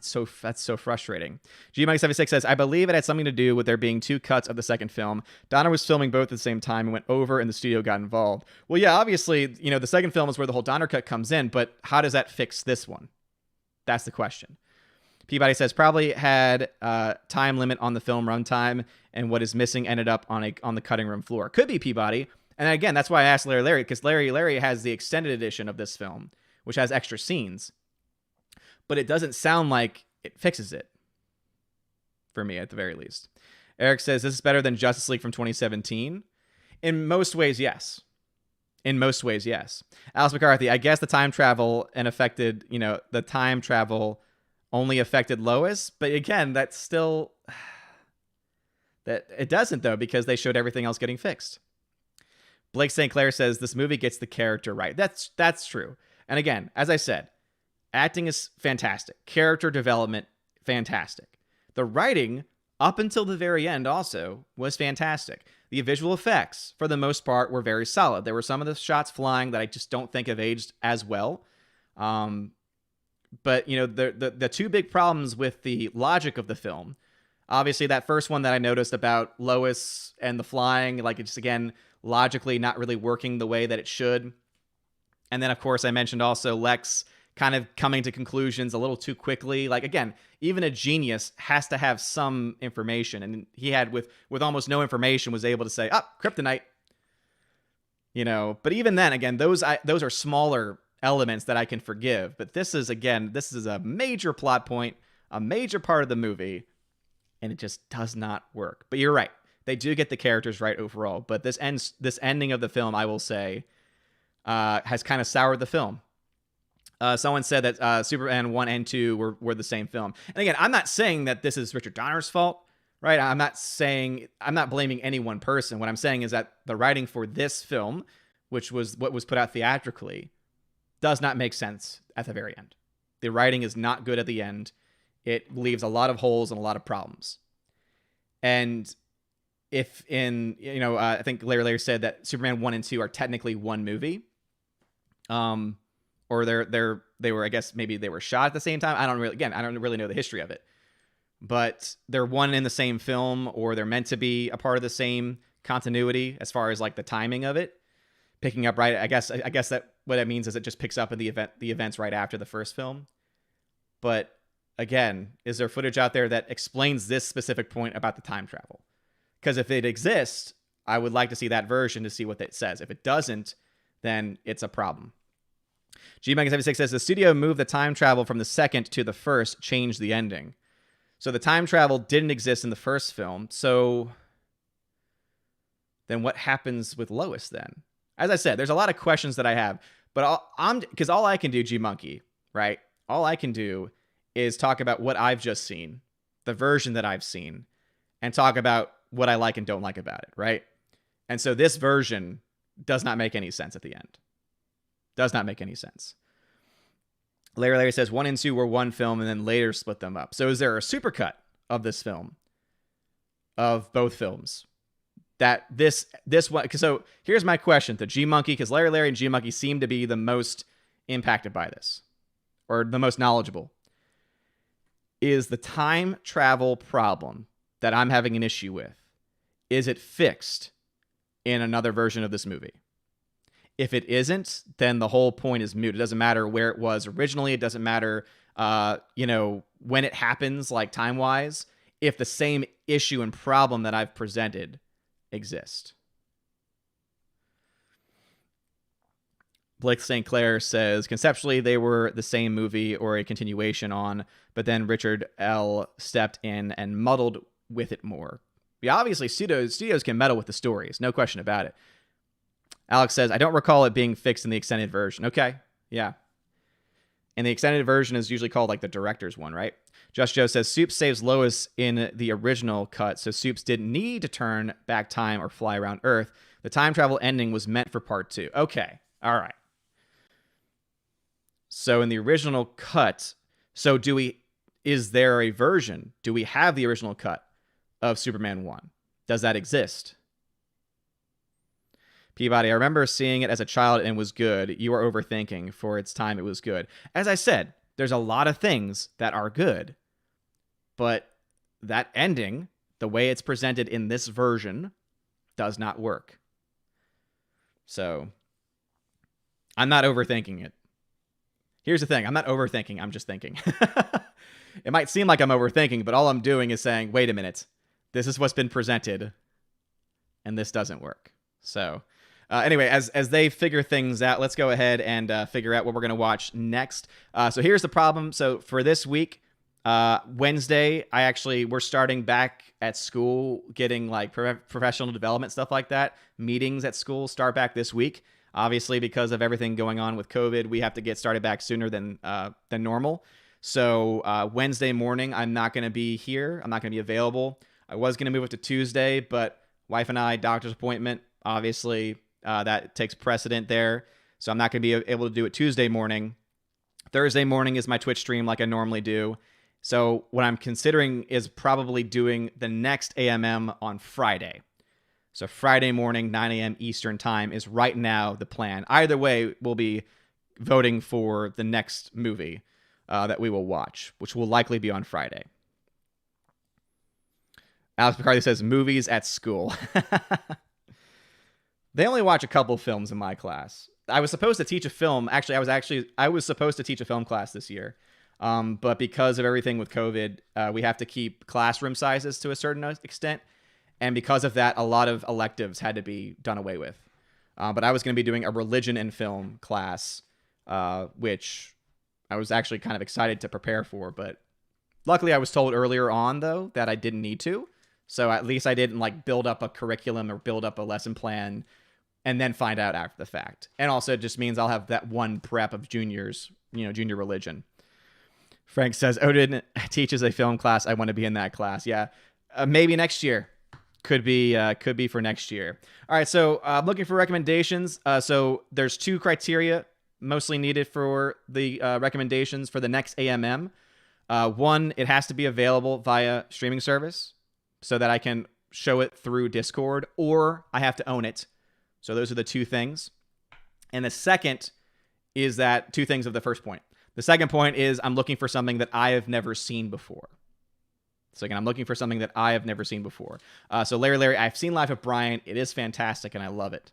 so frustrating. G-Mike76 says, I believe it had something to do with there being two cuts of the second film. Donner was filming both at the same time and went over and the studio got involved. Well, yeah, obviously, the second film is where the whole Donner cut comes in, but how does that fix this one? That's the question. Peabody says, probably had a time limit on the film runtime and what is missing ended up on the cutting room floor. Could be Peabody. And again, that's why I asked Larry, because Larry has the extended edition of this film, which has extra scenes. But it doesn't sound like it fixes it. For me, at the very least. Eric says, this is better than Justice League from 2017. In most ways, yes. Alice McCarthy, I guess the time travel only affected Lois. But again, that's still... that it doesn't, though, because they showed everything else getting fixed. Blake St. Clair says, this movie gets the character right. That's true. And again, as I said, acting is fantastic. Character development, fantastic. The writing, up until the very end also, was fantastic. The visual effects, for the most part, were very solid. There were some of the shots flying that I just don't think have aged as well. But, the two big problems with the logic of the film, obviously that first one that I noticed about Lois and the flying, like it's, again, logically not really working the way that it should. And then, of course, I mentioned also Lex kind of coming to conclusions a little too quickly. Like, again, even a genius has to have some information. And he had, with almost no information, was able to say, kryptonite. But even then, again, those are smaller elements that I can forgive. But this is a major plot point, a major part of the movie, and it just does not work. But you're right. They do get the characters right overall. But this ending of the film, I will say, has kind of soured the film. Someone said that Superman 1 and 2 were the same film. And again, I'm not saying that this is Richard Donner's fault, right? I'm not blaming any one person. What I'm saying is that the writing for this film, which was what was put out theatrically, does not make sense at the very end. The writing is not good at the end. It leaves a lot of holes and a lot of problems. And if I think Larry said that Superman 1 and 2 are technically one movie. Or they were, I guess maybe they were shot at the same time. I don't really know the history of it, but they're one in the same film, or they're meant to be a part of the same continuity as far as like the timing of it picking up right. I guess that what it means is it just picks up in the events right after the first film. But again, is there footage out there that explains this specific point about the time travel? Because if it exists, I would like to see that version to see what it says. If it doesn't, then it's a problem. G-Monkey76 says, the studio moved the time travel from the second to the first, changed the ending. So the time travel didn't exist in the first film. So then what happens with Lois then? As I said, there's a lot of questions that I have. But because all I can do, G-Monkey, right? All I can do is talk about what I've just seen, the version that I've seen, and talk about what I like and don't like about it, right? And so this version does not make any sense at the end. Does not make any sense. Larry says 1 and 2 were one film and then later split them up. So is there a supercut of this film? Of both films? That this one. So here's my question to G-Monkey, because Larry and G-Monkey seem to be the most impacted by this, or the most knowledgeable. Is the time travel problem that I'm having an issue with, is it fixed in another version of this movie? If it isn't, then the whole point is moot. It doesn't matter where it was originally. It doesn't matter, when it happens, like time-wise, if the same issue and problem that I've presented exist. Blake St. Clair says, conceptually, they were the same movie or a continuation on, but then Richard L. stepped in and muddled with it more. Yeah, obviously, studios can meddle with the stories. No question about it. Alex says, I don't recall it being fixed in the extended version. Okay, yeah. And the extended version is usually called like the director's one, right? Just Joe says, Soups saves Lois in the original cut, so Soups didn't need to turn back time or fly around Earth. The time travel ending was meant for part 2. Okay, all right. So in the original cut, is there a version? Do we have the original cut of Superman 1? Does that exist? Peabody, I remember seeing it as a child and it was good. You are overthinking. For its time, it was good. As I said, there's a lot of things that are good. But that ending, the way it's presented in this version, does not work. So, I'm not overthinking it. Here's the thing. I'm not overthinking. I'm just thinking. It might seem like I'm overthinking, but all I'm doing is saying, wait a minute. This is what's been presented, and this doesn't work. So, anyway, as they figure things out, let's go ahead and figure out what we're going to watch next. So here's the problem. So for this week, Wednesday, we're starting back at school, getting like professional development, stuff like that. Meetings at school start back this week. Obviously, because of everything going on with COVID, we have to get started back sooner than normal. So Wednesday morning, I'm not going to be here. I'm not going to be available. I was going to move it to Tuesday, but wife and I, doctor's appointment, obviously, that takes precedent there. So I'm not going to be able to do it Tuesday morning. Thursday morning is my Twitch stream like I normally do. So what I'm considering is probably doing the next AMM on Friday. So Friday morning, 9 a.m. Eastern time is right now the plan. Either way, we'll be voting for the next movie that we will watch, which will likely be on Friday. Alex McCarthy says, movies at school. They only watch a couple films in my class. I was supposed to teach a film. I was supposed to teach a film class this year. But because of everything with COVID, we have to keep classroom sizes to a certain extent. And because of that, a lot of electives had to be done away with. But I was going to be doing a religion and film class, which I was actually kind of excited to prepare for. But luckily, I was told earlier on, though, that I didn't need to. So at least I didn't like build up a curriculum or build up a lesson plan and then find out after the fact. And also it just means I'll have that one prep of juniors, junior religion. Frank says, Odin teaches a film class. I want to be in that class. Yeah, maybe next year. Could be for next year. All right, so I'm looking for recommendations. So there's 2 criteria mostly needed for the recommendations for the next AMM. One, it has to be available via streaming service so that I can show it through Discord, or I have to own it. So those are the 2 things. And the second is that 2 things of the first point. The second point is I'm looking for something that I have never seen before. So again, I'm looking for something that I have never seen before. So Larry, I've seen Life of Brian. It is fantastic, and I love it.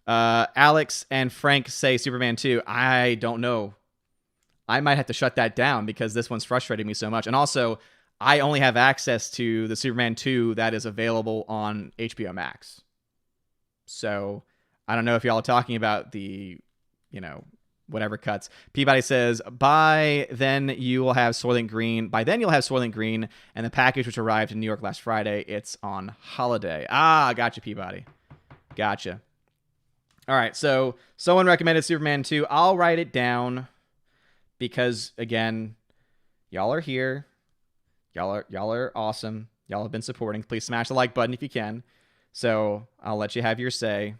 Alex and Frank say Superman 2. I don't know. I might have to shut that down because this one's frustrating me so much. And also, I only have access to the Superman 2 that is available on HBO Max. So I don't know if y'all are talking about the, whatever cuts. Peabody says, by then you'll have Soylent Green. By then you'll have Soylent Green and the package which arrived in New York last Friday. It's on holiday. Gotcha, Peabody. Gotcha. All right, so someone recommended Superman 2. I'll write it down because, again, y'all are here. Y'all are awesome. Y'all have been supporting. Please smash the like button if you can. So I'll let you have your say.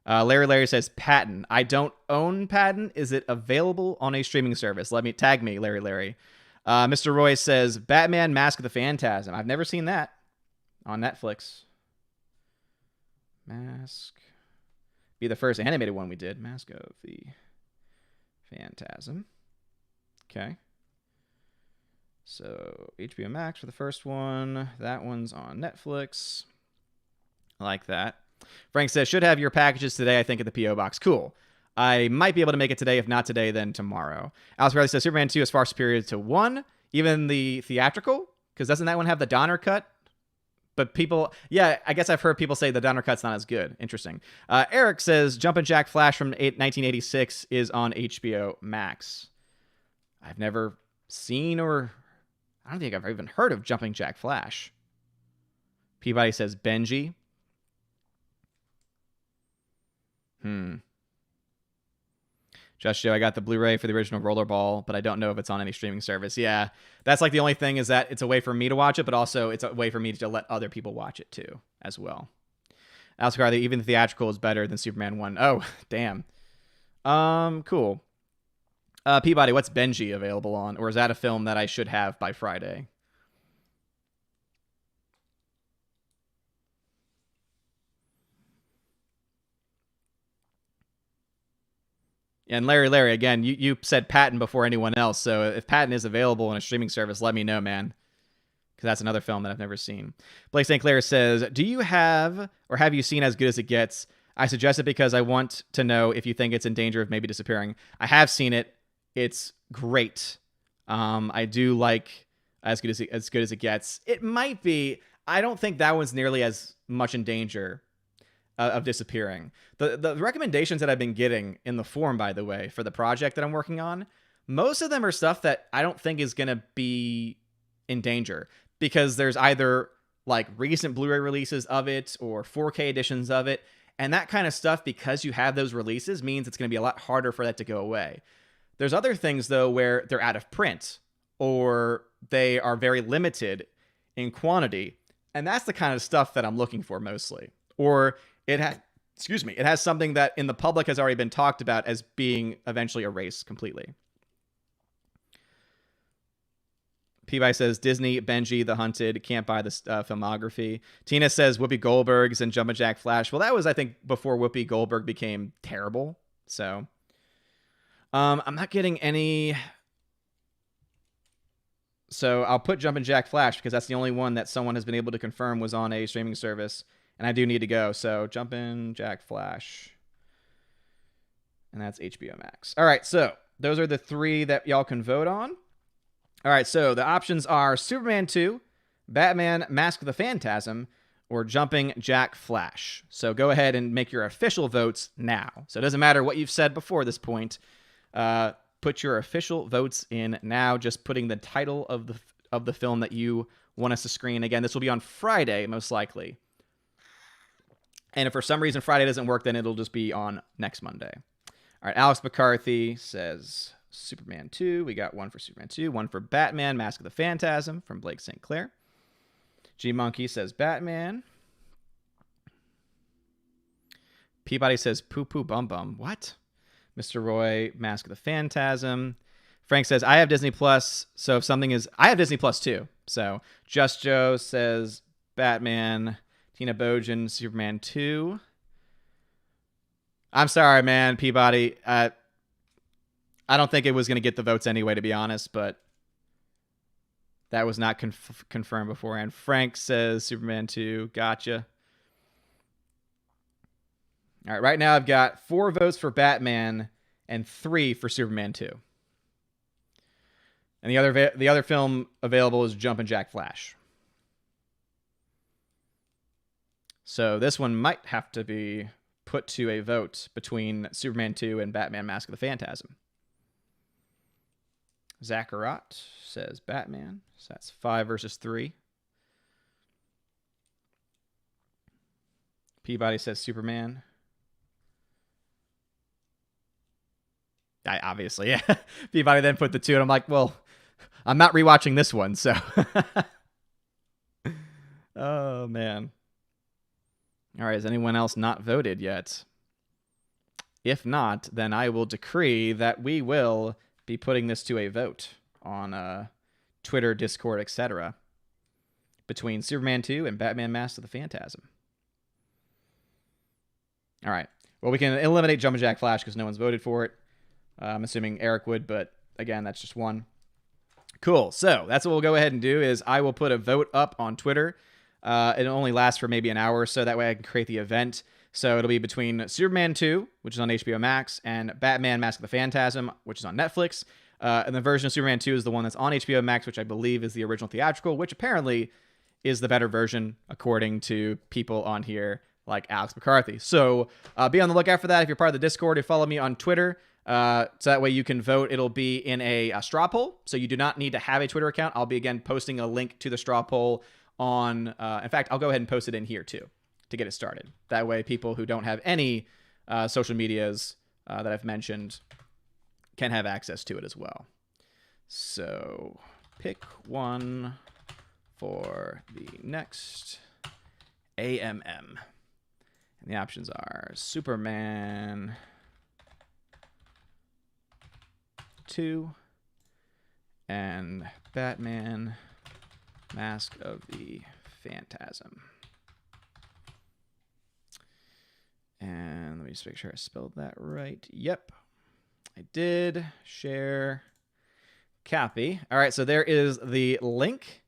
Larry says, Patton. I don't own Patton. Is it available on a streaming service? Tag me, Larry. Mr. Roy says, Batman Mask of the Phantasm. I've never seen that on Netflix. Mask. Be the first animated one we did. Mask of the Phantasm. Okay. So HBO Max for the first one. That one's on Netflix. I like that. Frank says, should have your packages today, I think, at the P.O. Box. Cool. I might be able to make it today. If not today, then tomorrow. Alex Bradley says, Superman 2 is far superior to 1. Even the theatrical? Because doesn't that one have the Donner cut? But people, I guess I've heard people say the Donner cut's not as good. Interesting. Eric says, Jumpin' Jack Flash from 1986 is on HBO Max. I've never seen I don't think I've even heard of Jumping Jack Flash. Peabody says Benji. Just Joe, I got the Blu-ray for the original Rollerball, but I don't know if it's on any streaming service. Yeah, that's like the only thing is that it's a way for me to watch it, but also it's a way for me to let other people watch it too, as well. Alex Carly, even the theatrical is better than Superman 1. Oh, damn. Cool. Peabody, what's Benji available on? Or is that a film that I should have by Friday? And Larry, again, you said Patton before anyone else, so if Patton is available in a streaming service, let me know, man. Because that's another film that I've never seen. Blake St. Clair says, do you have or have you seen As Good as It Gets? I suggest it because I want to know if you think it's in danger of maybe disappearing. I have seen it. It's great. I do like As Good as It Gets. It might be. I don't think that one's nearly as much in danger of disappearing. The recommendations that I've been getting in the forum, by the way, for the project that I'm working on, most of them are stuff that I don't think is going to be in danger because there's either like recent Blu-ray releases of it or 4K editions of it. And that kind of stuff, because you have those releases, means it's going to be a lot harder for that to go away. There's other things, though, where they're out of print or they are very limited in quantity. And that's the kind of stuff that I'm looking for mostly. Or it has something that in the public has already been talked about as being eventually erased completely. Peabody says, Disney, Benji, The Hunted, can't buy the filmography. Tina says, Whoopi Goldberg's and Jumpin' Jack Flash. Well, that was, I think, before Whoopi Goldberg became terrible. So, I'm not getting any. So, I'll put Jumpin' Jack Flash because that's the only one that someone has been able to confirm was on a streaming service. And I do need to go. So, Jumpin' Jack Flash. And that's HBO Max. All right, so those are the 3 that y'all can vote on. All right, so the options are Superman 2, Batman Mask of the Phantasm, or Jumping Jack Flash. So go ahead and make your official votes now. So it doesn't matter what you've said before this point. Put your official votes in now, just putting the title of the film that you want us to screen. Again, this will be on Friday, most likely. And if for some reason Friday doesn't work, then it'll just be on next Monday. All right, Alex McCarthy says Superman 2. We got one for Superman 2, one for Batman, Mask of the Phantasm from Blake St. Clair. G Monkey says Batman. Peabody says Poo Poo Bum Bum. What? Mr. Roy, Mask of the Phantasm. Frank says, I have Disney Plus, so if something is... I have Disney Plus too. So Just Joe says Batman. Tina Bojan, Superman 2. I'm sorry, man, Peabody. I don't think it was going to get the votes anyway, to be honest, but that was not confirmed beforehand. Frank says Superman 2. Gotcha. All right, right now I've got 4 votes for Batman and 3 for Superman 2. And the other film available is Jumpin' Jack Flash. So this one might have to be put to a vote between Superman 2 and Batman Mask of the Phantasm. Zachariot says Batman. So that's 5 versus 3. Peabody says Superman. Obviously, yeah. Peabody then put the 2, and I'm like, well, I'm not rewatching this one, so. Oh, man. All right, has anyone else not voted yet? If not, then I will decree that we will be putting this to a vote on Twitter, Discord, etc. between Superman 2 and Batman Mask of the Phantasm. All right. Well, we can eliminate Jumpin' Jack Flash because no one's voted for it. I'm assuming Eric would, but again, that's just one. Cool. So that's what we'll go ahead and do is I will put a vote up on Twitter. It'll only last for maybe an hour or so. That way I can create the event. So it'll be between Superman 2, which is on HBO Max, and Batman Mask of the Phantasm, which is on Netflix. And the version of Superman 2 is the one that's on HBO Max, which I believe is the original theatrical, which apparently is the better version, according to people on here like Alex McCarthy. So be on the lookout for that. If you're part of the Discord, follow me on Twitter. So that way you can vote. It'll be in a straw poll. So you do not need to have a Twitter account. I'll be, again, posting a link to the straw poll on... in fact, I'll go ahead and post it in here, too, to get it started. That way people who don't have any social medias that I've mentioned can have access to it as well. So pick one for the next AMM. And the options are Superman 2 and Batman Mask of the Phantasm. And let me just make sure I spelled that right. Yep, I did. Share, copy. All right, so there is the link.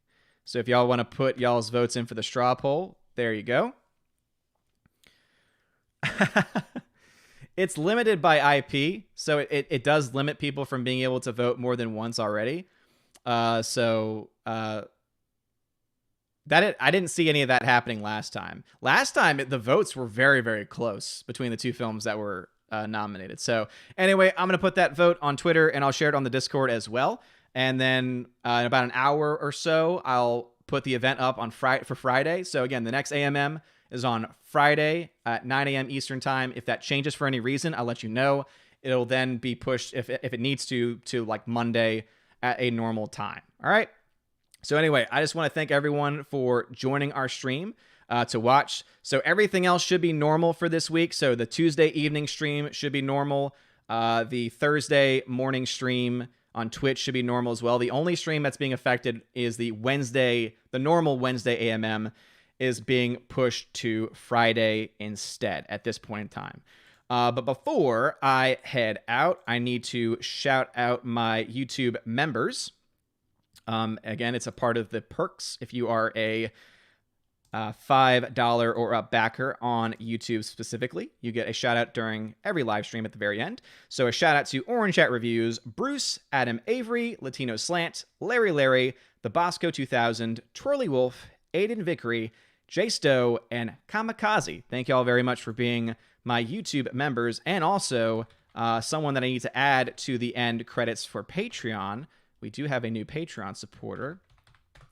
So if y'all want to put y'all's votes in for the straw poll, there you go. It's limited by IP, so it does limit people from being able to vote more than once already. I didn't see any of that happening last time. Last time, the votes were very, very close between the two films that were nominated. So anyway, I'm going to put that vote on Twitter, and I'll share it on the Discord as well. And then in about an hour or so, I'll put the event up on for Friday. So again, the next AMM is on Friday at 9 a.m. Eastern time. If that changes for any reason, I'll let you know. It'll then be pushed, if it needs to like Monday at a normal time. All right? So anyway, I just want to thank everyone for joining our stream to watch. So everything else should be normal for this week. So the Tuesday evening stream should be normal. The Thursday morning stream on Twitch should be normal as well. The only stream that's being affected is the normal Wednesday AMM is being pushed to Friday instead at this point in time. But before I head out, I need to shout out my YouTube members. Again, it's a part of the perks. If you are a $5 or up backer on YouTube specifically, you get a shout out during every live stream at the very end. So a shout out to Orange Chat Reviews, Bruce, Adam Avery, Latino Slant, Larry, the Bosco 2000, Twirly Wolf, Aiden Vickery, Jay Stowe, and Kamikaze. Thank you all very much for being my YouTube members, and also someone that I need to add to the end credits for Patreon. We do have a new Patreon supporter,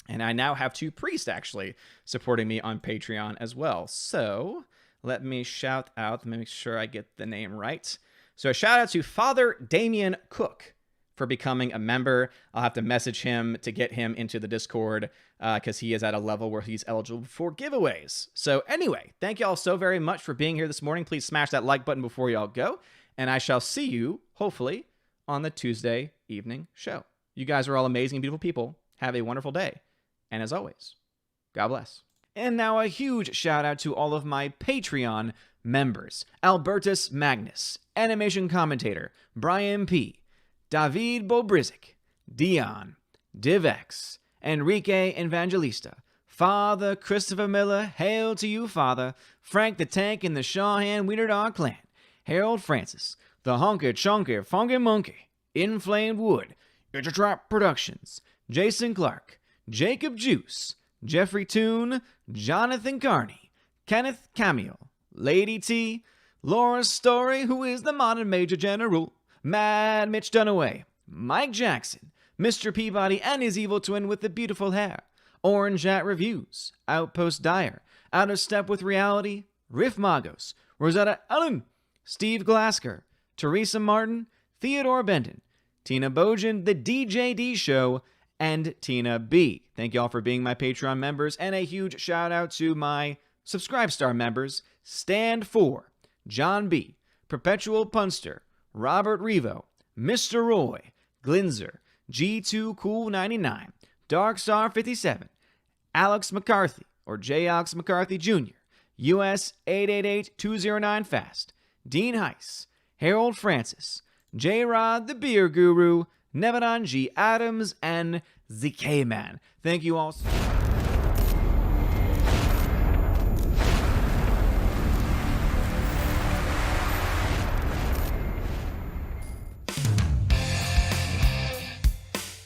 and I now have 2 priests actually supporting me on Patreon as well. So let me shout out, let me make sure I get the name right. So a shout out to Father Damien Cook for becoming a member. I'll have to message him to get him into the Discord because he is at a level where he's eligible for giveaways. So anyway, thank you all so very much for being here this morning. Please smash that like button before y'all go, and I shall see you, hopefully, on the Tuesday evening show. You guys are all amazing, beautiful people. Have a wonderful day. And as always, God bless. And now a huge shout out to all of my Patreon members. Albertus Magnus, Animation Commentator, Brian P., David Bobrizik, Dion, DivX, Enrique Evangelista, Father Christopher Miller, hail to you, Father, Frank the Tank and the Shawhan Wiener Dog Clan, Harold Francis, the Honker Chonker Funky Monkey, Inflamed Wood, Intertrap Productions, Jason Clark, Jacob Juice, Jeffrey Toon, Jonathan Carney, Kenneth Camille, Lady T, Laura Story, who is the modern Major General, Mad Mitch Dunaway, Mike Jackson, Mr. Peabody and his evil twin with the beautiful hair, Orange at Reviews, Outpost Dyer, Out of Step with Reality, Riff Magos, Rosetta Allen, Steve Glasker, Teresa Martin, Theodore Bendon, Tina Bojan, The DJD Show, and Tina B. Thank you all for being my Patreon members, and a huge shout out to my Subscribe Star members, Stand For, John B., Perpetual Punster, Robert Revo, Mr. Roy, Glinzer, G2 Cool 99, Darkstar 57, Alex McCarthy, or J. Alex McCarthy Jr., US 888209 Fast, Dean Heiss, Harold Francis, J. Rod the Beer Guru, Nevadan G. Adams, and ZK Man. Thank you all so much.